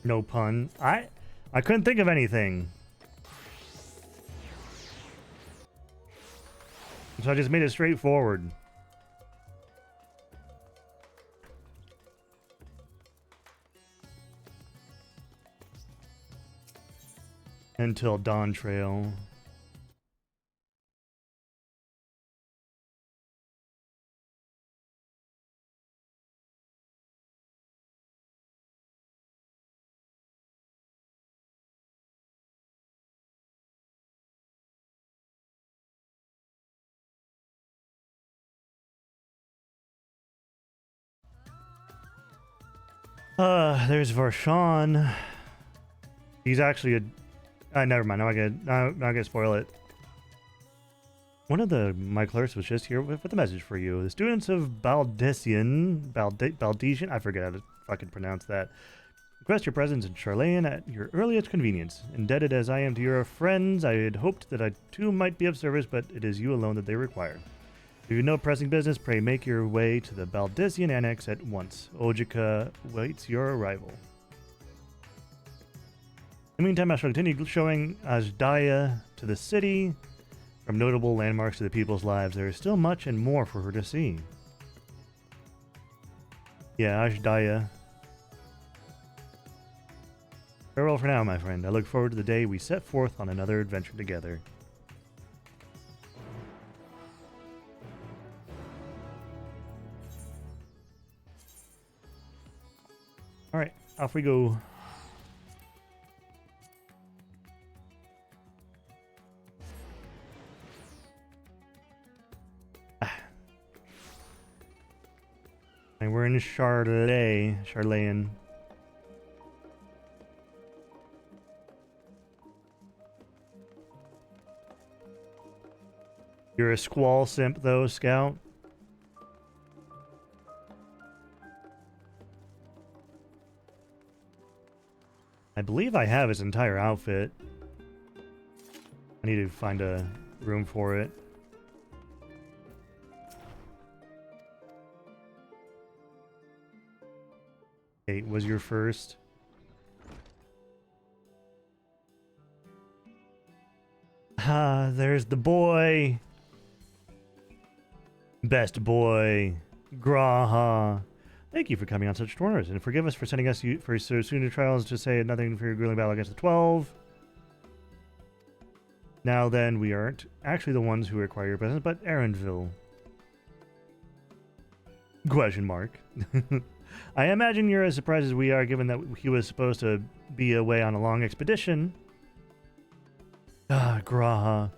No pun. I couldn't think of anything. So I just made it straightforward. Until Dawn Trail. There's Varshawn. He's actually a... never mind. I'm not gonna spoil it. One of my clerks was just here with a message for you. The students of Baldesian, I forget how to fucking pronounce that. Request your presence in Charlayan at your earliest convenience. Indebted as I am to your friends, I had hoped that I too might be of service, but it is you alone that they require. If you know pressing business, pray make your way to the Baldesian Annex at once. Ojika waits your arrival. In the meantime, I shall continue showing Ajdaya to the city. From notable landmarks to the people's lives, there is still much and more for her to see. Yeah, Ajdaya. Farewell for now, my friend. I look forward to the day we set forth on another adventure together. Alright, off we go. And we're in Charlayan. You're a squall simp though, Scout? I believe I have his entire outfit. I need to find a room for it. Kate was your first. Ah, there's the boy. Best boy, Graha. Thank you for coming on such tournaments, and forgive us for sending us for so soon to trials to say nothing for your grueling battle against the 12. Now then, we aren't actually the ones who require your presence, but Erenville. Question mark. I imagine you're as surprised as we are, given that he was supposed to be away on a long expedition. Ah, Graha.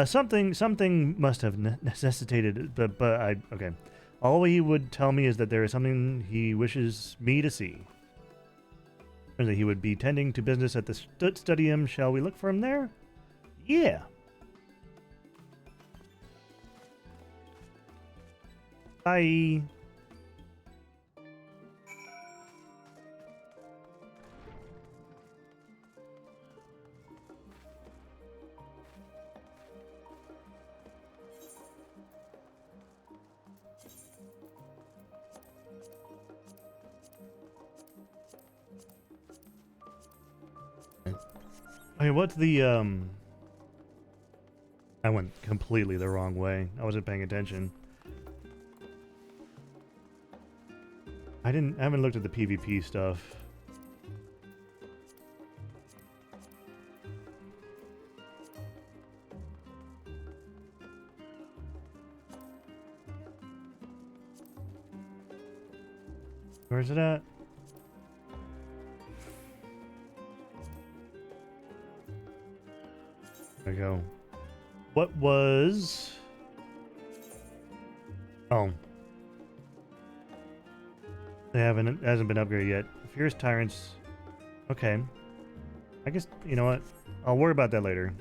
Something must have necessitated, but okay. All he would tell me is that there is something he wishes me to see. And that he would be tending to business at the studium. Shall we look for him there? Yeah. Bye. Okay, what's the, I went completely the wrong way. I wasn't paying attention. I haven't looked at the PvP stuff. Where's it at? There we go. What was... Oh. It hasn't been upgraded yet. Fierce Tyrants. Okay. I guess, you know what? I'll worry about that later.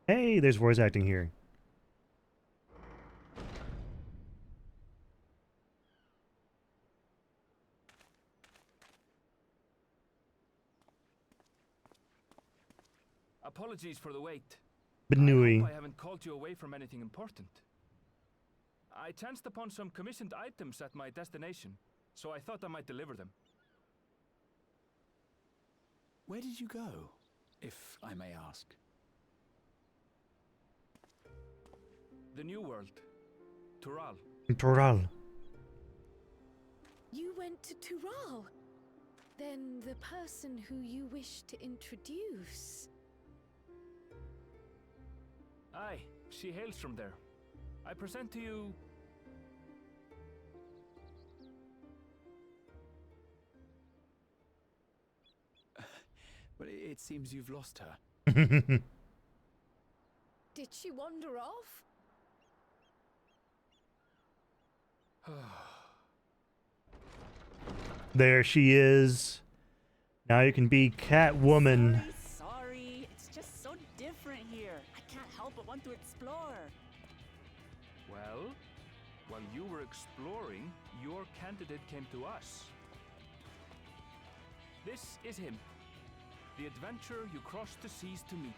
Hey, there's voice acting here. Apologies for the wait. Benui. I hope I haven't called you away from anything important. I chanced upon some commissioned items at my destination, so I thought I might deliver them. Where did you go, if I may ask? The New World. Tural. Tural. You went to Tural? Then the person who you wish to introduce... Aye, she hails from there. I present to you... But it seems you've lost her. Did she wander off? There she is. Now you can be Catwoman. Sorry, it's just so different here. I can't help but want to explore. Well, while you were exploring, your candidate came to us. This is him. The adventurer you crossed the seas to meet.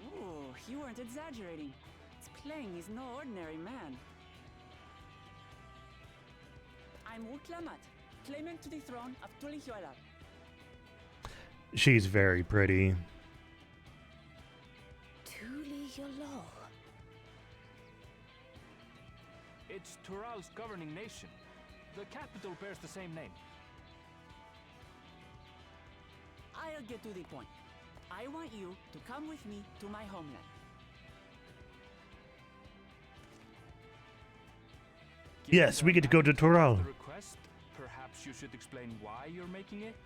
Ooh, you weren't exaggerating. It's plain he's no ordinary man. I'm Utlamat, claimant to the throne of Tulihuela. She's very pretty. Tulihuela. It's Tural's governing nation. The capital bears the same name. I'll get to the point. I want you to come with me to my homeland. Yes, we get to go to Tural. The request, perhaps you should explain why you're making it?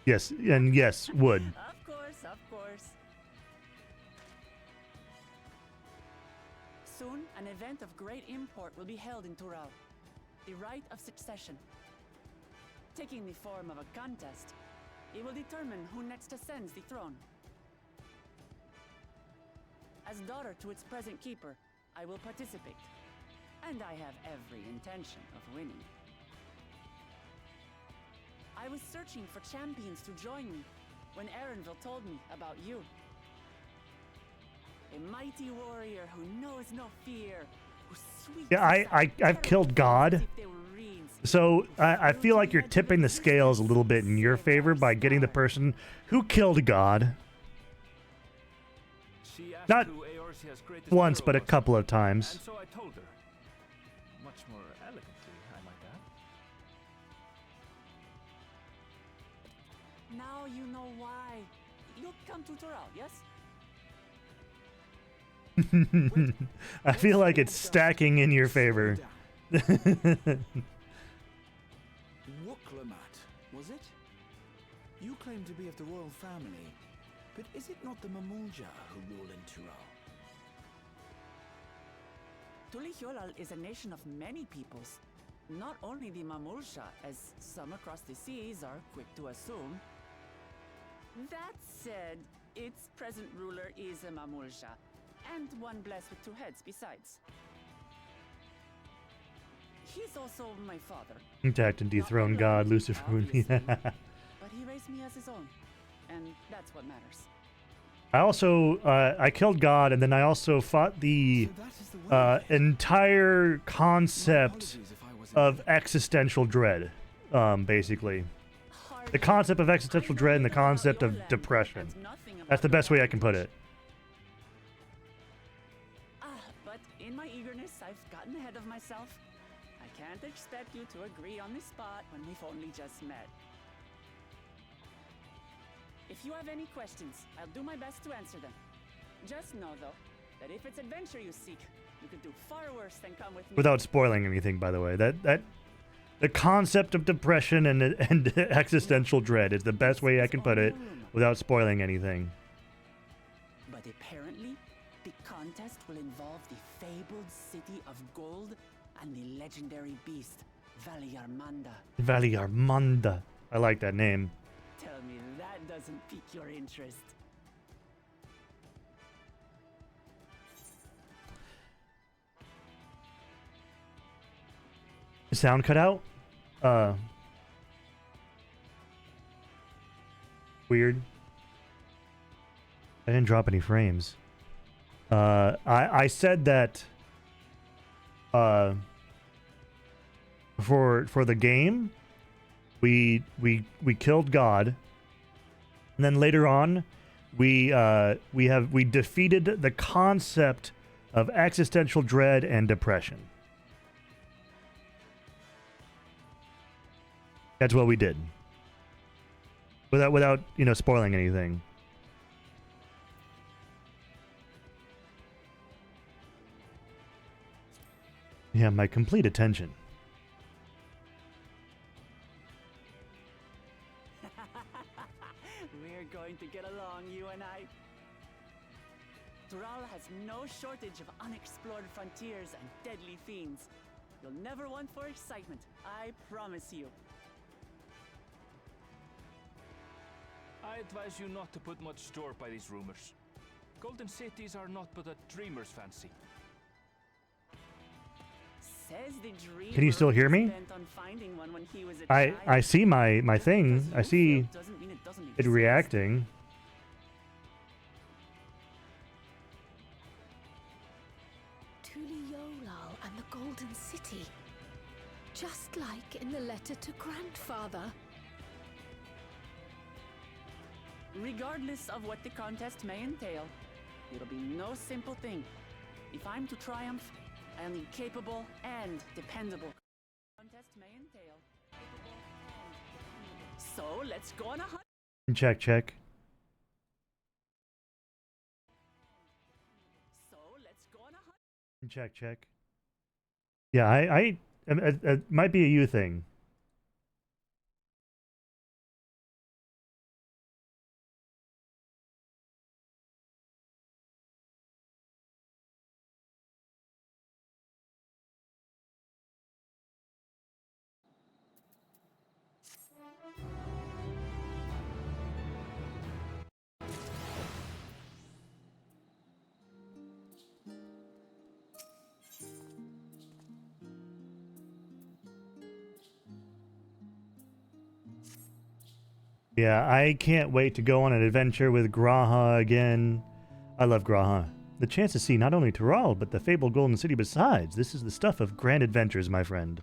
Yes, and yes, would. Of course, of course. Soon, an event of great import will be held in Tural. The Rite of Succession. Taking the form of a contest, it will determine who next ascends the throne. As daughter to its present keeper, I will participate. And I have every intention of winning. I was searching for champions to join me when Erenville told me about you. A mighty warrior who knows no fear. Who sweeps Yeah, I've killed God. So I feel like you're tipping the scales a little bit in your favor by getting the person who killed God. Not once, but a couple of times. And so I told her. Much more elegantly, I might add. Now you know why. You'll come to Toral, yes? I feel like it's stacking in your favor. Wuklamat, was it? You claim to be of the royal family, but is it not the Mamulja who rule in Tural? Tulihyolal is a nation of many peoples. Not only the Mamulsha, as some across the seas are quick to assume. That said, its present ruler is a Mamulsha, and one blessed with two heads besides. He's also my father. Attacked and dethroned God, Lucifer. But he raised me as his own, and that's what matters. I also, I killed God, and then I also fought the entire concept of existential dread, basically. The concept of existential dread and the concept of depression. That's the best way I can put it. But in my eagerness, I've gotten ahead of myself. I can't expect you to agree on the spot when we've only just met. If you have any questions, I'll do my best to answer them. Just know, though, that if it's adventure you seek, you could do far worse than come with me. Without spoiling anything, by the way. The concept of depression and existential dread is the best way I can put it without spoiling anything. But apparently, the contest will involve the fabled city of gold and the legendary beast, Valiarmanda. Valiarmanda. I like that name. Tell me that doesn't pique your interest. Sound cut out? Weird. I didn't drop any frames. I said that for the game we killed God, and then later on we defeated the concept of existential dread and depression. That's what we did. Without spoiling anything. Yeah, my complete attention. We're going to get along, you and I. Tural has no shortage of unexplored frontiers and deadly fiends. You'll never want for excitement, I promise you. I advise you not to put much store by these rumors. Golden cities are not but a dreamer's fancy. Says the dreamer. Can you still hear me? I see my thing. I see it reacting. Tulihyolal and the Golden City. Just like in the letter to Grandfather. Regardless of what the contest may entail, it'll be no simple thing. If I'm to triumph, I'll need capable and dependable. Contest may entail capable and dependable. So let's go on a hunt. Check. So let's go on a hunt. Check. Yeah, it might be a you thing. Yeah, I can't wait to go on an adventure with Graha again. I love Graha. the chance to see not only Tural, but the fabled Golden City besides. This is the stuff of grand adventures, my friend.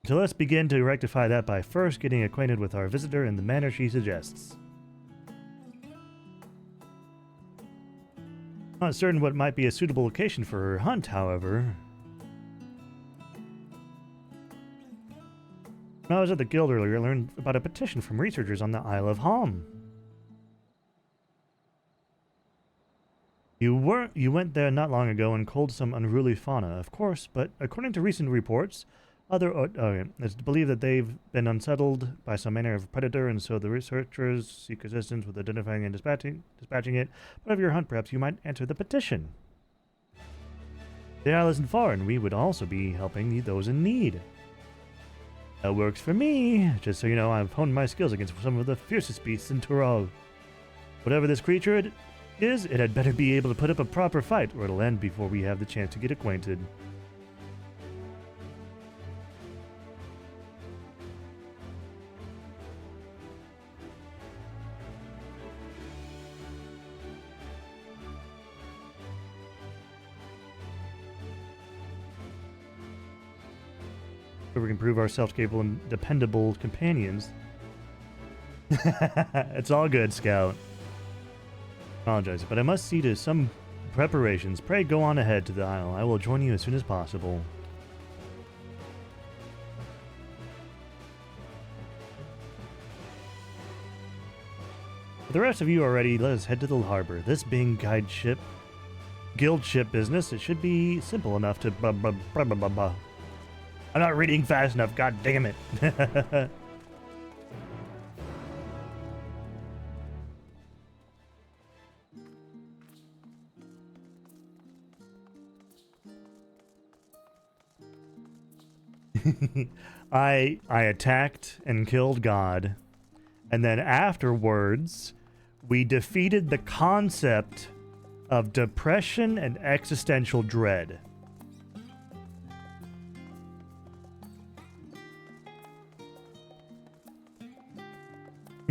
So let's begin to rectify that by first getting acquainted with our visitor in the manner she suggests. Not certain what might be a suitable location for her hunt, however. When I was at the guild earlier, I learned about a petition from researchers on the Isle of Hom. You went there not long ago and culled some unruly fauna, of course, but according to recent reports, it's believed that they've been unsettled by some manner of predator, and so the researchers seek assistance with identifying and dispatching it. But of your hunt, perhaps you might answer the petition. The isle isn't far, and we would also be helping those in need. That works for me. Just so you know, I've honed my skills against some of the fiercest beasts in Tural. Whatever this creature it had better be able to put up a proper fight, or it'll end before we have the chance to get acquainted. So we can prove ourselves capable and dependable companions. It's all good, Scout. Apologize, but I must see to some preparations. Pray go on ahead to the isle. I will join you as soon as possible. For the rest of you are ready, let us head to the harbor. This being guild ship business, it should be simple enough to I'm not reading fast enough, god damn it. I attacked and killed God, and then afterwards we defeated the concept of depression and existential dread.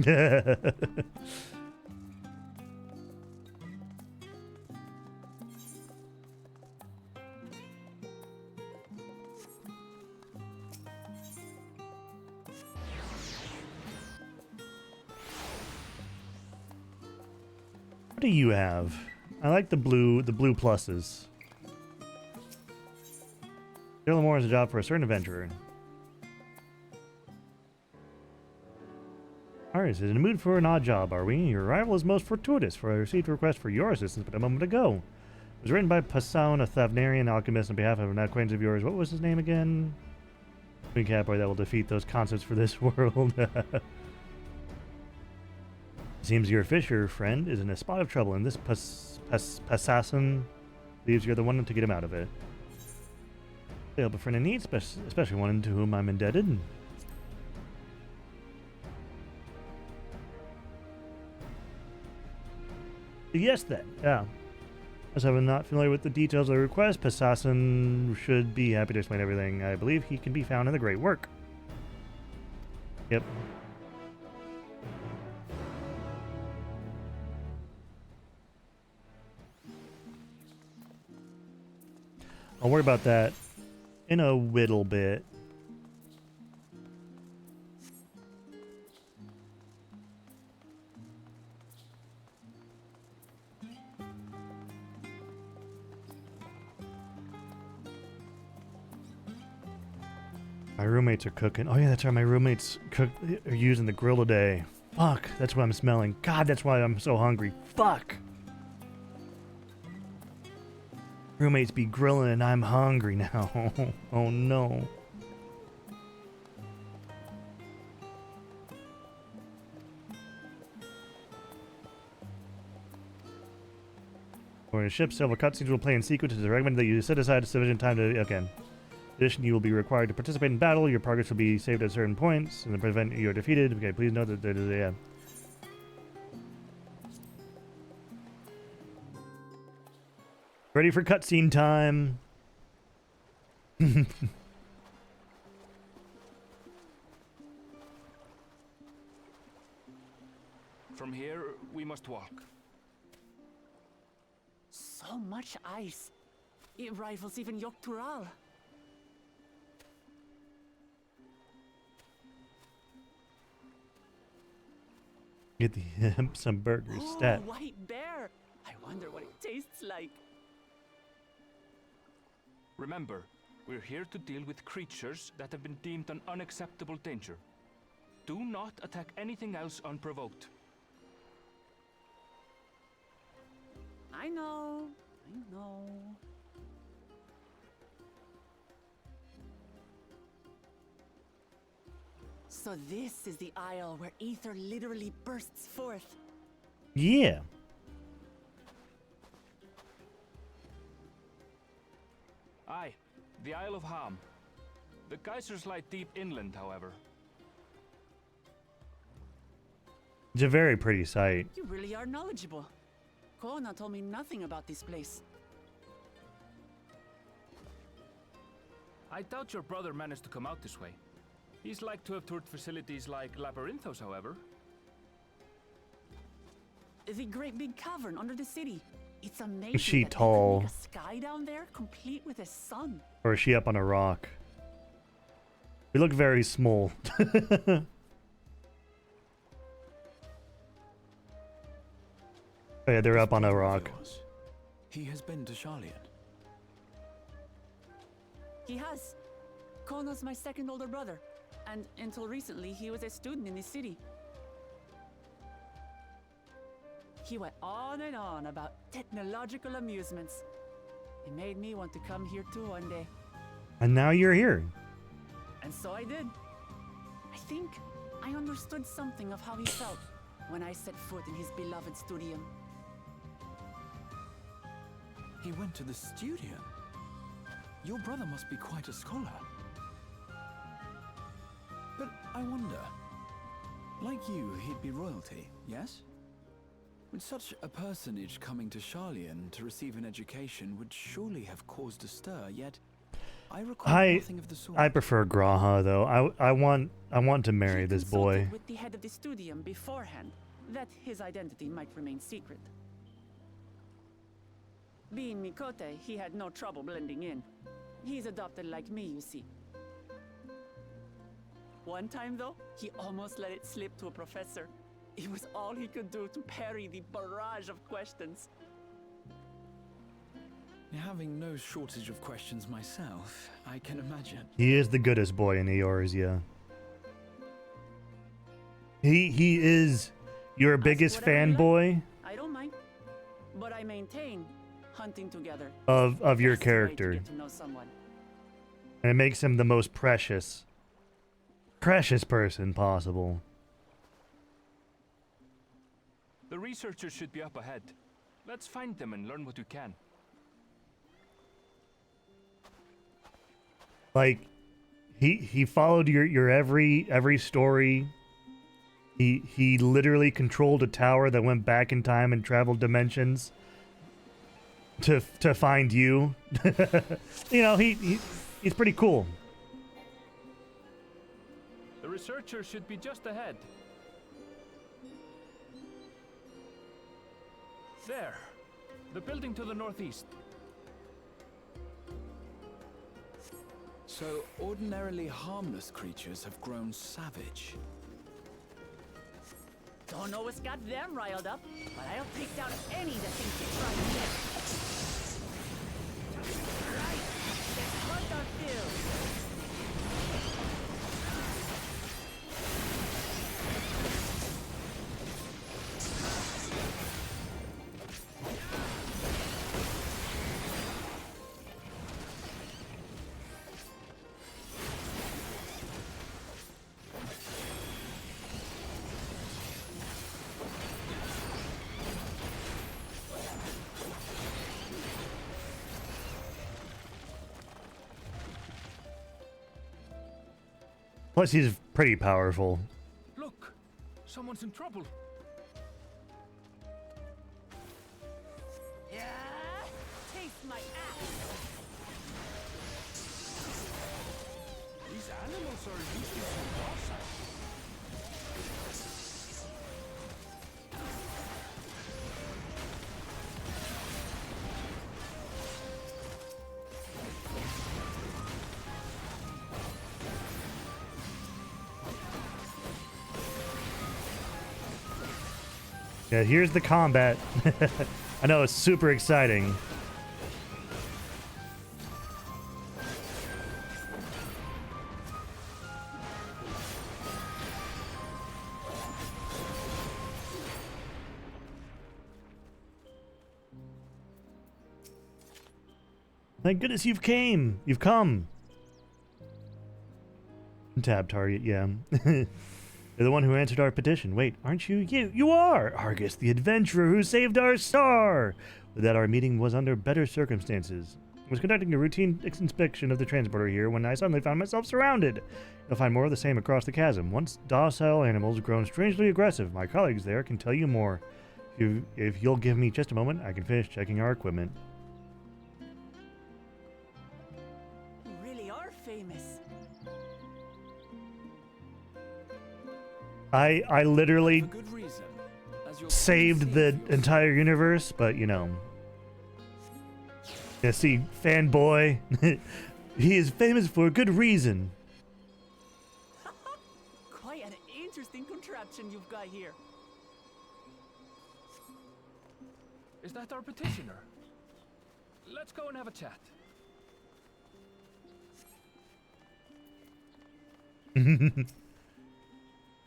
What do you have? I like the blue pluses. Taylor Moore is a job for a certain adventurer. Alright, in the mood for an odd job, are we? Your arrival is most fortuitous, for I received a request for your assistance but a moment ago. It was written by Passaun, a Thavnarian alchemist, on behalf of an acquaintance of yours. What was his name again? Green Catboy that will defeat those concepts for this world. Seems your fisher friend is in a spot of trouble, and this Passaun believes you're the one to get him out of it. They help a friend in need, especially one to whom I'm indebted. Yes, then. Yeah. As I'm not familiar with the details of the request, Passaun should be happy to explain everything. I believe he can be found in the Great Work. Yep. I'll worry about that in a little bit. My roommates are cooking. Oh yeah, that's right. My roommates are using the grill today. Fuck, that's what I'm smelling. God, that's why I'm so hungry. Fuck. Roommates be grilling and I'm hungry now. Oh no. For a ship, several cutscenes will play in sequence. It's recommended that you set aside sufficient time to... Okay. In addition, you will be required to participate in battle. Your progress will be saved at certain points and to prevent you are defeated. Okay, please note that yeah. Ready for cutscene time. From here, we must walk. so much ice. It rivals even Yoktural. Get the some burgers stat. White bear. I wonder what it tastes like. Remember, we're here to deal with creatures that have been deemed an unacceptable danger. Do not attack anything else unprovoked. I know. So this is the isle where ether literally bursts forth. Yeah. Aye, the Isle of Ham. The geysers lie deep inland, however. It's a very pretty sight. You really are knowledgeable. Kona told me nothing about this place. I doubt your brother managed to come out this way. He's like to have toured facilities like Labyrinthos, however. The great big cavern under the city. It's amazing. Is she that they could tall? make a sky down there, complete with a sun. Or is she up on a rock? We look very small. Oh yeah, they're up on a rock. He has been to Charlian. He has. Kono's my second older brother, and until recently, he was a student in the city. He went on and on about technological amusements. It made me want to come here too one day. And now you're here. And so I did. I think I understood something of how he felt when I set foot in his beloved studio. He went to the studio. Your brother must be quite a scholar. But I wonder, like you, he'd be royalty, yes? With such a personage coming to Charlian to receive an education would surely have caused a stir, yet I recall nothing of the sort. I prefer Graha though. I want to marry this boy. With the head of the studium beforehand, that his identity might remain secret. Being Mikote, he had no trouble blending in. He's adopted like me, you see. One time, though, he almost let it slip to a professor. It was all he could do to parry the barrage of questions. Having no shortage of questions myself, I can imagine. He is the goodest boy in Eorzea. He is your biggest fanboy I don't mind, but I maintain hunting together of your best way to character. get to know someone. And it makes him the most precious person possible. The researchers should be up ahead. Let's find them and learn what we can. Like he followed your every story. He literally controlled a tower that went back in time and traveled dimensions to find you. You know, he's pretty cool. The researchers should be just ahead. There. The building to the northeast. So, ordinarily harmless creatures have grown savage. Don't know what's got them riled up, but I'll take down any that thinks to try me. Right, let's hunt our fill. Plus, he's pretty powerful. Look! Someone's in trouble. Yeah, taste my axe. These animals are usually so docile. Yeah, here's the combat. I know it's super exciting. Thank goodness you've come. Tab target, yeah. You're the one who answered our petition. Wait, aren't you? You are! Argus, the adventurer who saved our star! But that our meeting was under better circumstances. I was conducting a routine inspection of the transporter here when I suddenly found myself surrounded. You'll find more of the same across the chasm. Once docile animals grown strangely aggressive. My colleagues there can tell you more. If you'll give me just a moment, I can finish checking our equipment. You really are famous. I literally saved the entire universe, but you know. Yeah, see, fanboy. He is famous for a good reason. Quite an interesting contraption you've got here. Is that our petitioner? Let's go and have a chat.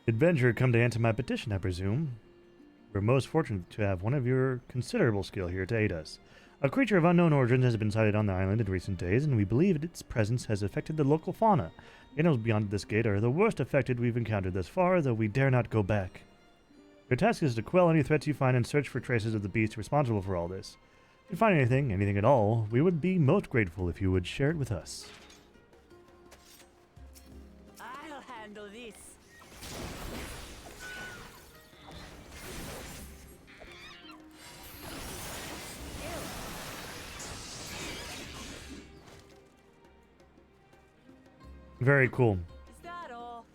Adventurer, come to answer my petition, I presume. We're most fortunate to have one of your considerable skill here to aid us. A creature of unknown origin has been sighted on the island in recent days, and we believe its presence has affected the local fauna. The animals beyond this gate are the worst affected we've encountered thus far, though we dare not go back. Your task is to quell any threats you find and search for traces of the beast responsible for all this. If you find anything at all, we would be most grateful if you would share it with us. I'll handle this. Very cool. Is that all?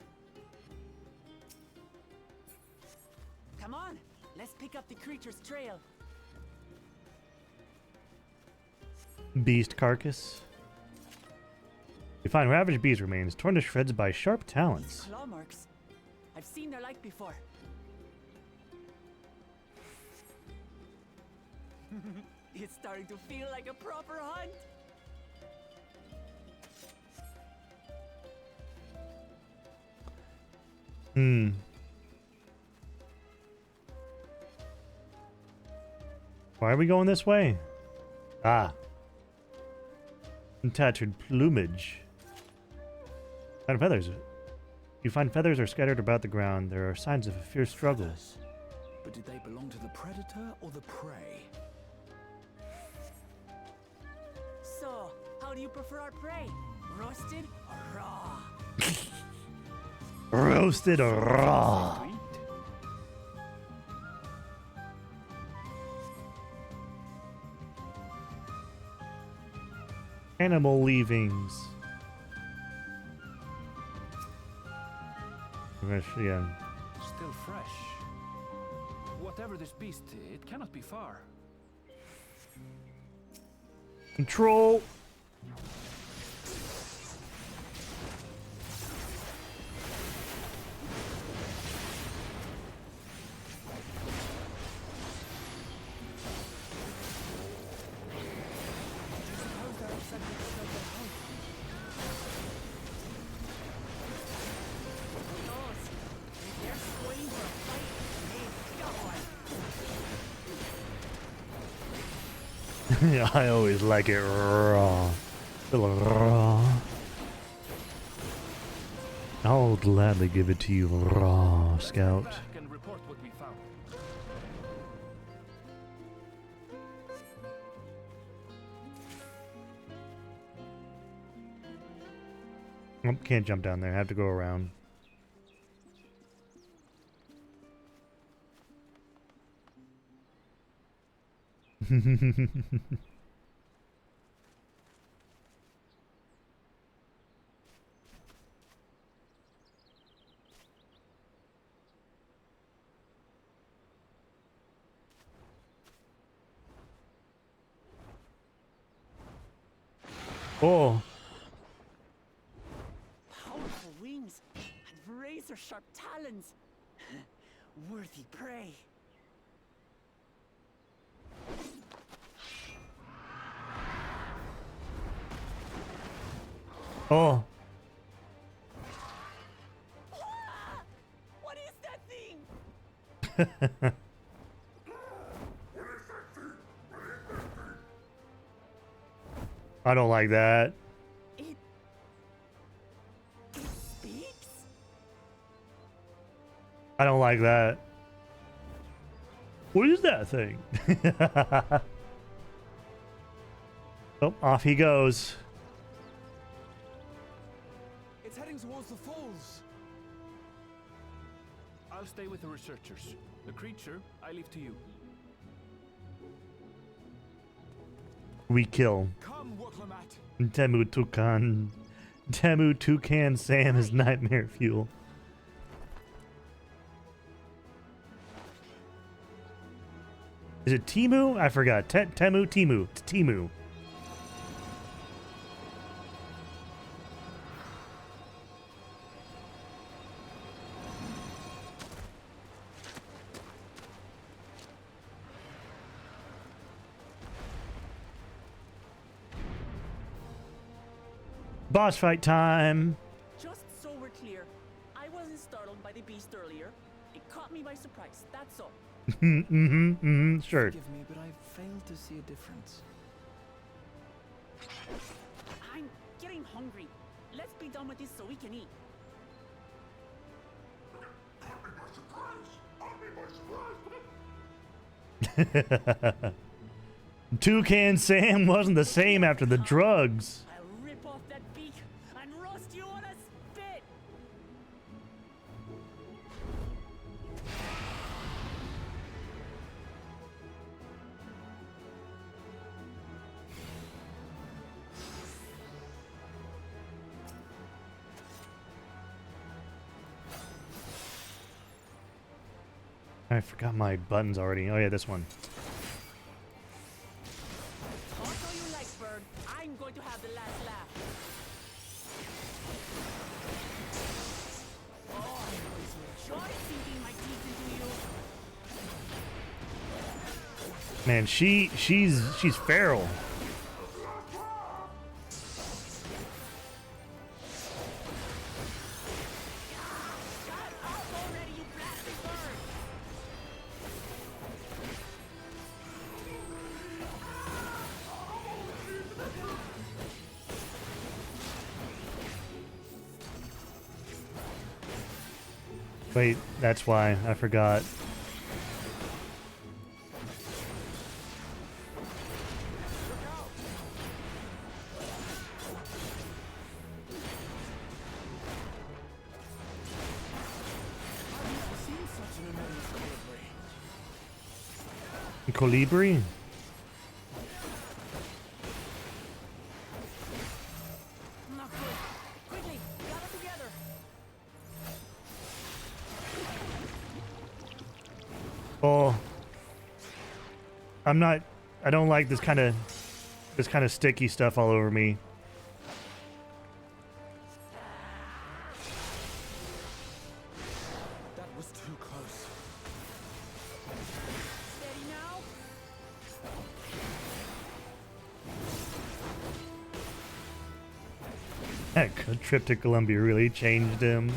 Come on, let's pick up the creature's trail. Beast carcass. You find ravaged beast remains torn to shreds by sharp talons. Claw marks. I've seen their like before. It's starting to feel like a proper hunt. Why are we going this way? Ah. Tattered plumage. Find feathers. You find feathers are scattered about the ground. There are signs of a fierce struggle. But did they belong to the predator or the prey? So, how do you prefer our prey? Roasted or raw? Roasted or raw. Animal leavings. Yeah. Still fresh. Whatever this beast, it cannot be far. Control. I always like it raw. A little raw. I'll gladly give it to you raw, Scout. Oh, can't jump down there. I have to go around. Oh. Powerful wings and razor-sharp talons. Worthy prey. Oh. What is that thing? I don't like that. It speaks? I don't like that. What is that thing? Oh, off he goes. It's heading towards the falls. I'll stay with the researchers. The creature, I leave to you. We kill. Come, Woklamat. Temu Toucan. Temu Toucan Sam is nightmare fuel. Is it Timu? I forgot. Temu, Timu. It's Timu. Boss fight time. Just so we're clear, I wasn't startled by the beast earlier. It caught me by surprise, that's all. Sure. Forgive me, but I failed to see a difference. I'm getting hungry. Let's be done with this so we can eat. Toucan Sam wasn't the same after the drugs. I'll rip off that beak and roast you on a spit. I forgot my buttons already. Oh yeah, this one. Also you like bird, I'm going to have the last laugh. Oh, I always enjoy sinking my teeth into you. Man, she's feral. Wait, that's why I forgot. Colibri? Not good. Quickly, gather together. Oh, I don't like this kind of sticky stuff all over me. That was too close. Steady now. That trip to Colombia really changed him.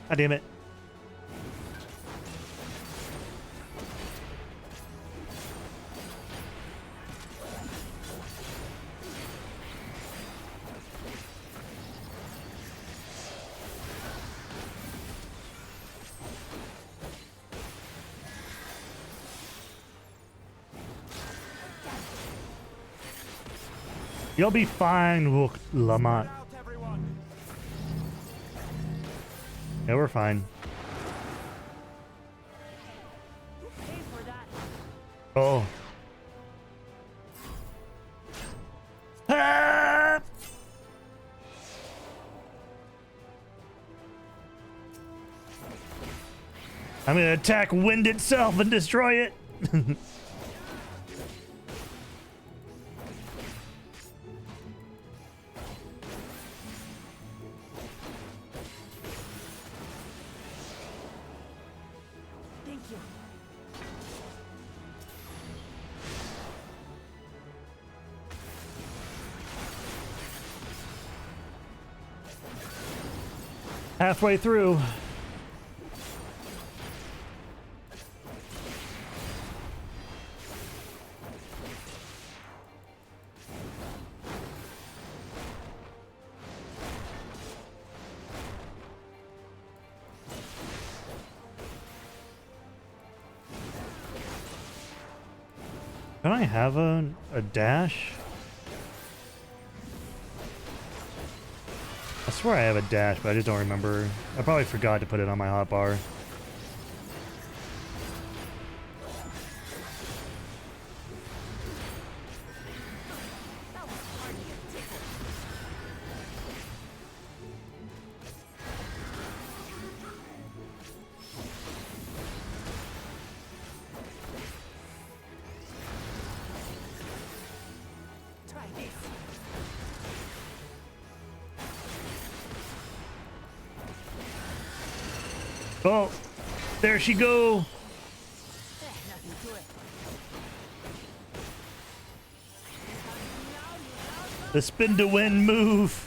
God damn it. You'll be fine, Wook Lamont. Yeah, we're fine. Oh. Ah! I'm gonna attack wind itself and destroy it. you. Halfway through. Don't I have a dash? I swear I have a dash, but I just don't remember. I probably forgot to put it on my hotbar. Oh, there she go. The spin to win move.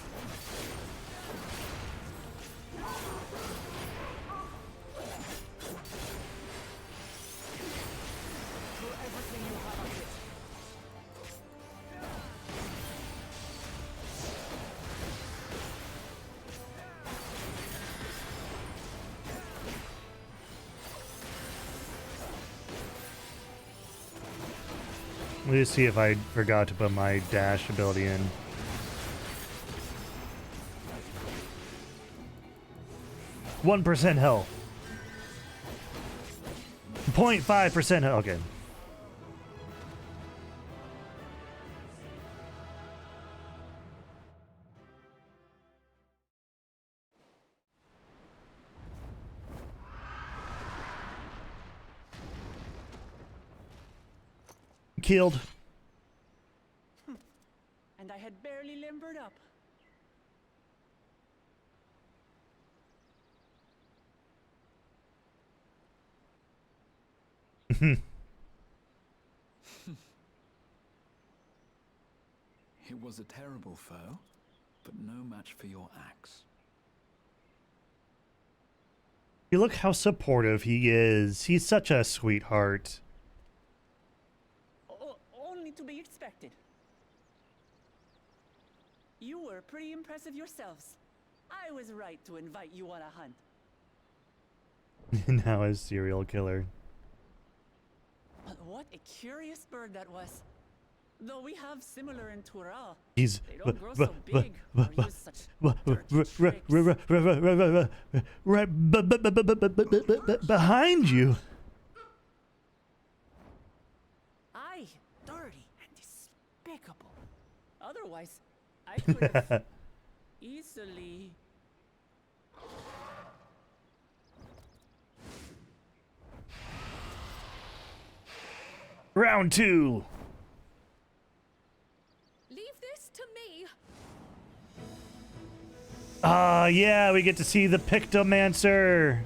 Let me just see if I forgot to put my dash ability in. %1 health. 0.5% health. Okay. Killed. And I had barely limbered up. It was a terrible foe, but no match for your axe. You look how supportive he is. He's such a sweetheart. Only to be expected. You were pretty impressive yourselves. I was right to invite you on a hunt. Now a serial killer. What a curious bird that was. Though we have similar in Tural, He's they don't grow so big or use such dirty right behind you. Aye, dirty and despicable. Otherwise, I could have easily. Round 2. Leave this to me. Yeah, we get to see the Pictomancer.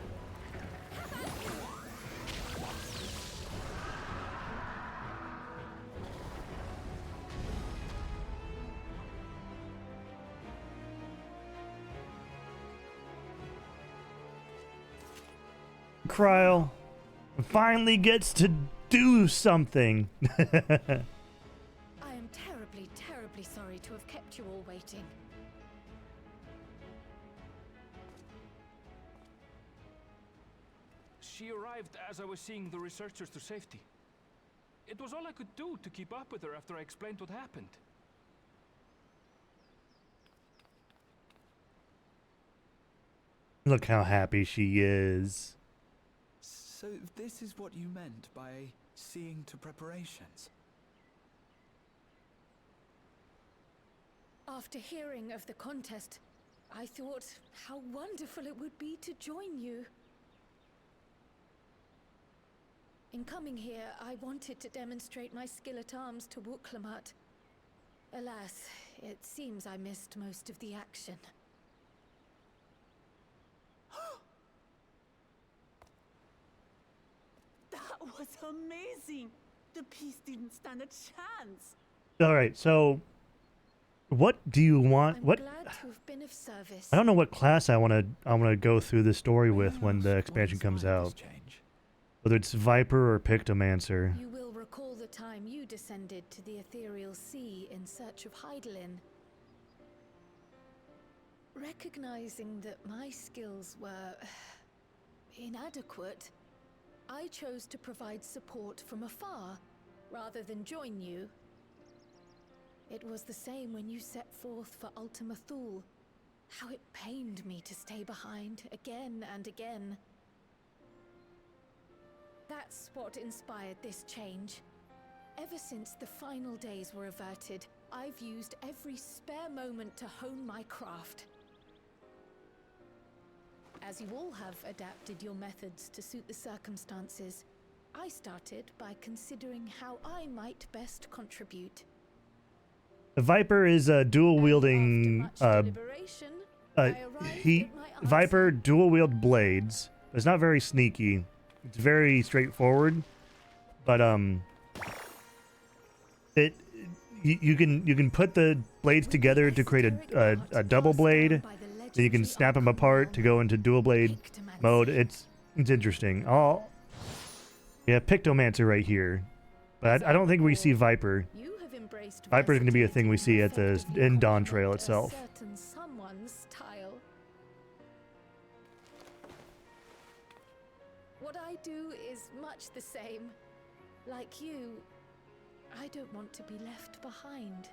Cryle finally gets to do something. I am terribly, terribly sorry to have kept you all waiting. She arrived as I was seeing the researchers to safety. It was all I could do to keep up with her after I explained what happened. Look how happy she is. So this is what you meant by seeing to preparations? After hearing of the contest, I thought how wonderful it would be to join you. In coming here, I wanted to demonstrate my skill at arms to Wuklamat. Alas, it seems I missed most of the action. was amazing. The piece didn't stand a chance. All right, so what do you want? I'm What glad to have been of service. I don't know what class I want to go through the story with when the expansion comes out. Whether it's Viper or Pictomancer. You will recall the time you descended to the ethereal sea in search of Heidelin. Recognizing that my skills were inadequate, I chose to provide support from afar rather than join you. It was the same when you set forth for Ultima Thule. How it pained me to stay behind again and again. That's what inspired this change. Ever since the final days were averted, I've used every spare moment to hone my craft. As you all have adapted your methods to suit the circumstances, I started by considering how I might best contribute. The Viper is a dual-wielding. Viper dual-wield blades. It's not very sneaky. It's very straightforward, but you can put the blades together to create a double blade. Then you can snap them apart to go into dual blade mode. It's interesting. Yeah, Pictomancer right here, but I don't think we see Viper. Viper is going to be a thing we see at in Dawn Trail itself. What I do is much the same. Like you, I don't want to be left behind.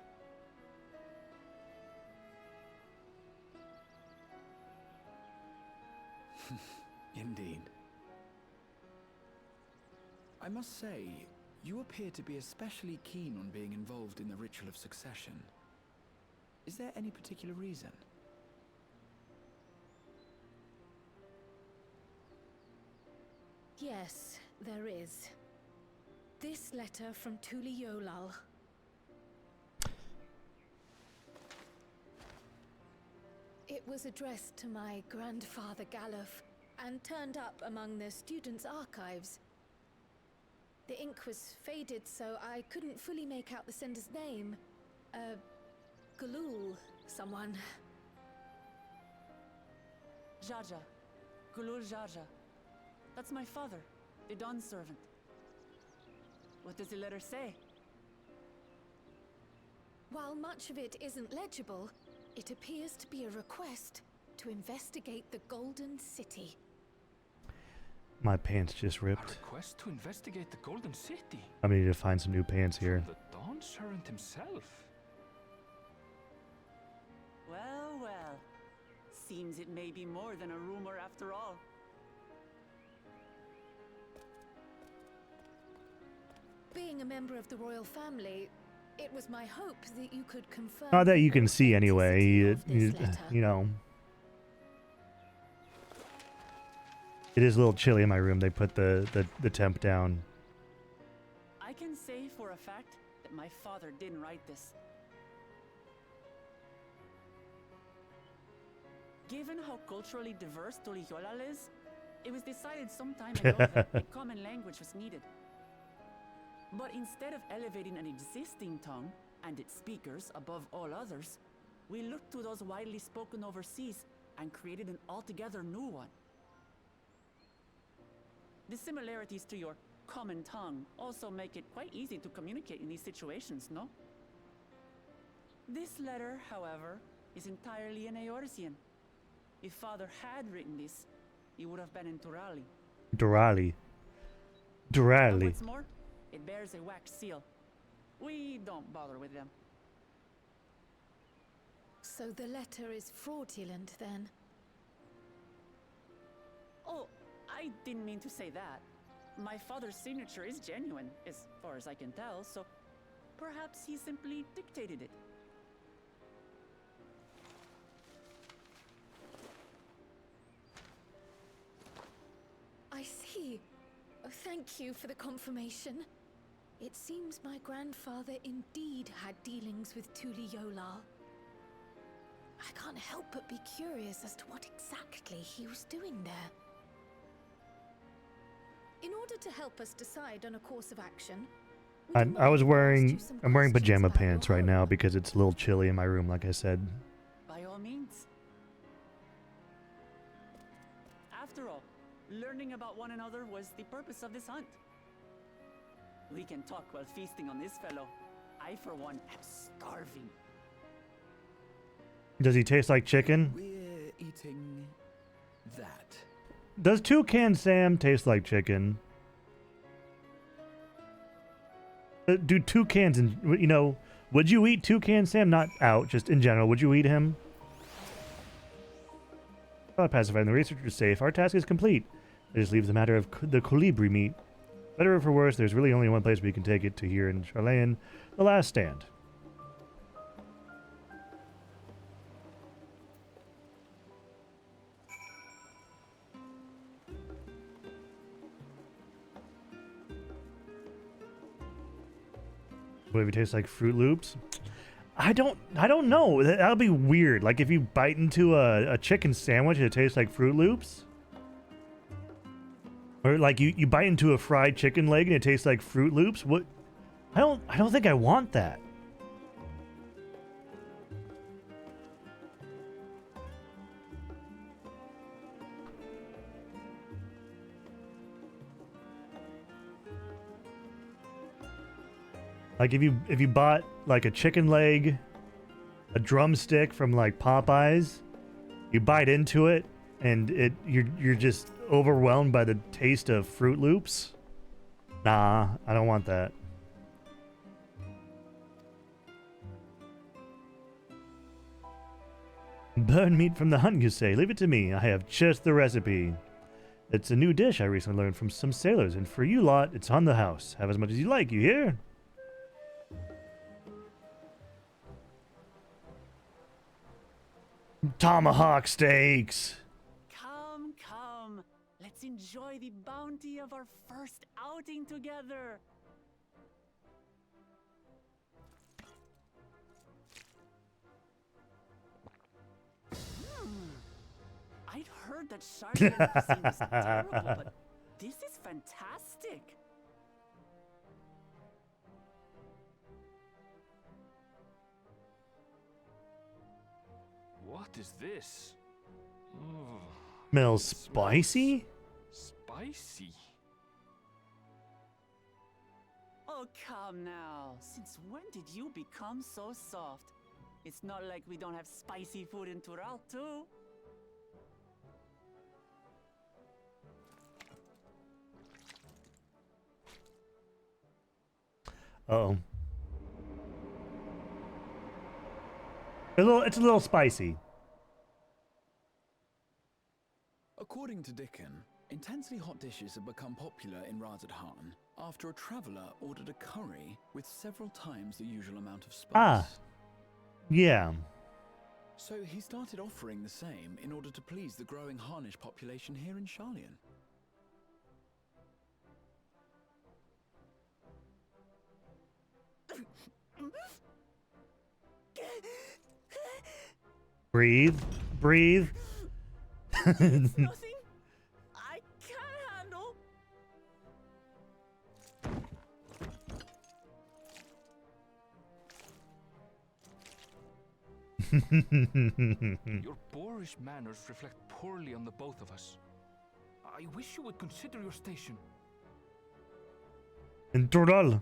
Indeed. I must say, you appear to be especially keen on being involved in the ritual of succession. Is there any particular reason? Yes, there is. This letter from Tuliolal. It was addressed to my grandfather Galuf and turned up among the students' archives. The ink was faded, so I couldn't fully make out the sender's name. Galul, someone. Jaja. Gulul Jaja. That's my father, the Dawn servant. What does the letter say? While much of it isn't legible, it appears to be a request to investigate the Golden City. My pants just ripped. A request to investigate the Golden City? I need to find some new pants here. The Dawn servant himself? Well, well. Seems it may be more than a rumor after all. Being a member of the royal family, it was my hope that you could confirm. Not that you can see anyway. You know. It is a little chilly in my room. They put the temp down. I can say for a fact that my father didn't write this. Given how culturally diverse Tuliolal is, it was decided some time ago that a common language was needed. But instead of elevating an existing tongue and its speakers above all others, we looked to those widely spoken overseas and created an altogether new one. The similarities to your common tongue also make it quite easy to communicate in these situations, no? This letter, however, is entirely in Eorzean. If Father had written this, he would have been in Turali. Durali. What's more, it bears a wax seal. We don't bother with them. So the letter is fraudulent, then? Oh, I didn't mean to say that. My father's signature is genuine, as far as I can tell, so perhaps he simply dictated it. I see. Oh, thank you for the confirmation. It seems my grandfather indeed had dealings with Tuliolal. I can't help but be curious as to what exactly he was doing there. In order to help us decide on a course of action, I'm wearing pajama pants right now because it's a little chilly in my room, like I said. By all means. After all, learning about one another was the purpose of this hunt. We can talk while feasting on this fellow. I, for one, am starving. Does he taste like chicken? We're eating that. Does Toucan Sam taste like chicken? Do toucans, and you know, would you eat Toucan Sam? Not out, just in general. Would you eat him? Pacifying the researcher is safe. Our task is complete. It just leaves the matter of the colibri meat. Better or for worse, there's really only one place we can take it to here in Charlayan, the last stand. What if it tastes like Fruit Loops? I don't know. That'll be weird. Like if you bite into a chicken sandwich and it tastes like Fruit Loops. Or like you bite into a fried chicken leg and it tastes like Fruit Loops. What? I don't think I want that. Like if you bought like a chicken leg, a drumstick from like Popeyes, you bite into it and you're just overwhelmed by the taste of Fruit Loops. Nah, I don't want that. Burn meat from the hunt, you say? Leave it to me. I have just the recipe. It's a new dish I recently learned from some sailors, and for you lot, it's on the house. Have as much as you like, you hear? Tomahawk steaks. Come. Let's enjoy the bounty of our first outing together. I'd heard that Charlotte cuisine was terrible, but this is fantastic. What is this? Oh, Smells spicy? spicy. Oh, come now. Since when did you become so soft? It's not like we don't have spicy food in Tural, too. Uh-oh. It's a little spicy. According to Dickon, intensely hot dishes have become popular in Razadhan after a traveller ordered a curry with several times the usual amount of spice. Ah. Yeah. So he started offering the same in order to please the growing Harnish population here in Charlian. Breathe. Breathe. It's nothing I can't handle. Your boorish manners reflect poorly on the both of us. I wish you would consider your station. In Tural,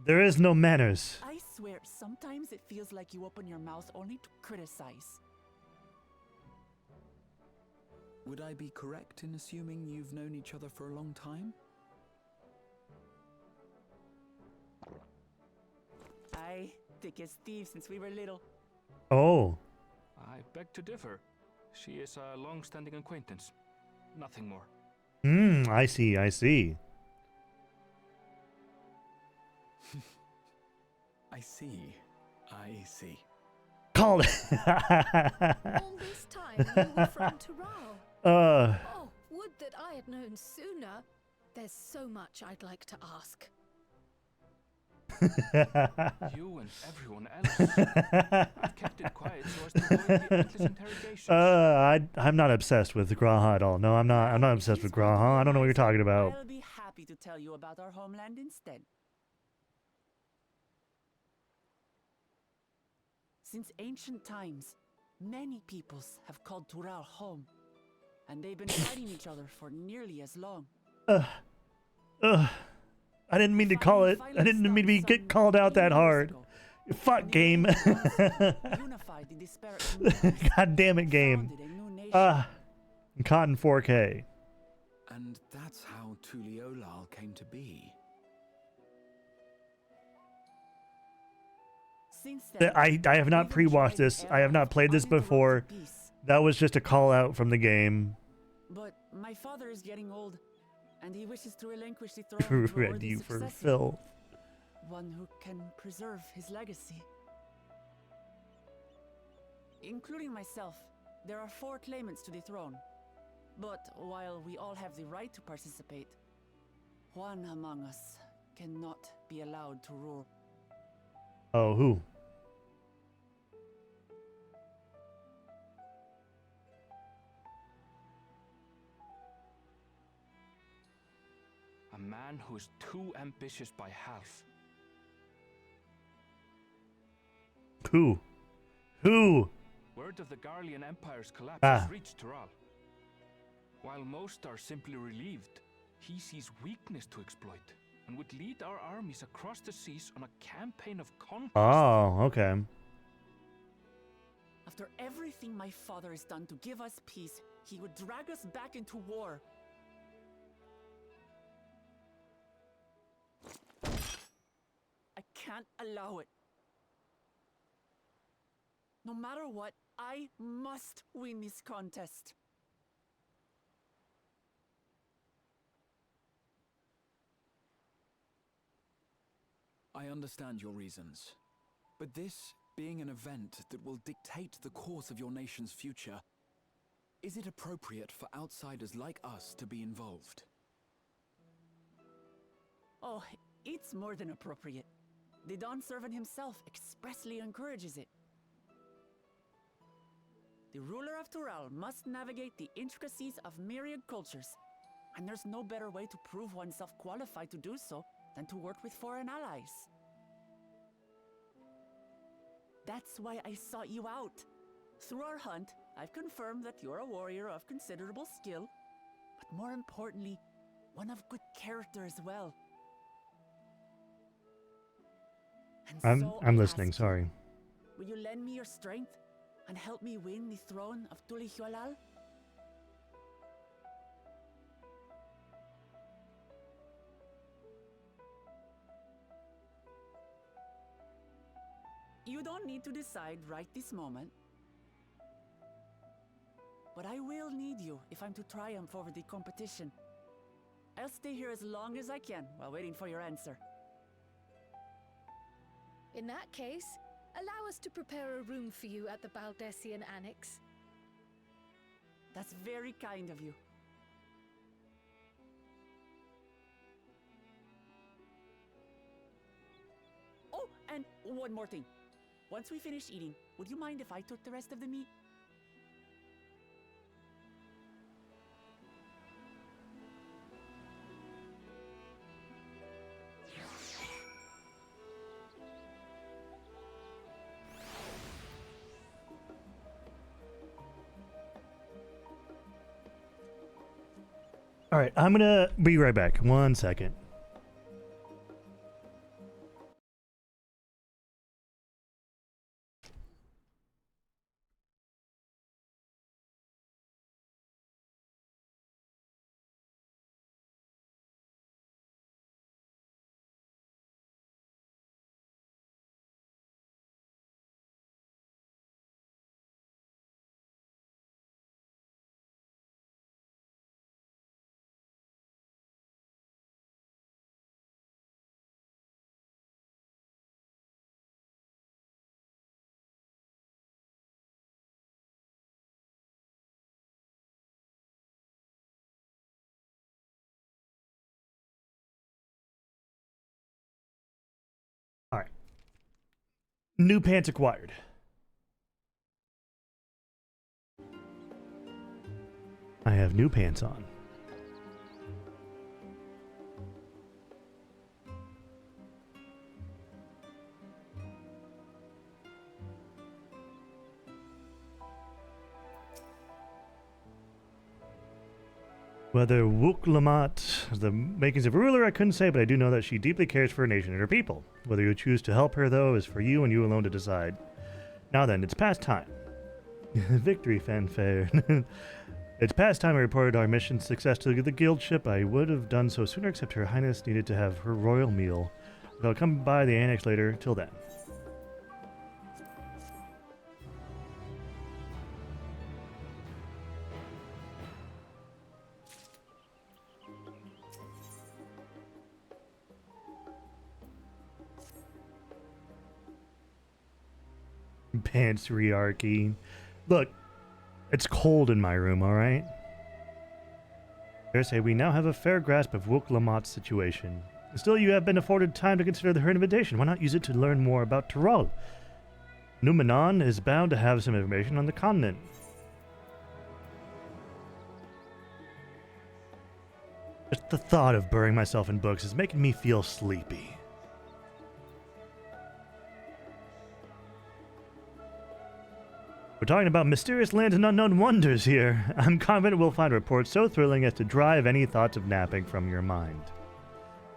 there is no manners. I swear, sometimes it feels like you open your mouth only to criticize. Would I be correct in assuming you've known each other for a long time? I thick as thieves since we were little. Oh. I beg to differ. She is a long-standing acquaintance. Nothing more. I see, I see. I see. I see. Called it. All this time you were from Tural. Oh, would that I had known sooner. There's so much I'd like to ask. You and everyone else. I've kept it quiet so as to avoid the endless interrogations. I'm not obsessed with Graha at all. No, I'm not obsessed with Graha. I don't know what you're talking about. I'll be happy happy to tell you about our homeland instead. Since ancient times, many peoples have called Tural home, and they've been fighting each other for nearly as long. I didn't mean to call it. I didn't mean to get called out that hard. Fuck, game. God damn it, game. Cotton 4K. And that's how Tuliolal came to be. I have not pre-watched this. I have not played this before. That was just a call out from the game. But my father is getting old, and he wishes to relinquish the throne to a Read worthy you for successor, Phil. one who can preserve his legacy. Including myself, there are 4 claimants to the throne. But while we all have the right to participate, one among us cannot be allowed to rule. Oh, who? A man who is too ambitious by half. Who? Who? Word of the Garlean Empire's collapse Ah. has reached Tural. While most are simply relieved, he sees weakness to exploit and would lead our armies across the seas on a campaign of conquest. Oh, okay. After everything my father has done to give us peace, he would drag us back into war. I can't allow it. No matter what, I must win this contest. I understand your reasons. But this being an event that will dictate the course of your nation's future, is it appropriate for outsiders like us to be involved? Oh, it's more than appropriate. The Dawn Servant himself expressly encourages it. The ruler of Tural must navigate the intricacies of myriad cultures, and there's no better way to prove oneself qualified to do so than to work with foreign allies. That's why I sought you out. Through our hunt, I've confirmed that you're a warrior of considerable skill, but more importantly, one of good character as well. And so I'm I listening, ask you, sorry. will you lend me your strength and help me win the throne of Tulihualal? You don't need to decide right this moment. But I will need you if I'm to triumph over the competition. I'll stay here as long as I can while waiting for your answer. In that case, allow us to prepare a room for you at the Baldessian Annex. That's very kind of you. Oh, and one more thing. Once we finish eating, would you mind if I took the rest of the meat? All right, I'm gonna be right back. 1 second. All right. New pants acquired. I have new pants on. Whether Wook Lamont has the makings of a ruler, I couldn't say, but I do know that she deeply cares for her nation and her people. Whether you choose to help her, though, is for you and you alone to decide. Now then, it's past time. Victory fanfare. It's past time I reported our mission success to the guild ship. I would have done so sooner, except Her Highness needed to have her royal meal. I'll come by the annex later. Till then. Patriarchy. Look, it's cold in my room, alright? Dare say we now have a fair grasp of Wook Lamont's situation. Still, you have been afforded time to consider her invitation. Why not use it to learn more about Tyrol? Numenon is bound to have some information on the continent. Just the thought of burying myself in books is making me feel sleepy. We're talking about mysterious lands and unknown wonders here. I'm confident we'll find reports so thrilling as to drive any thoughts of napping from your mind.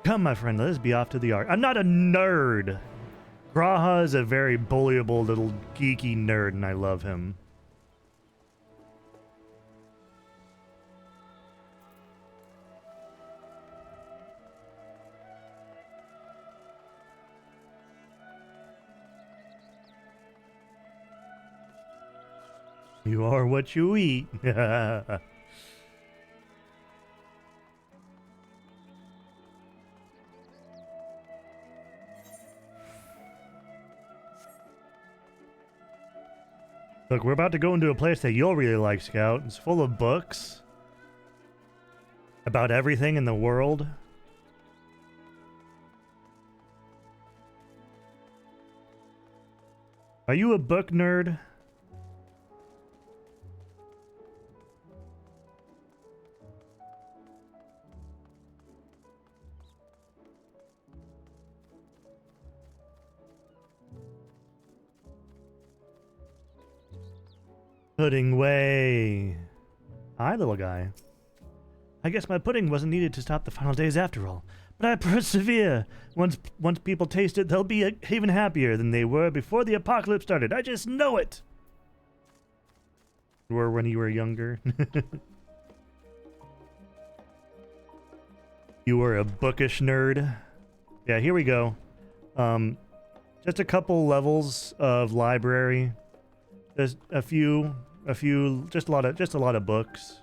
Come, my friend, let us be off to the Ark. I'm not a nerd! Graha is a very bullyable little geeky nerd, and I love him. You are what you eat. Look, we're about to go into a place that you'll really like, Scout. It's full of books about everything in the world. Are you a book nerd? Pudding way. Hi, little guy. I guess my pudding wasn't needed to stop the final days after all. But I persevere. Once people taste it, they'll be even happier than they were before the apocalypse started. I just know it. Were when you were younger. You were a bookish nerd. Yeah, here we go. Just a couple levels of library. There's a few, just a lot of books.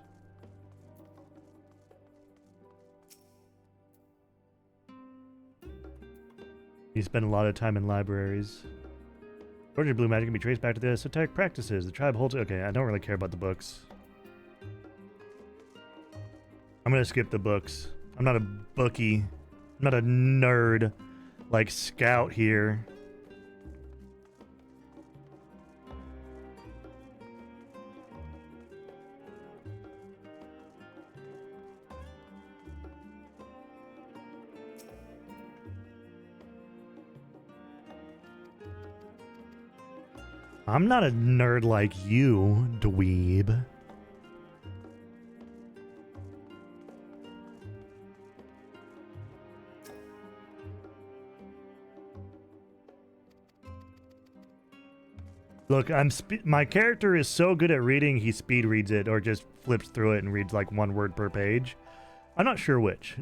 You spend a lot of time in libraries. Origin of blue magic can be traced back to the esoteric practices. The tribe holds... Okay, I don't really care about the books. I'm gonna skip the books. I'm not a bookie. I'm not a nerd like Scout here. I'm not a nerd like you, dweeb. Look, my character is so good at reading, he speed reads it or just flips through it and reads like one word per page. I'm not sure which.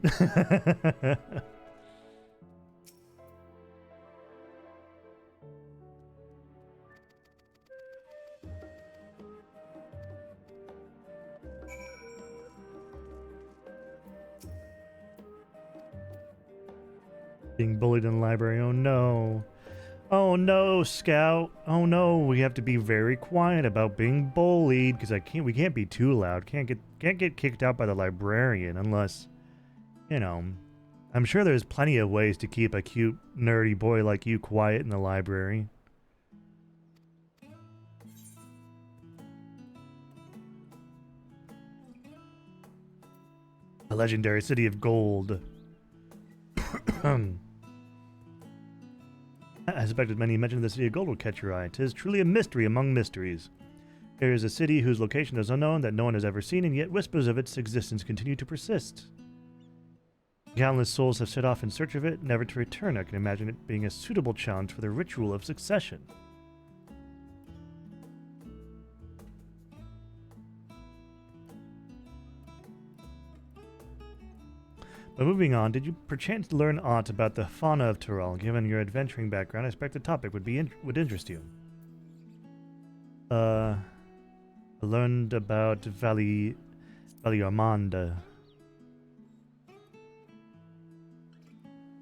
Being bullied in the library. Oh no. Oh no, Scout. Oh no, we have to be very quiet about being bullied because we can't be too loud. Can't get kicked out by the librarian unless, you know, I'm sure there's plenty of ways to keep a cute nerdy boy like you quiet in the library. A legendary city of gold. I suspected many mention of the city of gold will catch your eye. 'Tis truly a mystery among mysteries. There is a city whose location is unknown that no one has ever seen, and yet whispers of its existence continue to persist. Countless souls have set off in search of it, never to return. I can imagine it being a suitable challenge for the ritual of succession. But moving on, did you perchance learn aught about the fauna of Tyrol? Given your adventuring background, I expect the topic would interest you. I learned about Valley Armanda.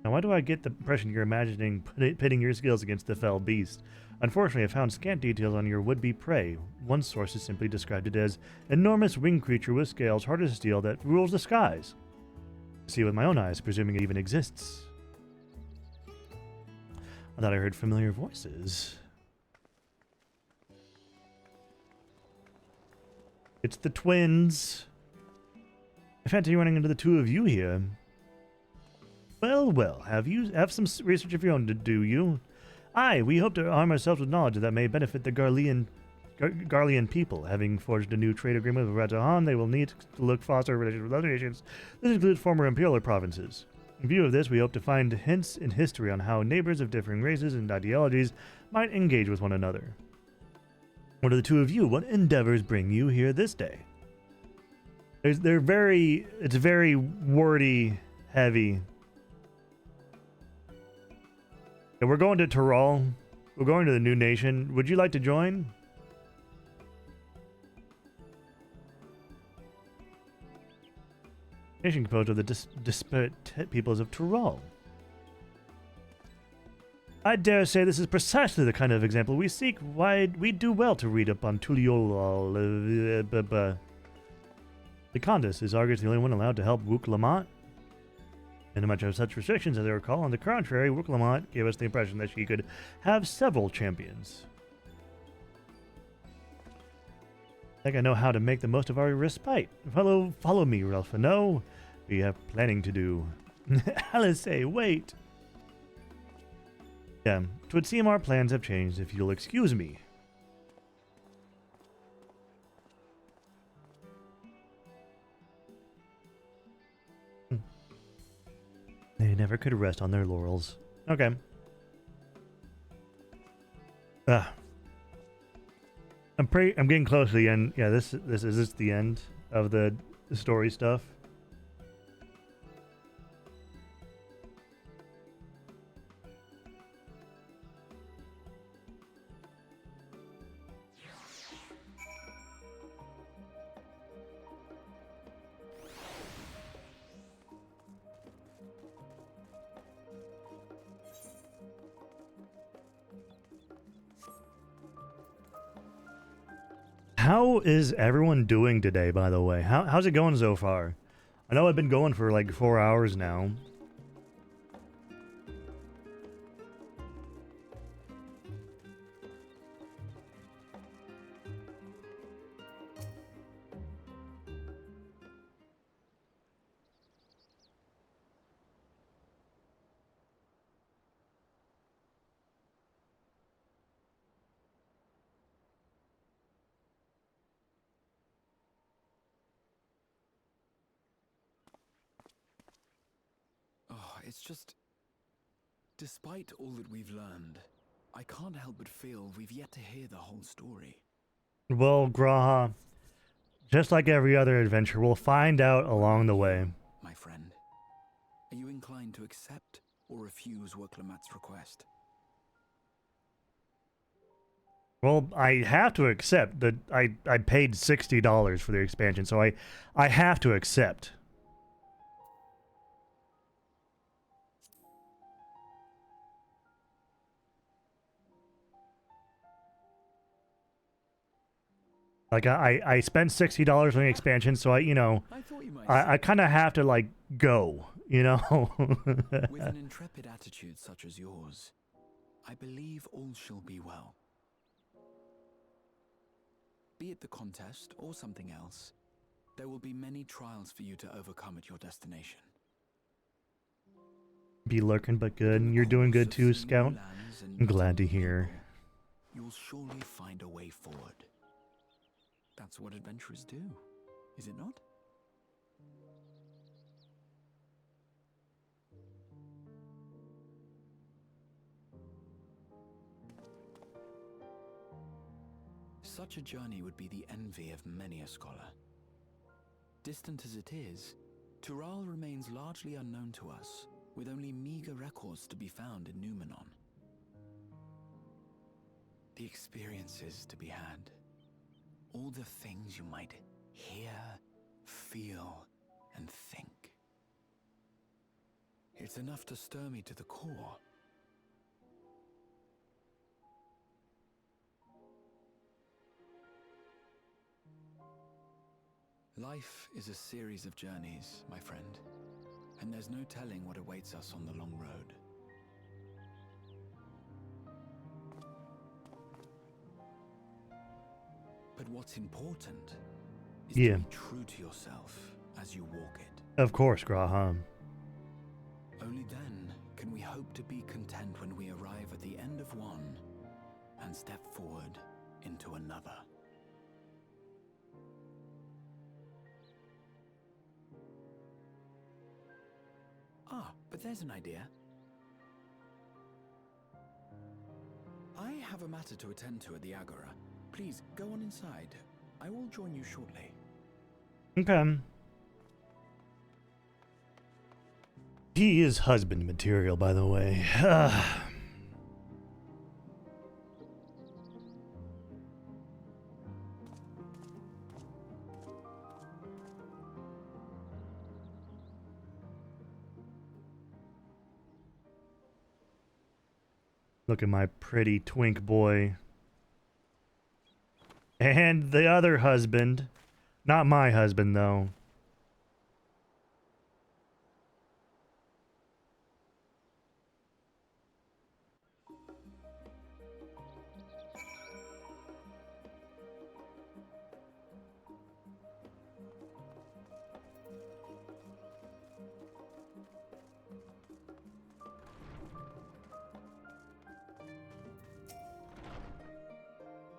Now, why do I get the impression you're imagining pitting your skills against the fell beast? Unfortunately, I found scant details on your would-be prey. One source has simply described it as enormous winged creature with scales hard to steal that rules the skies. See with my own eyes, presuming it even exists. I thought I heard familiar voices. It's the twins. I fancy running into the two of you here. Well, well, have some research of your own, do you? Aye, we hope to arm ourselves with knowledge that may benefit the Garlean people. Having forged a new trade agreement with Ratahan, they will need to look foster relations with other nations. This includes former imperial provinces. In view of this, we hope to find hints in history on how neighbors of differing races and ideologies might engage with one another. What are the two of you? What endeavors bring you here this day? It's very wordy, heavy. And we're going to Tyrol. We're going to the new nation. Would you like to join? Nation composed of the disparate peoples of Tyrol. I dare say this is precisely the kind of example we seek. Why, we'd do well to read up on Tuliol. The Condis is arguably the only one allowed to help Wook Lamont. And much of such restrictions as I recall. On the contrary, Wook Lamont gave us the impression that she could have several champions. I think I know how to make the most of our respite. Follow me, Ralphino. We have planning to do. Alice, wait. Yeah, it would seem our plans have changed, if you'll excuse me. They never could rest on their laurels. Okay. I'm getting close to the end. Yeah, this is the end of the story stuff. How is everyone doing today, by the way? How's it going so far? I know I've been going for like 4 hours now. It's just... Despite all that we've learned, I can't help but feel we've yet to hear the whole story. Well, Graha, just like every other adventure, we'll find out along the way. My friend, are you inclined to accept or refuse Woklamat's request? Well, I have to accept that I paid $60 for the expansion, so I have to accept. Like, I spent $60 on the expansion, so I kind of have to, like, go, you know? With an intrepid attitude such as yours, I believe all shall be well. Be it the contest or something else, there will be many trials for you to overcome at your destination. Be lurking but good, and you're doing good too, Scout. I'm glad to hear. You'll surely find a way forward. That's what adventurers do, is it not? Such a journey would be the envy of many a scholar. Distant as it is, Tural remains largely unknown to us, with only meager records to be found in Numenon. The experiences to be had, all the things you might hear, feel, and think. It's enough to stir me to the core. Life is a series of journeys, my friend, and there's no telling what awaits us on the long road. But what's important is to be true to yourself as you walk it. Of course, Graham. Only then can we hope to be content when we arrive at the end of one and step forward into another. Ah, but there's an idea. I have a matter to attend to at the Agora. Please, go on inside. I will join you shortly. Okay. He is husband material, by the way. Look at my pretty twink boy. And the other husband. Not my husband, though.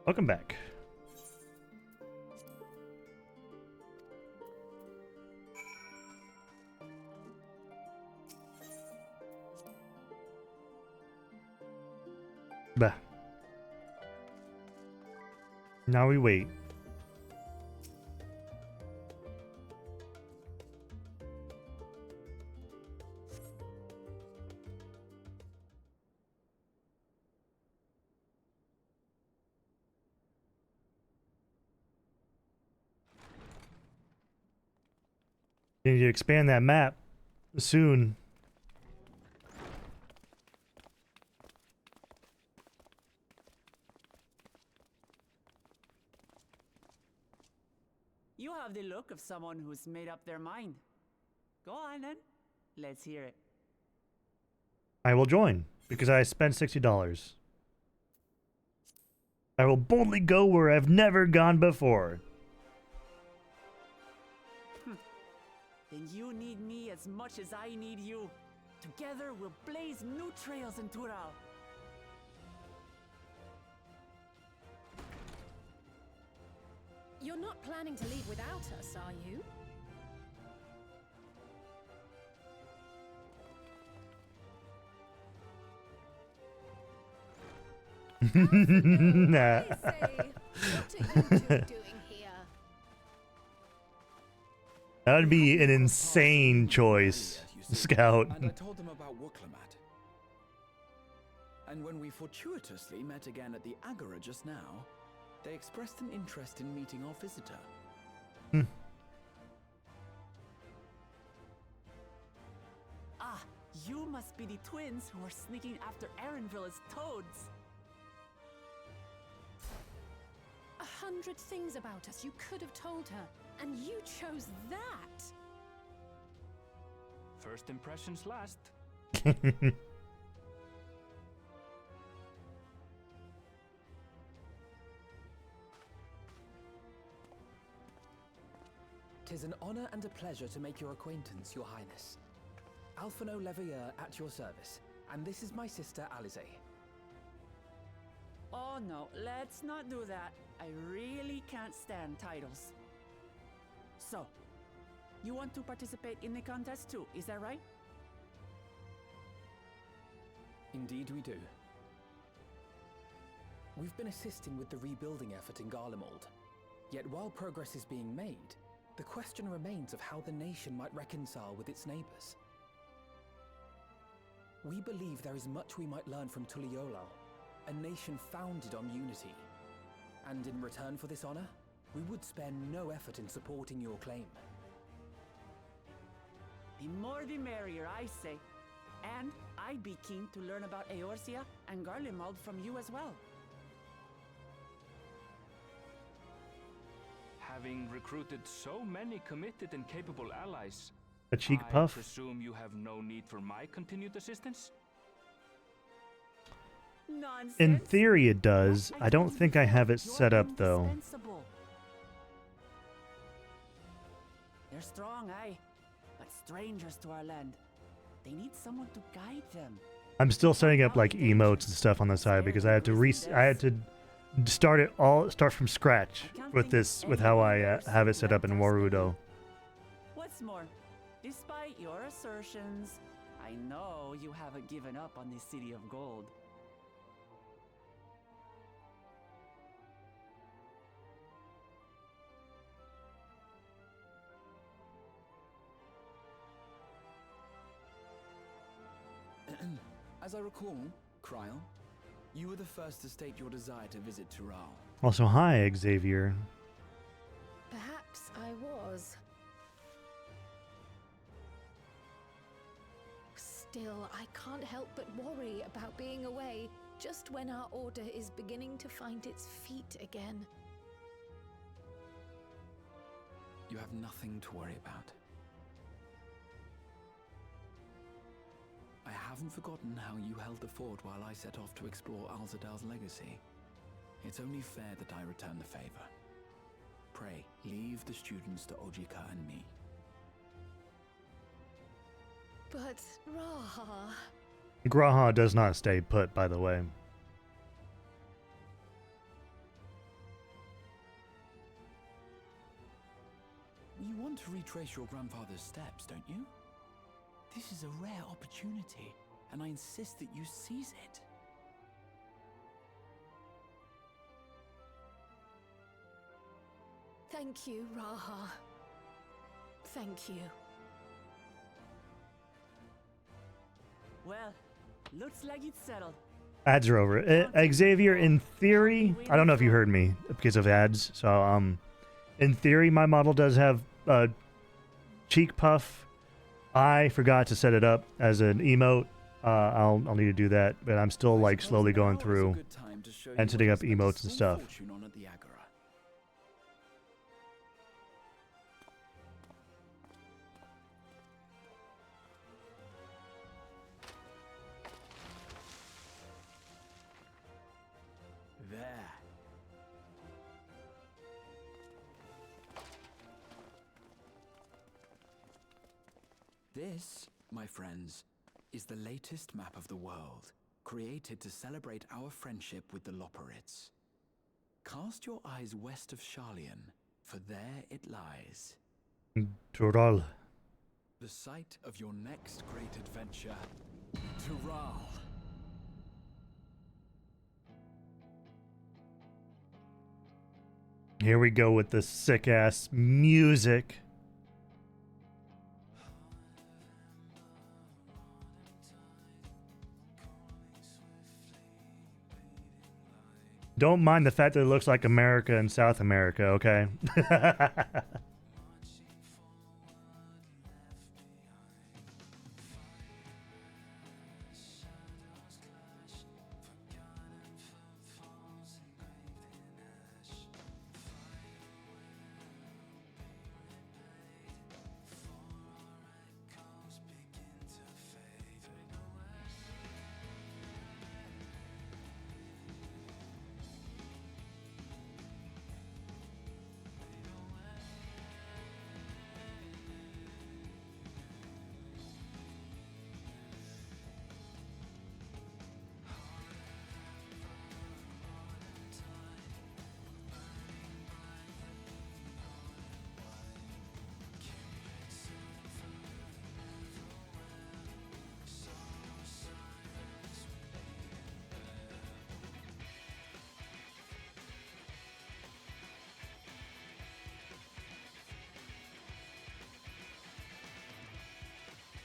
Welcome back. Bah. Now we wait. You need to expand that map soon. You have the look of someone who's made up their mind. Go on then. Let's hear it. I will join because I spent $60. I will boldly go where I've never gone before. Then you need me as much as I need you. Together we'll blaze new trails in Tural. You're not planning to leave without us, are you? Nah. What are you two doing here? That would be an insane choice, Scout. And I told them about Wuklamat. And when we fortuitously met again at the Agora just now, they expressed an interest in meeting our visitor. Ah, you must be the twins who are sneaking after Erenville as toads. 100 things about us you could have told her, and you chose that. First impressions last. Tis an honor and a pleasure to make your acquaintance, Your Highness. Alphino Leveilleur at your service, and this is my sister Alize. Oh no, let's not do that. I really can't stand titles. So, you want to participate in the contest too, is that right? Indeed we do. We've been assisting with the rebuilding effort in Garlemald. Yet while progress is being made, the question remains of how the nation might reconcile with its neighbors. We believe there is much we might learn from Tuliolal, a nation founded on unity. And in return for this honor, we would spare no effort in supporting your claim. The more the merrier, I say. And I'd be keen to learn about Eorzea and Garlemald from you as well. Having recruited so many committed and capable allies, A cheek I puff? presume you have no need for my continued assistance? Nonsense. In theory it does. I don't think I have it set up though. Indispensable. They're strong, aye, but strangers to our land. They need someone to guide them. I'm still setting up like emotes and stuff on the side because I had to start from scratch with this, with how I have it set up in Warudo. What's more, despite your assertions, I know you haven't given up on the City of Gold. As I recall, Kryl, you were the first to state your desire to visit Tural. Also, hi Xavier. Perhaps I was. Still, I can't help but worry about being away just when our order is beginning to find its feet again. You have nothing to worry about. I haven't forgotten how you held the fort while I set off to explore Alzadal's legacy. It's only fair that I return the favor. Pray, leave the students to Ojika and me. But Raha... Graha does not stay put, by the way. You want to retrace your grandfather's steps, don't you? This is a rare opportunity, and I insist that you seize it. Thank you, Raha. Thank you. Well, looks like it's settled. Ads are over. Xavier, in theory, I don't know if you heard me because of ads. So, in theory, my model does have a cheek puff. I forgot to set it up as an emote. I'll need to do that, but I'm still like slowly going through and setting up emotes and stuff. There. This, my friends, is the latest map of the world, created to celebrate our friendship with the Loporrits. Cast your eyes west of Sharlayan, for there it lies. Tural. The site of your next great adventure, Tural. Here we go with the sick-ass music. Don't mind the fact that it looks like America and South America, okay?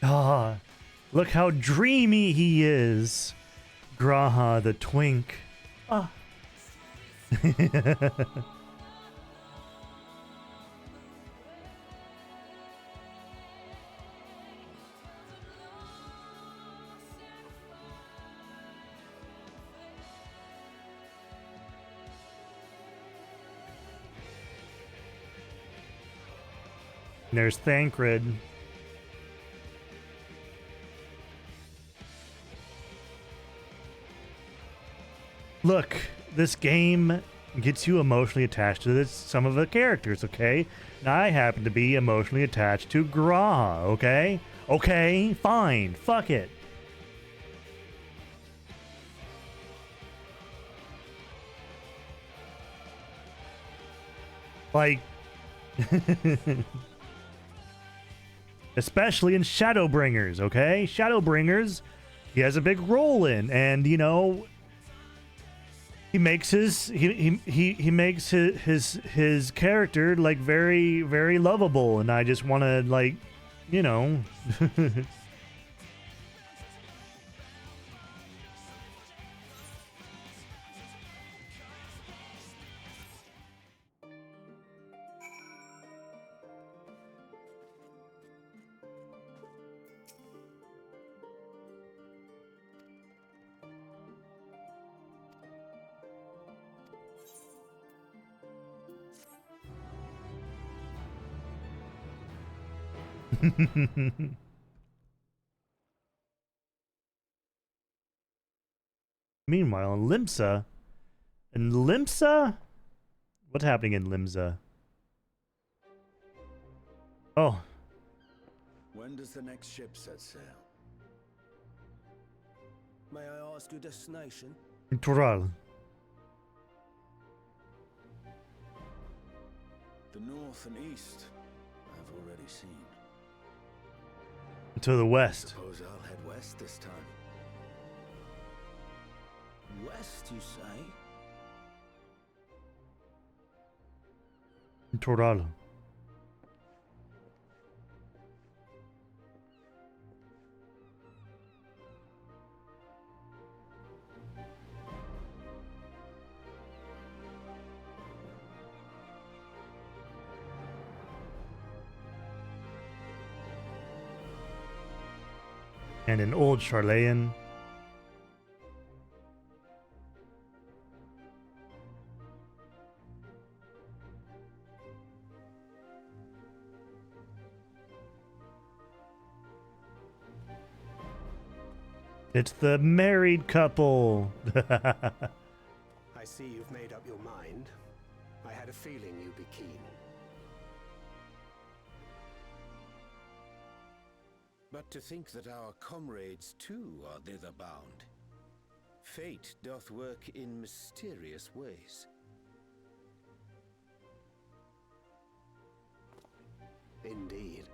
Ah, look how dreamy he is. Graha the twink. Ah. There's Thancred. Look, this game gets you emotionally attached to some of the characters, okay? Now I happen to be emotionally attached to Graha, okay? Okay, fine, fuck it. Like, especially in Shadowbringers, okay? Shadowbringers, he has a big role in, and you know, he makes he makes his character like very, very lovable, and I just want to, like, you know. Meanwhile, in Limsa, what's happening in Limsa? Oh, When does the next ship set sail? May I ask your destination? Toral. The north and east, I've already seen. To the west. Suppose I'll head west this time. West, you say? Toral. And an old Charlayan. It's the married couple. I see you've made up your mind. I had a feeling you'd be keen. But to think that our comrades too are thither bound. Fate doth work in mysterious ways. Indeed.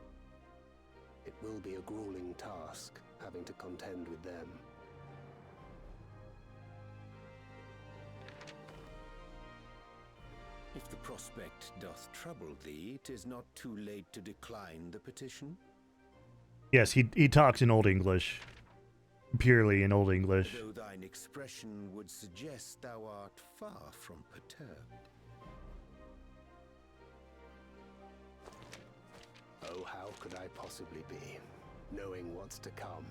It will be a grueling task, having to contend with them. If the prospect doth trouble thee, 'tis not too late to decline the petition. Yes, he talks in Old English. Purely in Old English. Though thine expression would suggest thou art far from perturbed. Oh, how could I possibly be, knowing what's to come?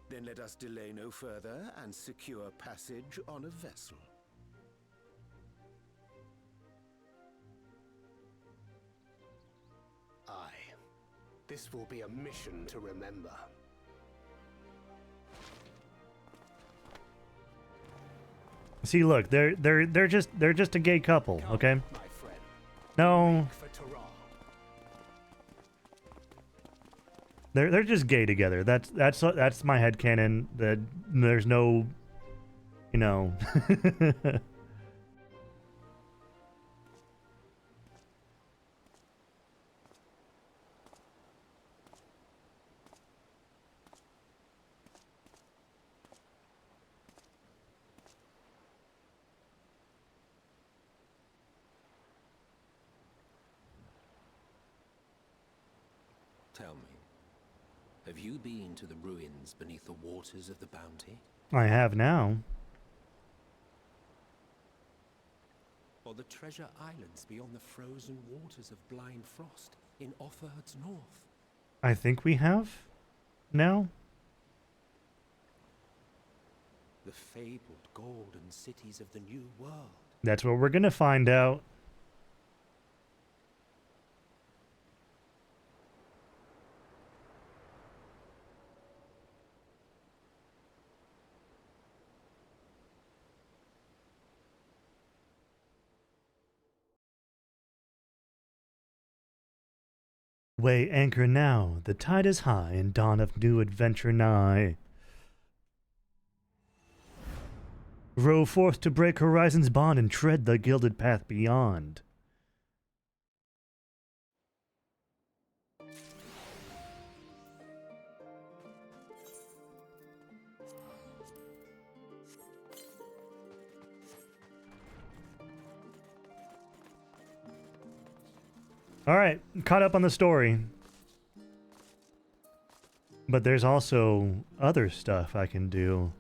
Then let us delay no further and secure passage on a vessel. Aye, this will be a mission to remember. See, look, they're just a gay couple, okay? No. They're just gay together. That's my headcanon. That there's no, you know. Tell me, have you been to the ruins beneath the waters of the Bounty? I have now. Or the treasure islands beyond the frozen waters of Blind Frost in Offerd's north? I think we have now. The fabled golden cities of the New World. That's what we're gonna find out. Weigh anchor now, the tide is high, and dawn of new adventure nigh. Row forth to break horizon's bond and tread the gilded path beyond. Alright, caught up on the story. But there's also other stuff I can do.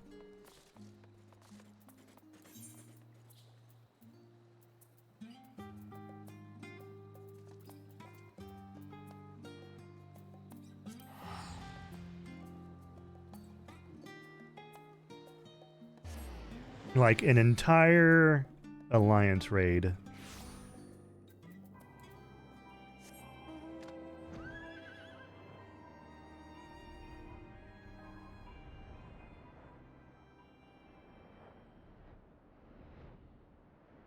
Like an entire alliance raid.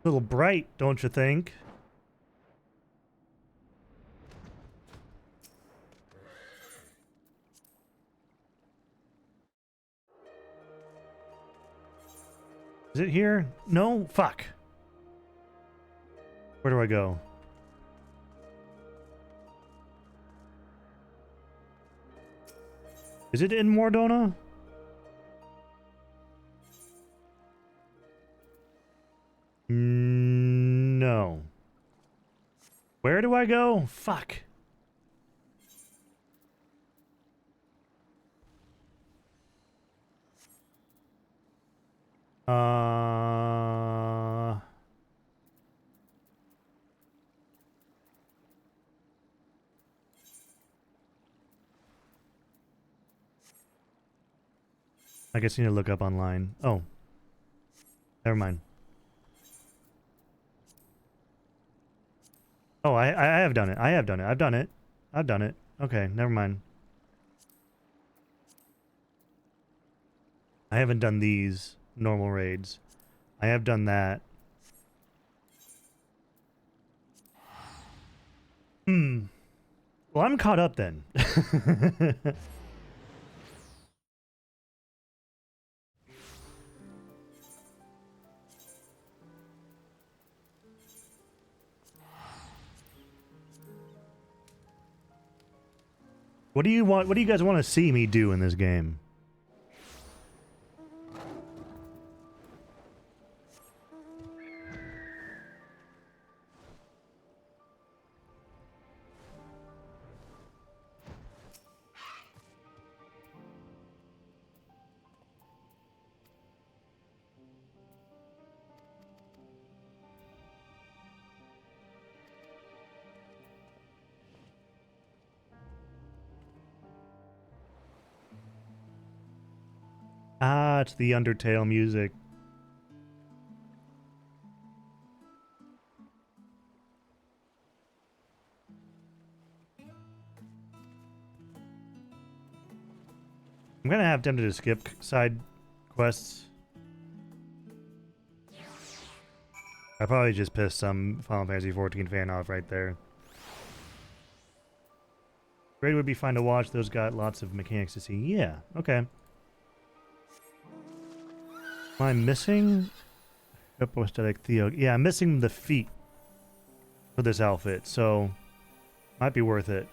A little bright, don't you think? Is it here? No? Fuck. Where do I go? Is it in Mordona? No. Where do I go? Fuck. I guess you need to look up online. Oh. Never mind. Oh, I have done it. I have done it. I've done it. I've done it. Okay, never mind. I haven't done these normal raids. I have done that. Well, I'm caught up then. What do you want? What do you guys want to see me do in this game? Ah, it's the Undertale music. I'm gonna have tempted to skip side quests. I probably just pissed some Final Fantasy XIV fan off right there. Raid would be fun to watch. Those got lots of mechanics to see. Yeah, okay. Am I missing? Aesthetic Theo. Yeah, I'm missing the feet for this outfit, so might be worth it.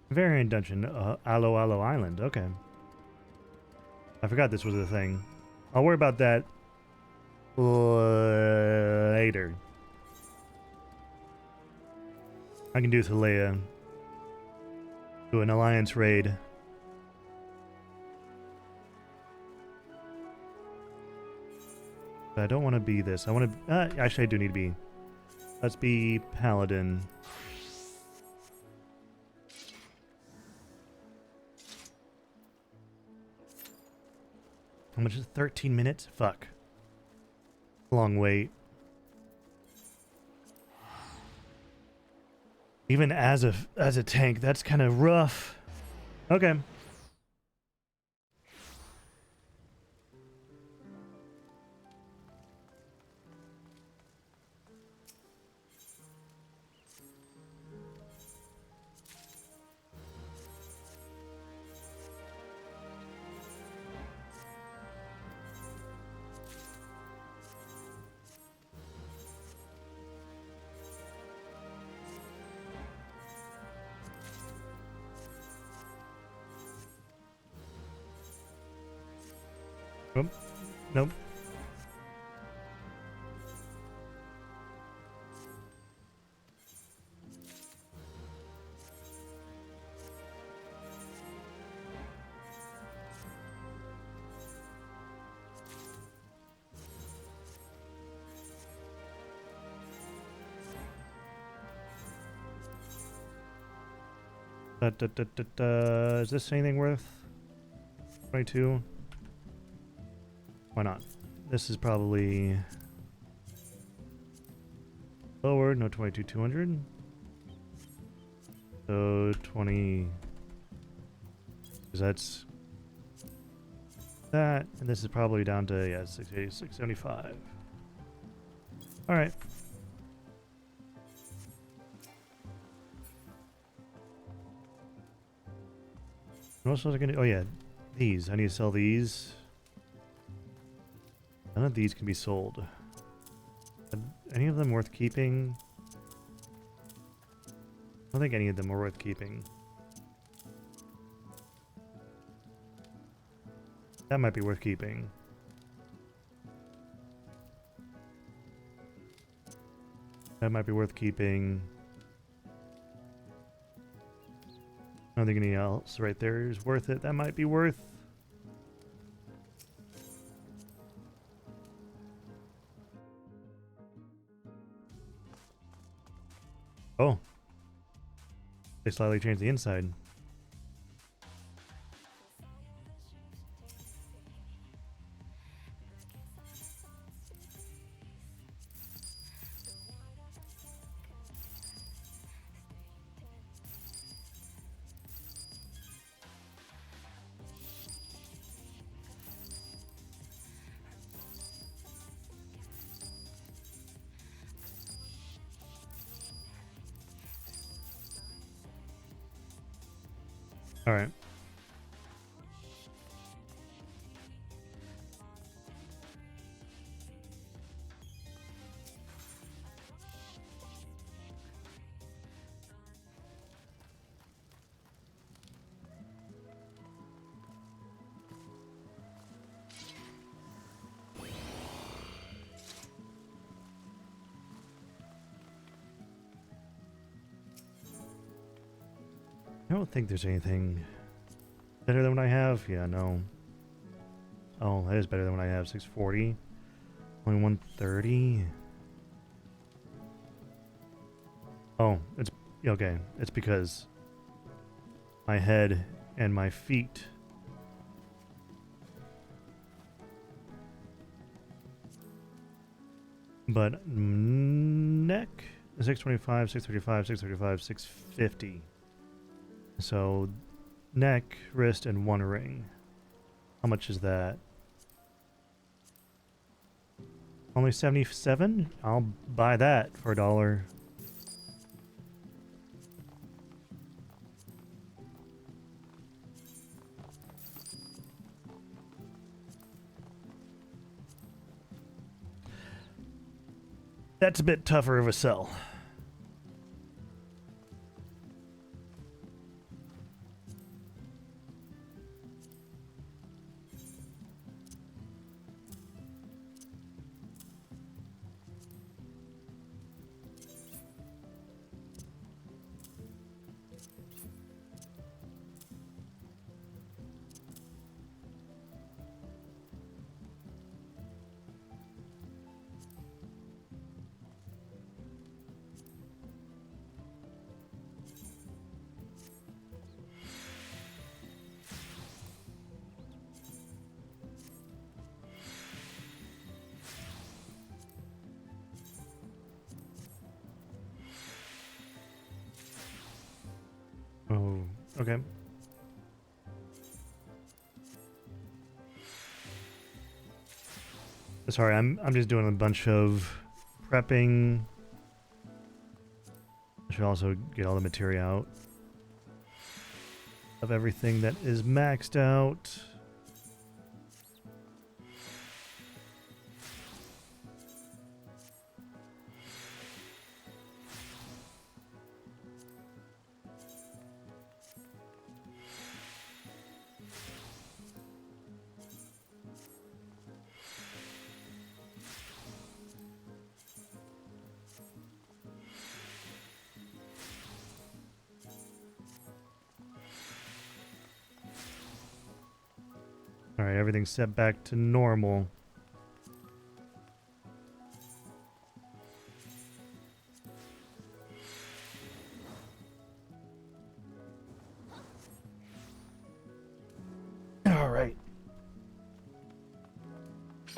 Variant dungeon, Alo Alo Island. Okay. I forgot this was a thing. I'll worry about that later. I can do Thalea. Do an alliance raid. But I don't want to be this. I want to... actually, I do need to be... Let's be Paladin. How much is it? 13 minutes? Fuck. Long wait. Even as a tank, that's kind of rough. Okay. Oh, nope. Is this anything worth? 22? Why not? This is probably lower. No, 22,200. So 20. Because that's that, and this is probably down to 680, 675. All right. What else was I gonna? Oh yeah, these. I need to sell these. None of these can be sold. Are any of them worth keeping? I don't think any of them are worth keeping. That might be worth keeping. That might be worth keeping. I don't think anything else right there is worth it. That might be worth. Oh. They slightly changed the inside. All right. I don't think there's anything better than what I have. Yeah, no. Oh, that is better than what I have. 640. Only 130. Oh, it's okay. It's because my head and my feet. But neck 625, 635, 635, 650. So, neck, wrist, and one ring. How much is that? Only 77? I'll buy that for $1. That's a bit tougher of a sell. Okay. Sorry, I'm just doing a bunch of prepping. I should also get all the materia out of everything that is maxed out. Alright, everything's set back to normal. Alright. Is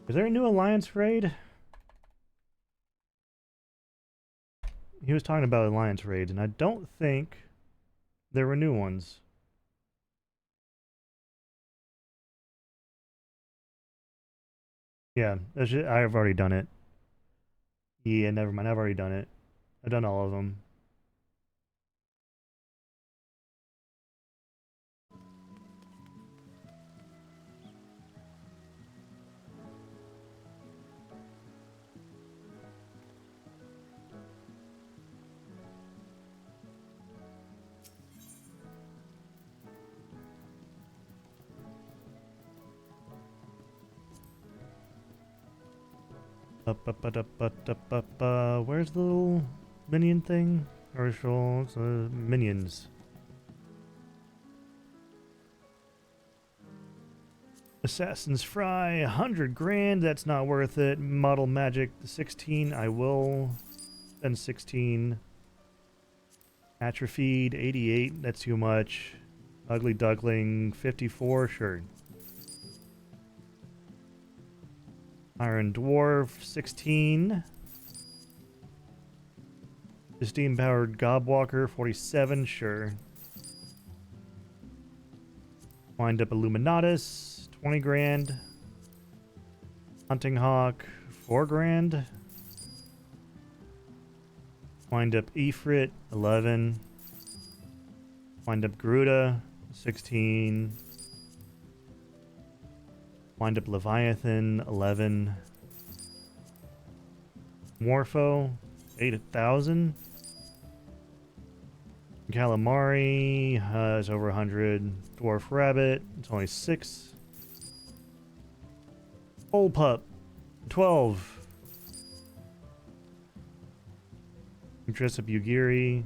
there a new alliance raid? He was talking about alliance raids, and I don't think there were new ones. Yeah, I've already done it. Yeah, never mind. I've already done it. I've done all of them. Where's the little minion thing? Or minions. Assassin's Fry, 100 grand, that's not worth it. Model Magic, 16, I will spend 16. Atrophied, 88, that's too much. Ugly Duckling, 54, sure. Iron Dwarf, 16. Steam Powered Gobwalker, 47, sure. Wind Up Illuminatus, 20 grand. Hunting Hawk, 4 grand. Wind Up Ifrit, 11. Wind Up Garuda, 16. Wind Up Leviathan, 11. Morpho, 8,000. Calamari is over 100. Dwarf Rabbit, it's only 6. Old Pup, 12. Dress Up Yugiri.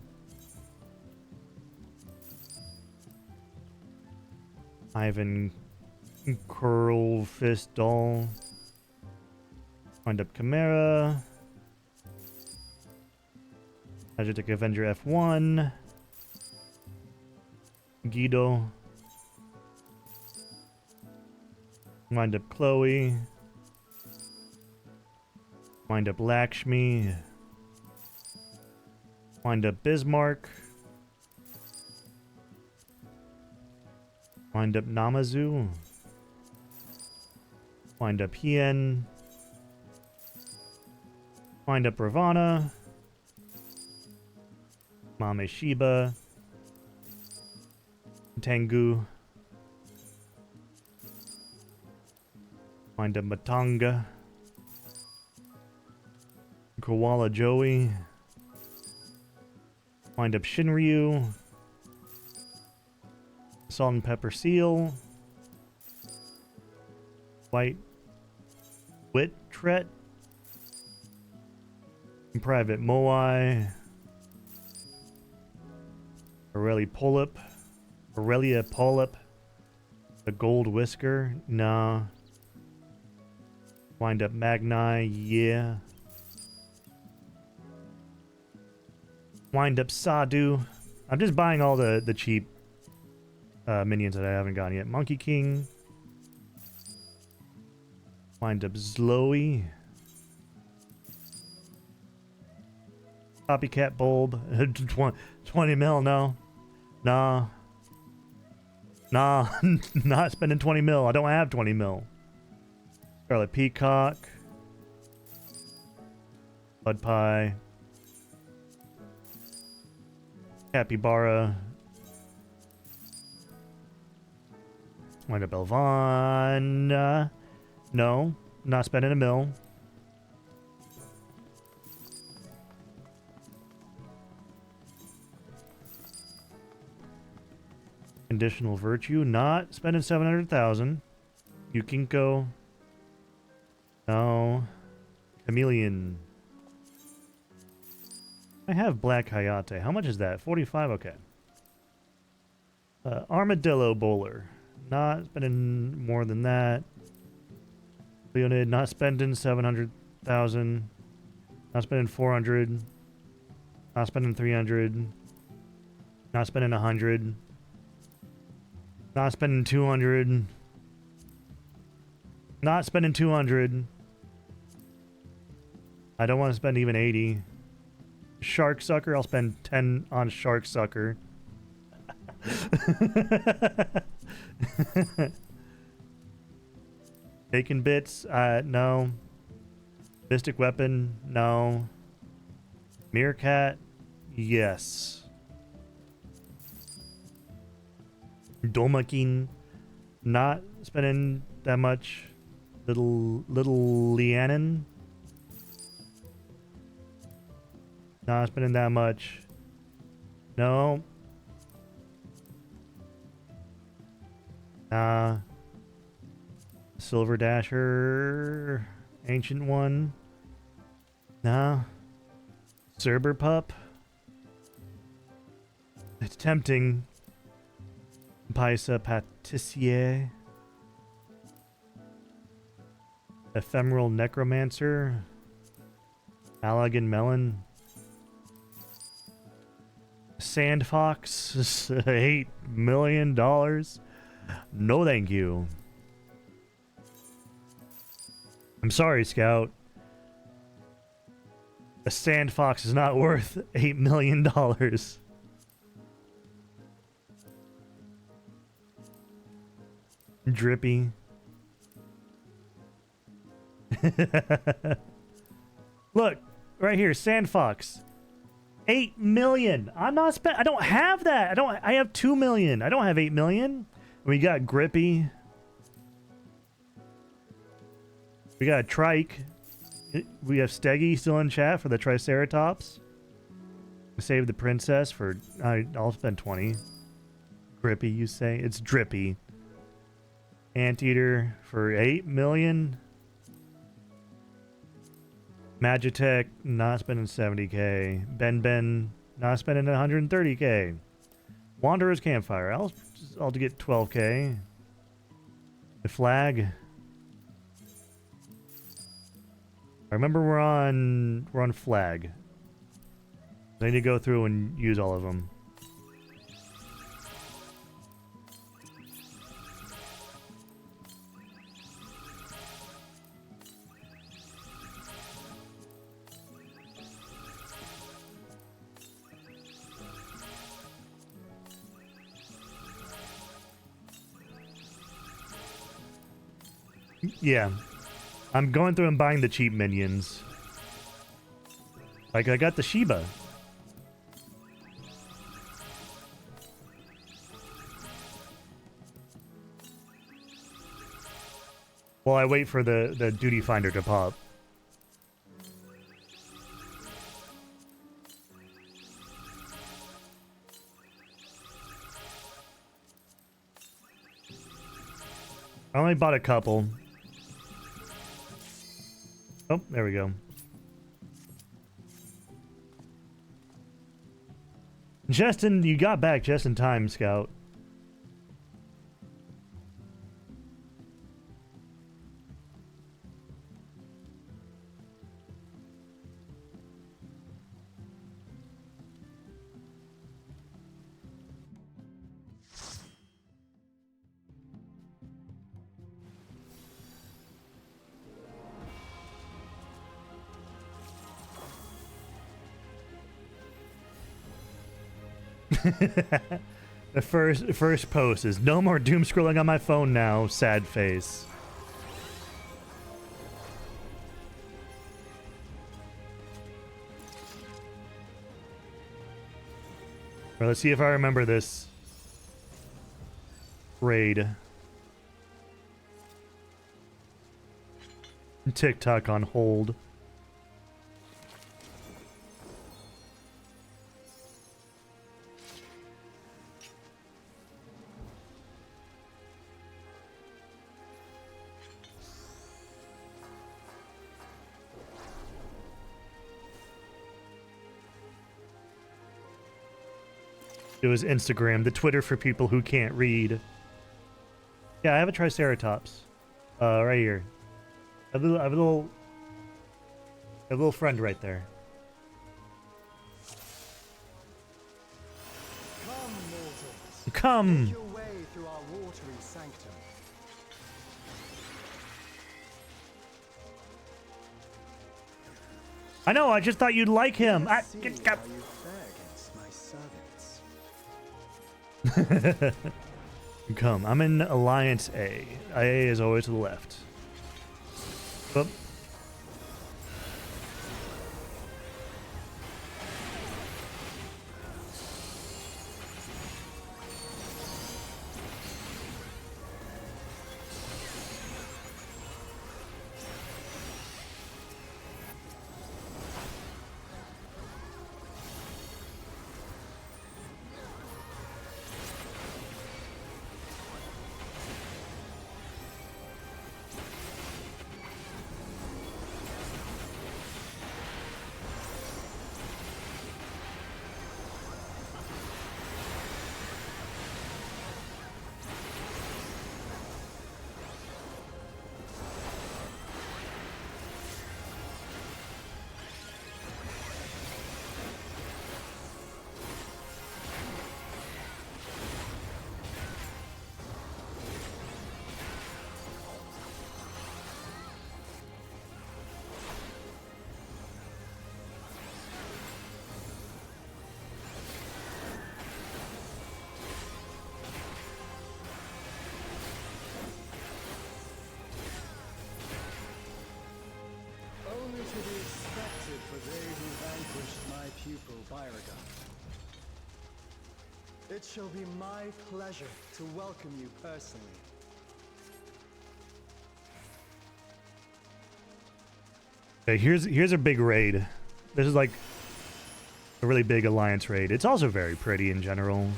Ivan Curl Fist Doll. Wind Up Chimera. Magic Avenger F1. Guido. Wind Up Chloe. Wind Up Lakshmi. Wind Up Bismarck. Wind Up Namazu. Wind Up Hien. Wind Up Ravana. Mame Shiba. Tengu. Wind Up Matanga. Koala Joey. Wind Up Shinryu. Salt and Pepper Seal. White Whittret. Private Moai. Aurelia Polyp. The Gold Whisker. Nah. Wind Up Magni. Yeah. Wind Up Sadu. I'm just buying all the cheap minions that I haven't gotten yet. Monkey King. Wind up Zloey. Copycat bulb. 20 mil, no. Nah. Nah. Not spending 20 mil. I don't have 20 mil. Scarlet Peacock. Bud Pie. Capybara. Wind up Elvon. No. Not spending a mil. Conditional Virtue, not spending 700,000. Yukinko. No. Chameleon. I have Black Hayate. How much is that? 45? Okay. Armadillo Bowler. Not spending more than that. Leonid, not spending 700,000. Not spending 400. Not spending 300. Not spending 100. Not spending 200. Not spending 200. I don't want to spend even 80. Shark Sucker, I'll spend 10 on Shark Sucker. Bacon Bits, no. Mystic Weapon, no. Meerkat, yes. Domakin, not spending that much. Little Lianon, not spending that much. No. Silver Dasher, Ancient One. Nah. Cerber Pup. It's tempting. Paisa Patissier. Ephemeral Necromancer. Allagan Melon. Sand Fox. $8 million. No thank you. I'm sorry, Scout. A Sand Fox is not worth $8 million. Drippy. Look, right here, Sand Fox. 8 million. I'm not I don't have that. I have 2 million. I don't have 8 million. We got Grippy. We got Trike. We have Steggy still in chat for the Triceratops. Save the princess for I'll spend 20. Grippy, you say? It's Drippy. Anteater for 8 million. Magitech, not spending 70k. Ben, not spending 130k. Wanderer's Campfire, I'll get 12k. The Flag. I remember we're on Flag. I need to go through and use all of them. Yeah. I'm going through and buying the cheap minions. Like, I got the Shiba. While I wait for the Duty Finder to pop. I only bought a couple. Oh, there we go. Justin, you got back just in time, Scout. The first post is no more doom scrolling on my phone now. Sad face. All right, let's see if I remember this raid. TikTok on hold. It was Instagram, the Twitter for people who can't read. Yeah, I have a Triceratops. Right here. I have a little friend right there. Come, mortals. Come. Make your way through our watery sanctum. I know, I just thought you'd like him. See how you fare against my servants. Come, I'm in Alliance A. IA is always to the left. Oop. Only to be expected for they who vanquished my pupil Byragon. It shall be my pleasure to welcome you personally. Okay, here's a big raid. This is like a really big Alliance raid. It's also very pretty in general.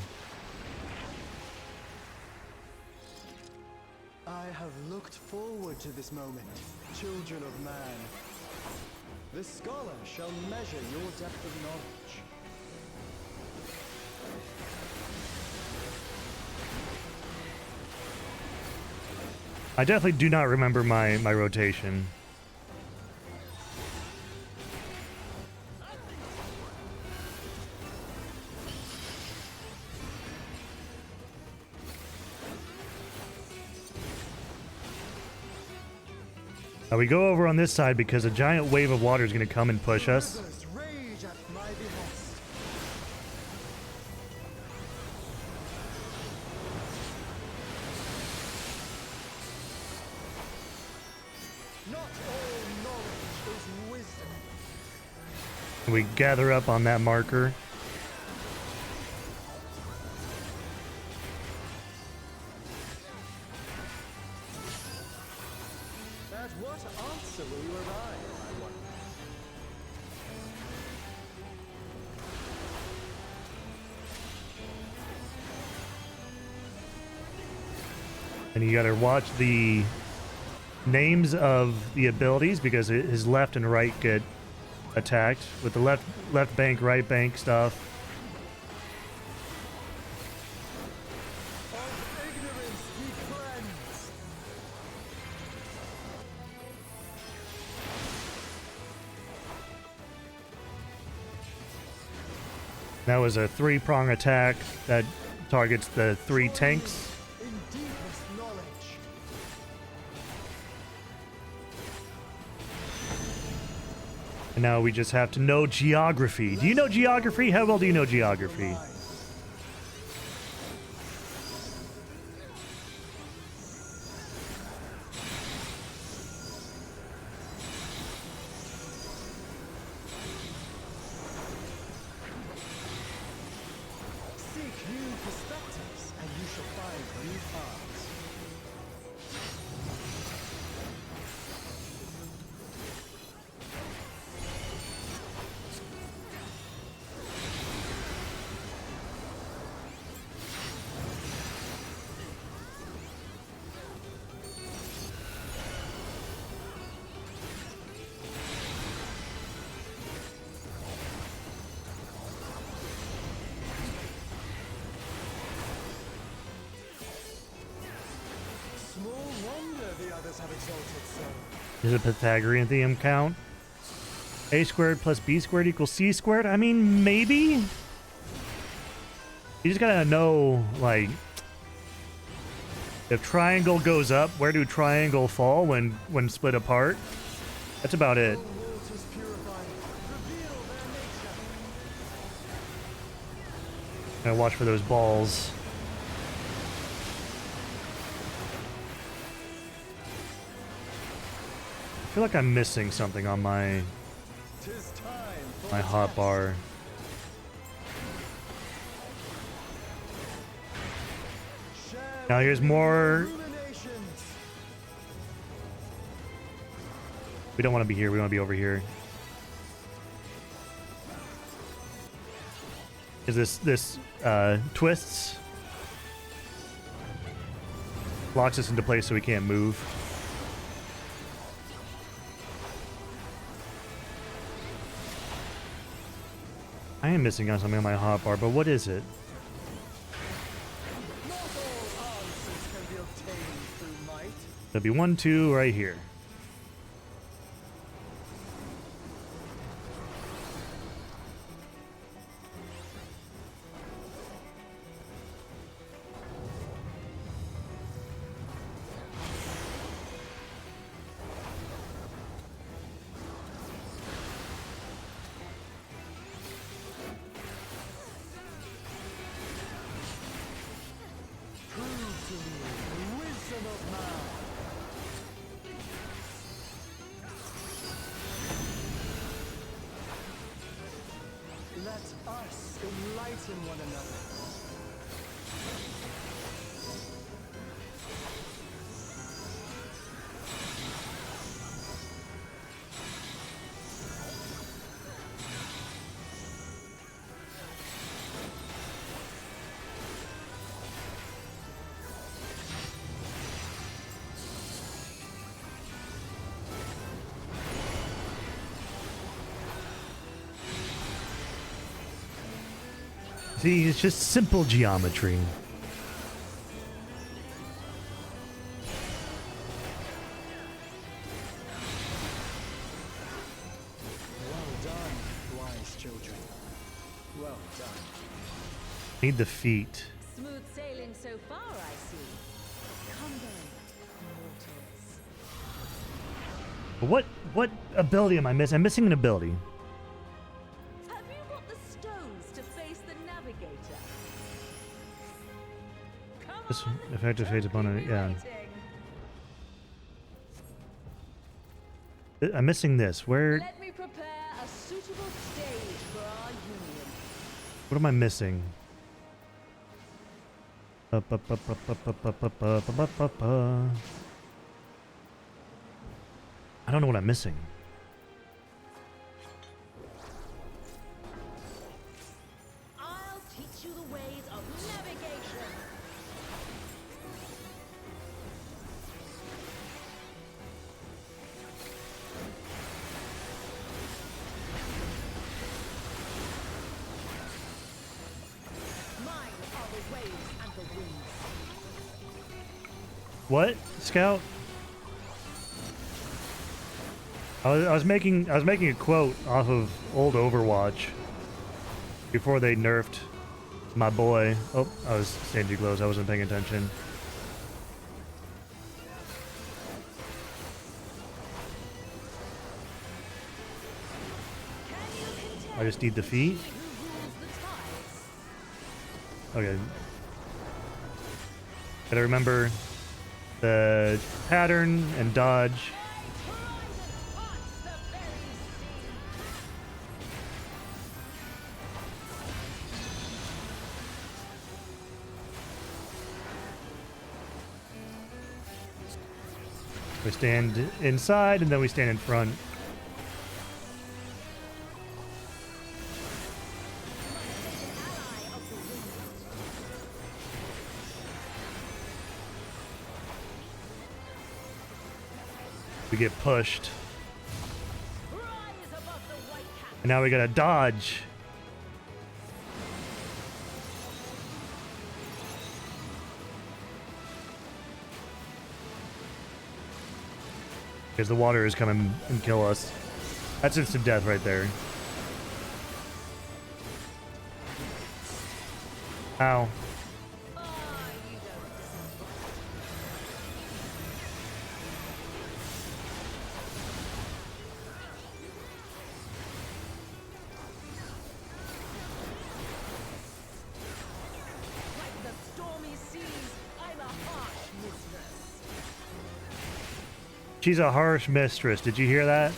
I have looked forward to this moment, children of man. The scholar shall measure your depth of knowledge. I definitely do not remember my rotation. Now we go over on this side because a giant wave of water is going to come and push us. Rage at my behest. Not all knowledge is wisdom. We gather up on that marker. At what answer will you arrive, I wonder? And you gotta watch the names of the abilities because his left and right get attacked with the left bank, right bank stuff. That was a 3-prong attack that targets the 3 tanks. In deepest knowledge. And now we just have to know geography. Do you know geography? How well do you know geography? New perspectives, and you shall find new paths. Small wonder the others have exalted so. Is a Pythagorean theorem count? A squared plus B squared equals C squared? I mean, maybe? You just gotta know, like, if triangle goes up, where do triangle fall when split apart? That's about it. Gotta watch for those balls. I feel like I'm missing something on my hotbar. Now here's more. We don't want to be here. We want to be over here. Is this twists, locks us into place so we can't move. I am missing on something on my hotbar, but what is it? There'll be 1, 2 right here. Let us enlighten one another. See, it's just simple geometry. Well done, wise children. Well done. Need the feet. Smooth sailing so far, I see. Come then, mortals. What ability am I missing? I'm missing an ability. Have you got the stones to face the navigator? This effective fades opponent. Yeah. I'm missing this. Where? Let me prepare a suitable stage for our union. What am I missing? I don't know what I'm missing. I'll teach you the ways of navigation. Mine are the waves and the winds. What, Scout? I was making a quote off of old Overwatch before they nerfed my boy. Oh, I was staying too close. I wasn't paying attention. I just need the feet. Okay. Gotta remember the pattern and dodge. We stand inside and then we stand in front. We get pushed. And now we gotta dodge. Because the water is coming and kill us. That's instant death right there. Ow. She's a harsh mistress. Did you hear that?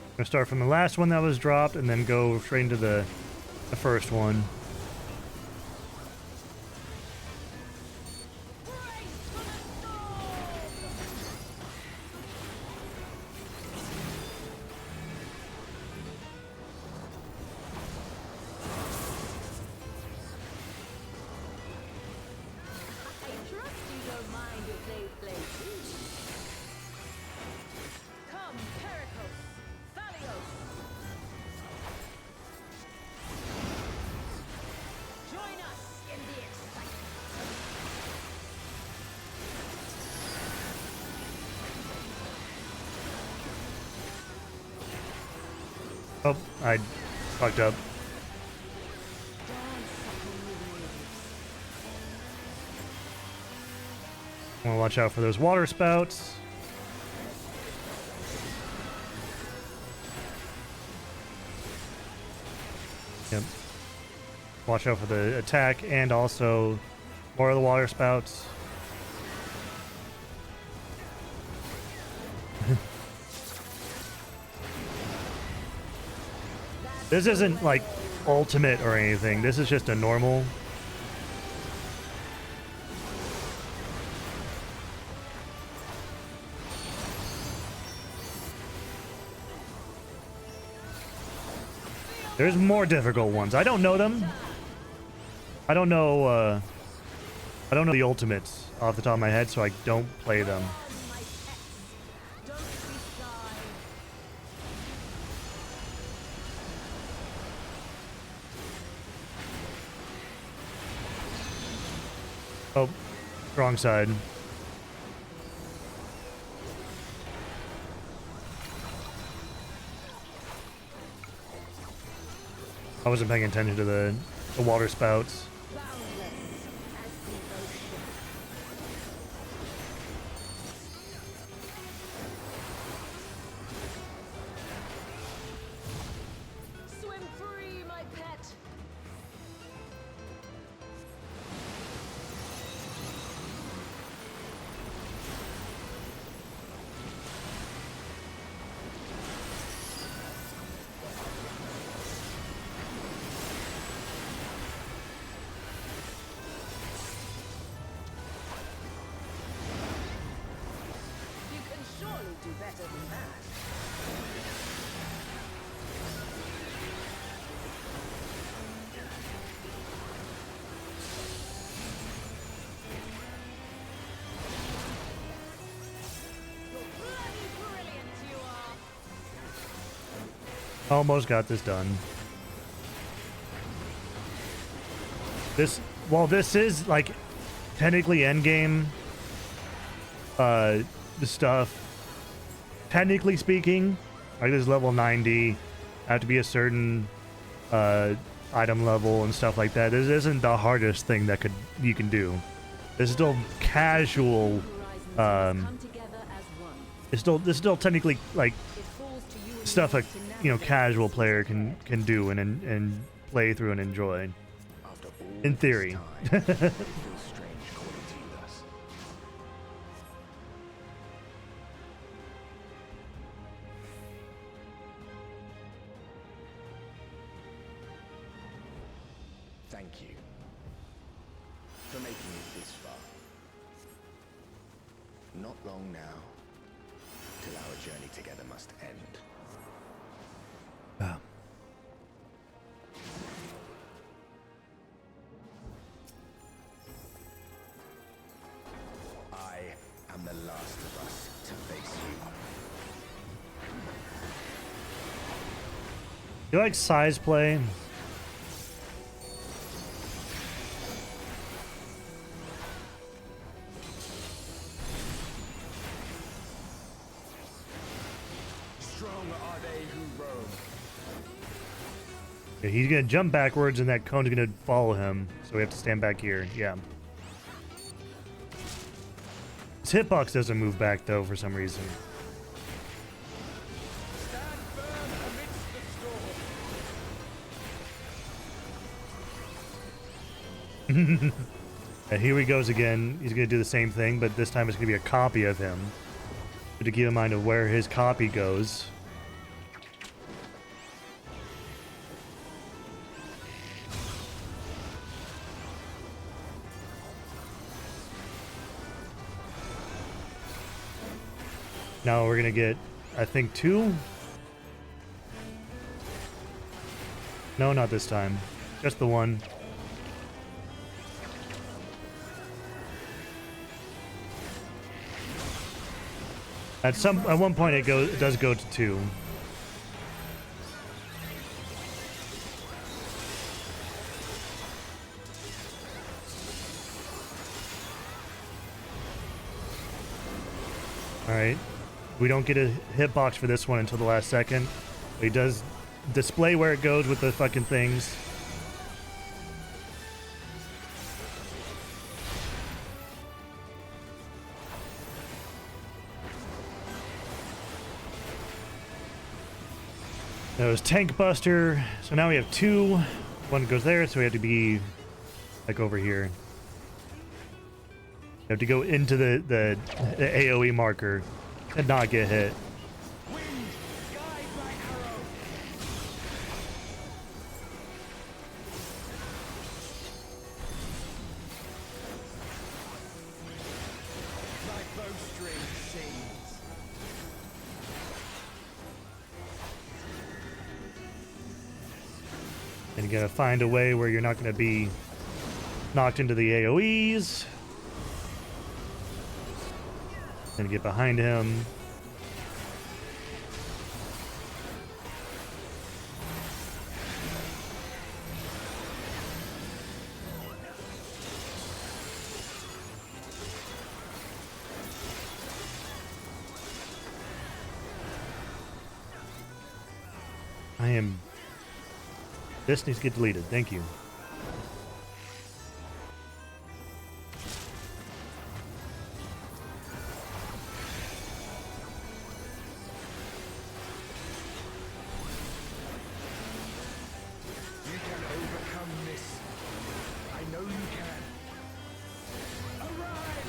I'm gonna start from the last one that was dropped and then go straight into the first one. Oh, I fucked up. I want to watch out for those water spouts. Yep. Watch out for the attack and also more of the water spouts. This isn't like ultimate or anything. This is just a normal. There's more difficult ones. I don't know them. I don't know the ultimates off the top of my head, so I don't play them. Oh, wrong side. I wasn't paying attention to the water spouts. Swim free, my pet. You can surely do better than that. Almost got this done. While this is like technically endgame the stuff, technically speaking, like this is level 90, have to be a certain item level and stuff like that. This isn't the hardest thing that you can do. This is still casual. This is still technically like stuff a casual player can do and play through and enjoy. In theory. Thank you for making it this far. Not long now, till our journey together must end. I am the last of us to face you. You like size play? Strong are they who roam. Yeah, he's gonna jump backwards and that cone's gonna follow him, so we have to stand back here. Yeah. His hitbox doesn't move back though for some reason. And here he goes again. He's gonna do the same thing, but this time it's gonna be a copy of him. But to keep in mind of where his copy goes. Now we're gonna get, I think, 2. No, not this time. Just the 1. At one point it does go to 2. All right. We don't get a hitbox for this one until the last second. He does display where it goes with the fucking things. That was Tank Buster. So now we have 2. 1 goes there, so we have to be like over here. You have to go into the AoE marker and not get hit. And you gotta find a way where you're not gonna be knocked into the AoEs. And get behind him. This needs to get deleted. Thank you. You can overcome this. I know you can. Arrive!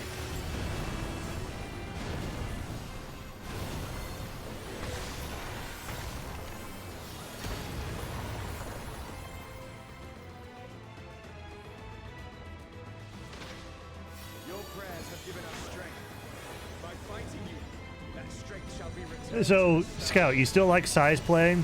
Your prayers have given us strength. By fighting you, that strength shall be returned. So, Scout, you still like size play?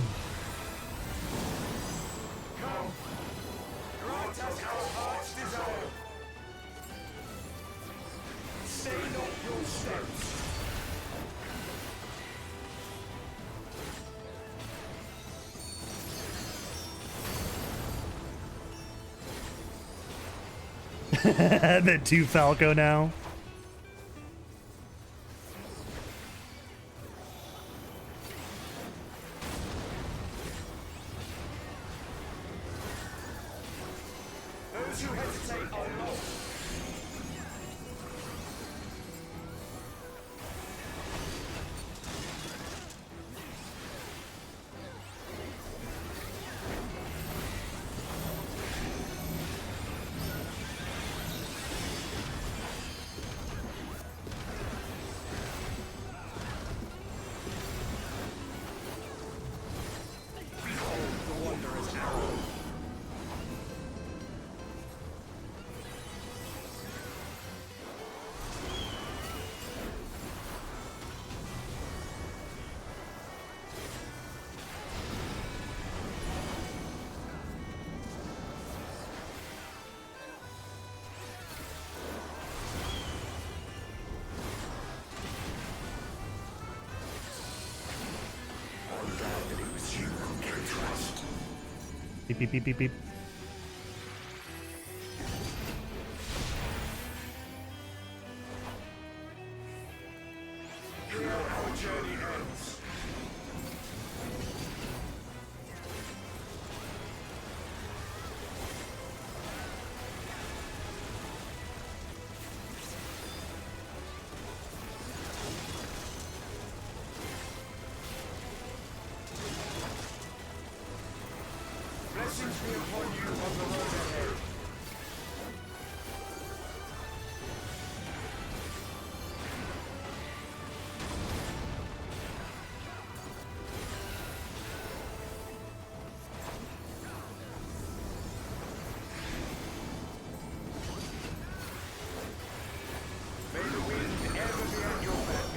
I'm at 2 Falco now. Those who hesitate are lost. Beep, beep, beep, beep, beep. Here our journey ends. Blessings be upon you on the road ahead. May the wind ever be at your back.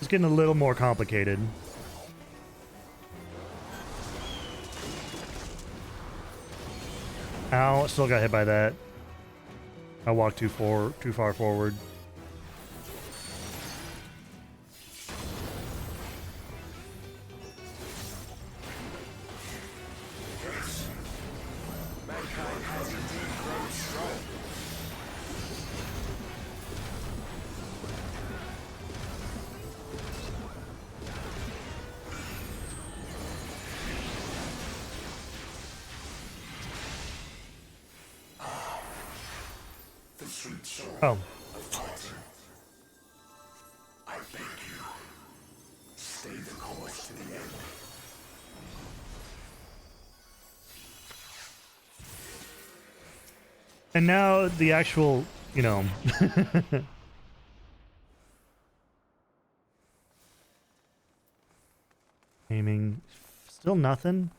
It's getting a little more complicated. Ow, still got hit by that. I walked too far forward. Yes. Mankind has indeed grown strong. The sweet soul Oh. of fighting. I beg you, stay the course to the end. And now the actual, you know. Aiming. Still nothing.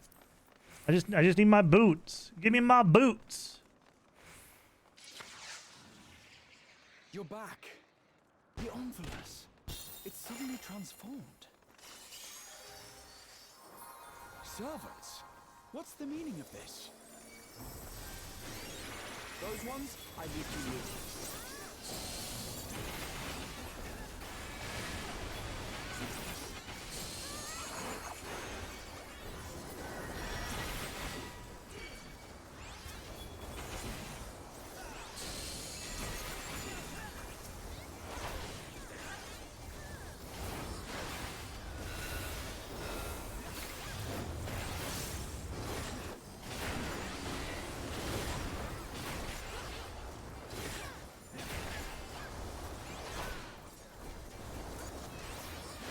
I just need my boots. Give me my boots. You're back. The Omnivulus. It's suddenly transformed. Servants, what's the meaning of this? Those ones, I leave to you.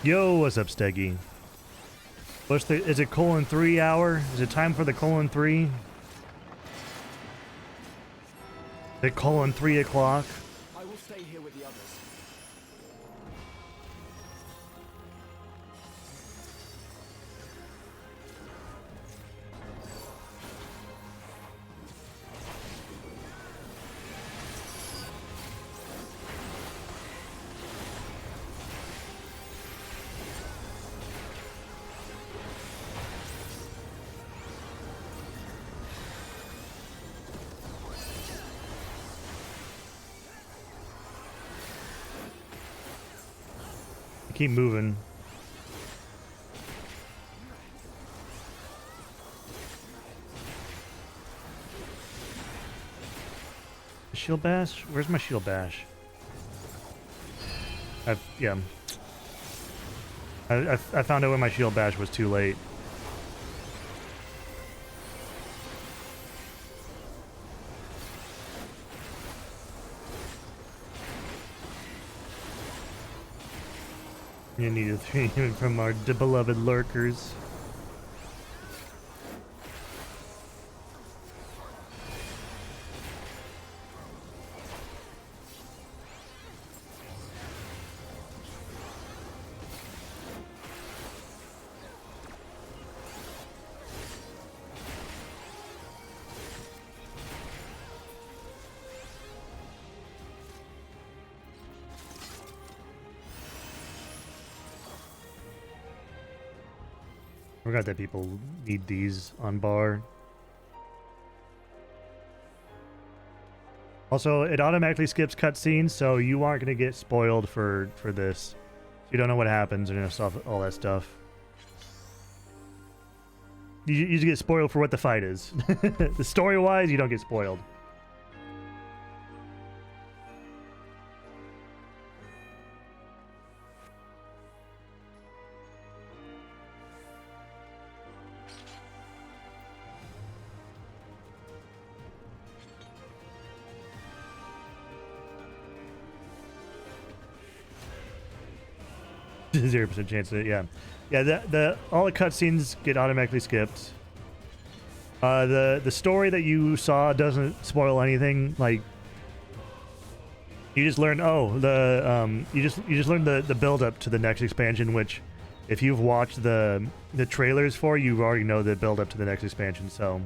Yo, what's up, Steggy? What's the? Is it :3 hour? Is it time for the :3? The :3 o'clock. I will stay here with the others. Keep moving. Shield bash? Where's my shield bash? Yeah. I found out when my shield bash was too late. You need a 3 from our beloved lurkers. I forgot that people need these on bar. Also, it automatically skips cutscenes, so you aren't going to get spoiled for this. You don't know what happens and stuff, all that stuff. You just get spoiled for what the fight is. The story-wise, you don't get spoiled. %0 chance of it, yeah. Yeah, all the cutscenes get automatically skipped. The story that you saw doesn't spoil anything. Like, you just learn, you just learned the build up to the next expansion, which if you've watched the trailers for, you already know the build up to the next expansion, so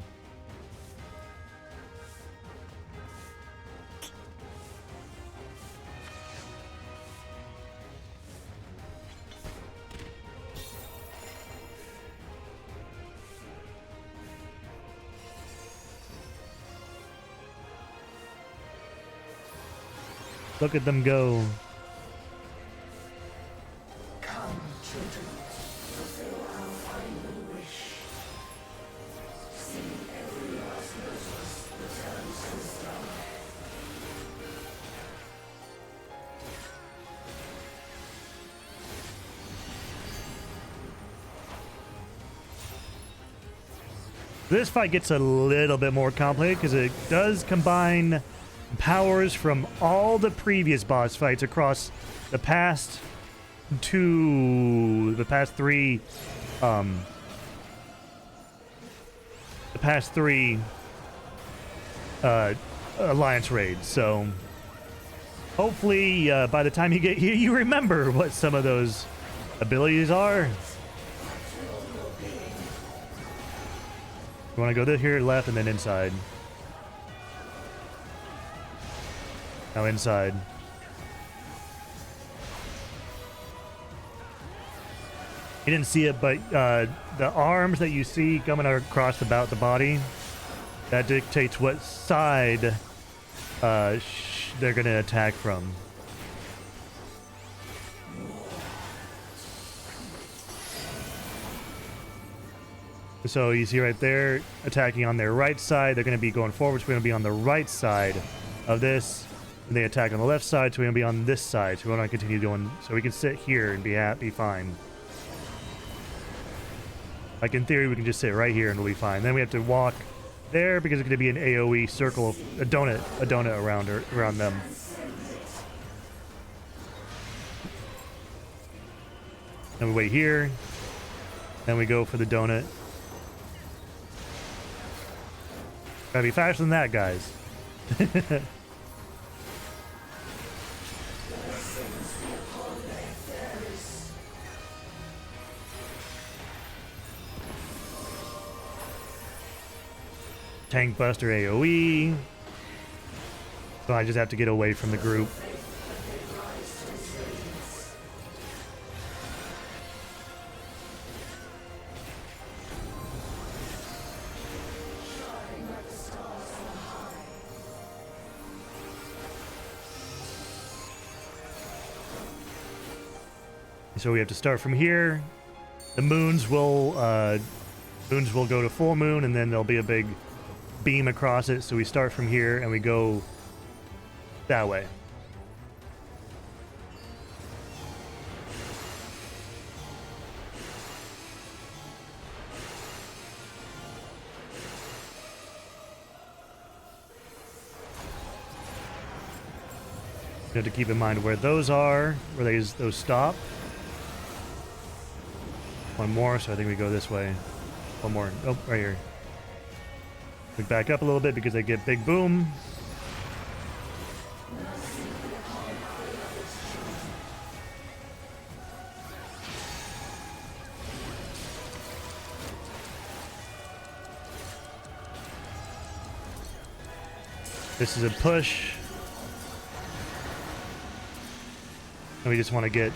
look at them go. Come, children, fulfill our final wish. See every last business returns to its stomach. This fight gets a little bit more complicated because it does combine powers from all the previous boss fights across the past three alliance raids. So hopefully by the time you get here, you remember what some of those abilities are. You want to go here, left, and then inside. Now inside. You didn't see it, but the arms that you see coming across about the body, that dictates what side they're going to attack from. So you see right there, attacking on their right side. They're going to be going forward, so we're going to be on the right side of this. And they attack on the left side, so we're going to be on this side. So we want to continue doing, so we can sit here and be fine. Like in theory, we can just sit right here and we'll be fine. Then we have to walk there because it's going to be an AoE circle, a donut around them. Then we wait here. Then we go for the donut. Gotta be faster than that, guys. Tank Buster AoE. So I just have to get away from the group. So we have to start from here. The moons will go to full moon, and then there'll be a big beam across it. So we start from here and we go that way. You have to keep in mind where those are, where those stop. One more, so I think we go this way. One more. Oh, right here. We back up a little bit because they get big boom. This is a push. And we just want to get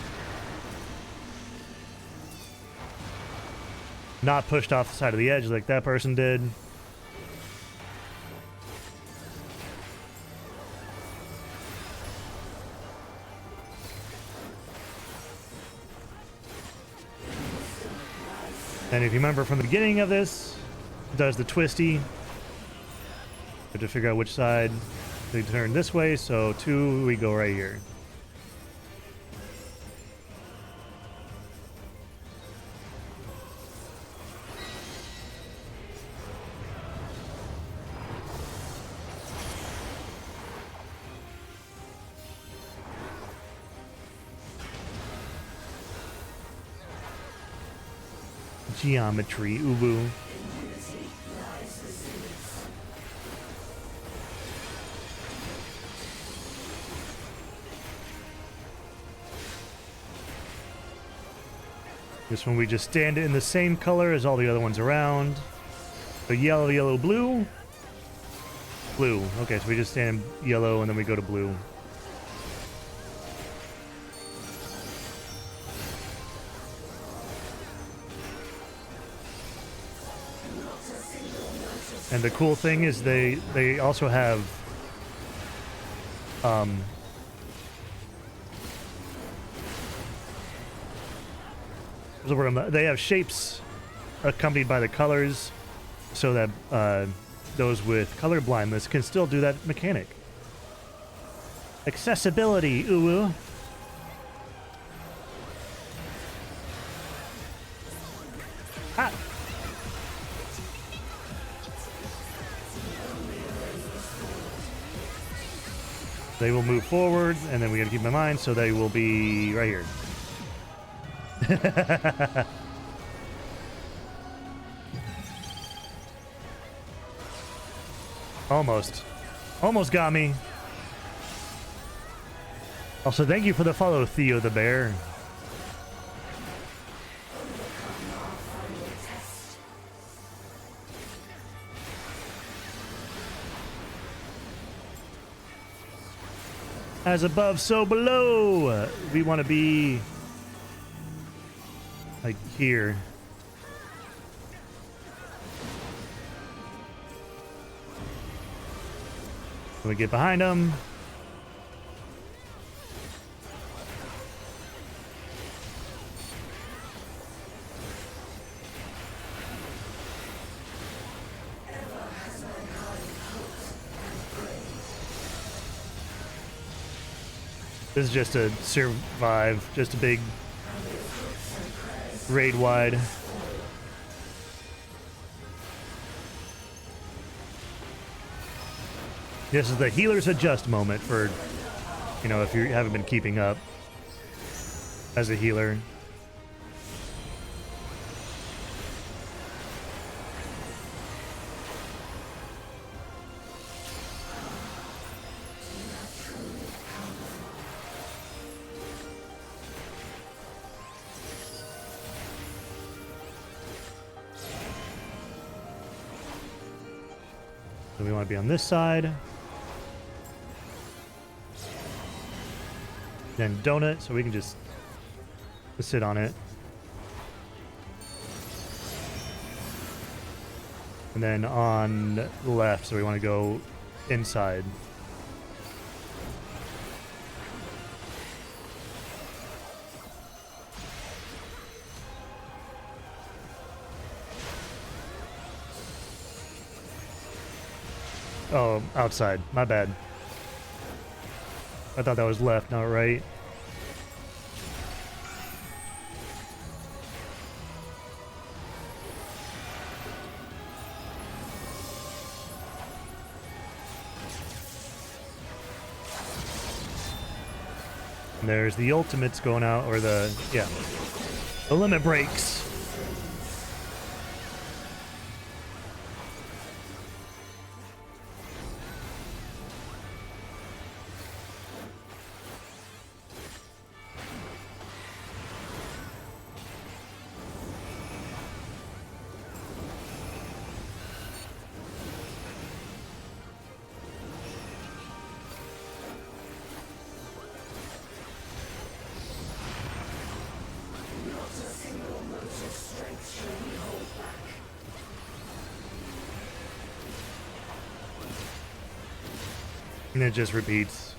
not pushed off the side of the edge like that person did. And if you remember from the beginning of this, it does the twisty. You have to figure out which side they turn this way, so 2, we go right here. Geometry, ubu. This one we just stand it in the same color as all the other ones around. So yellow, yellow, blue. Blue. Okay, so we just stand in yellow and then we go to blue. And the cool thing is they also have they have shapes accompanied by the colors so that those with color blindness can still do that mechanic. Accessibility, ooh. Ah. They will move forward, and then we gotta keep in mind, so they will be right here. Almost. Almost got me. Also, thank you for the follow, Theo the Bear. As above, so below. We want to be like here. When we get behind them. This is just a survive, just a big raid wide. This is the healers adjust moment for, you know, if you haven't been keeping up as a healer. So we want to be on this side. Then donut, so we can just sit on it. And then on the left, so we want to go inside. Oh, outside. My bad. I thought that was left, not right. And there's the ultimates going out, or the limit breaks. And it just repeats.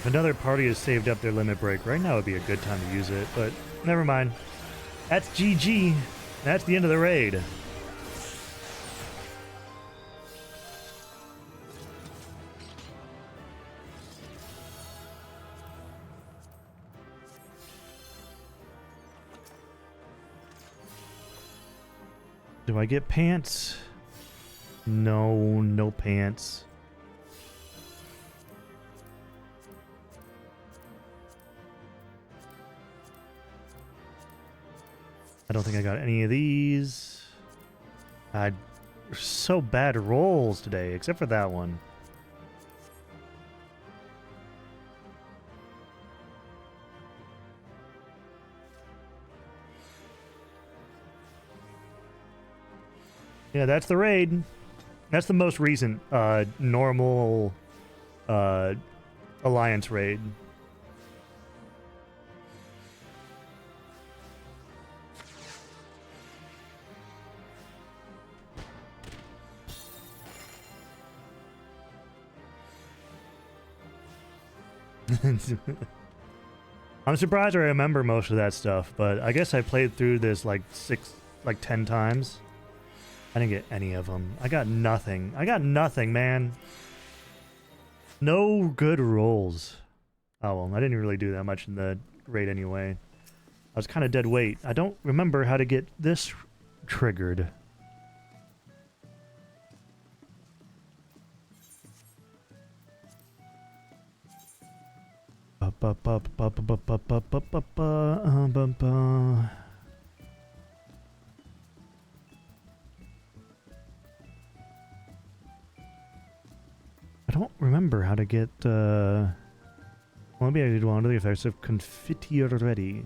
If another party has saved up their limit break, right now would be a good time to use it, but never mind. That's GG. That's the end of the raid. Do I get pants? No, no pants. I don't think I got any of these. I so bad rolls today, except for that one. Yeah, that's the raid. That's the most recent normal alliance raid. I'm surprised I remember most of that stuff, but I guess I played through this like 10 times. I didn't get any of them. I got nothing. I got nothing, man. No good rolls. Oh, well, I didn't really do that much in the raid anyway. I was kind of dead weight. I don't remember how to get this triggered. I don't remember how to get, maybe I did one of the effects of confetti already.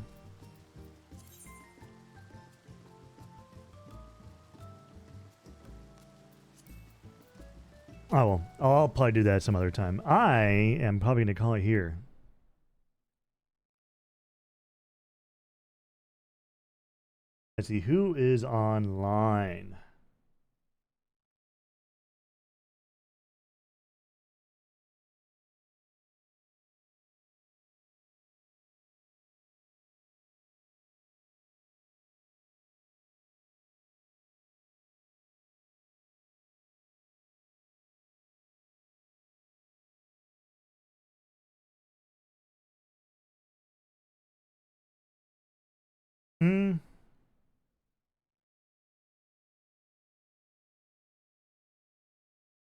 Oh, well, I'll probably do that some other time. I am probably going to call it here. Let's see, who is online?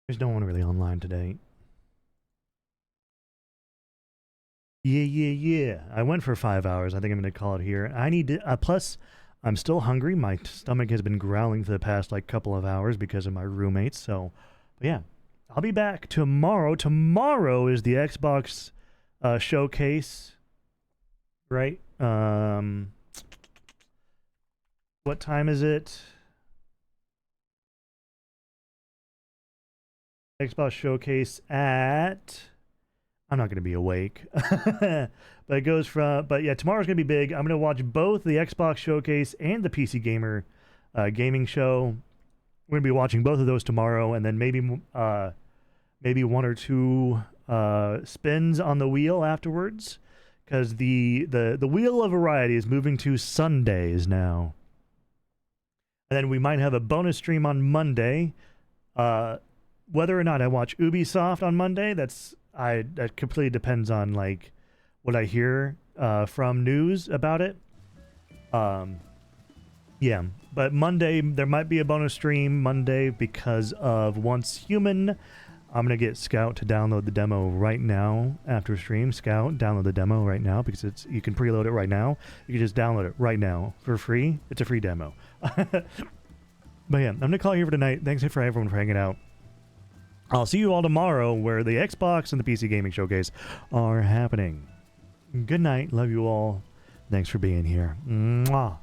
There's no one really online today. Yeah. I went for 5 hours. I think I'm going to call it here. I need to, plus, I'm still hungry. My stomach has been growling for the past, like, couple of hours because of my roommates. So, but yeah. I'll be back tomorrow. Tomorrow is the Xbox showcase. Right? What time is it? Xbox showcase at... I'm not going to be awake. But it goes from... But yeah, tomorrow's going to be big. I'm going to watch both the Xbox showcase and the PC Gamer gaming show. We're going to be watching both of those tomorrow, and then maybe one or two spins on the wheel afterwards, because the wheel of variety is moving to Sundays now. And then we might have a bonus stream on Monday. Whether or not I watch Ubisoft on Monday, that completely depends on like what I hear from news about it. Yeah, but Monday there might be a bonus stream Monday because of Once Human. I'm gonna get Scout to download the demo right now after stream. Scout, download the demo right now because you can preload it right now. You can just download it right now for free. It's a free demo. But yeah, I'm gonna call it here for tonight. Thanks for everyone for hanging out. I'll see you all tomorrow where the Xbox and the PC Gaming Showcase are happening. Good night. Love you all. Thanks for being here. Mwah.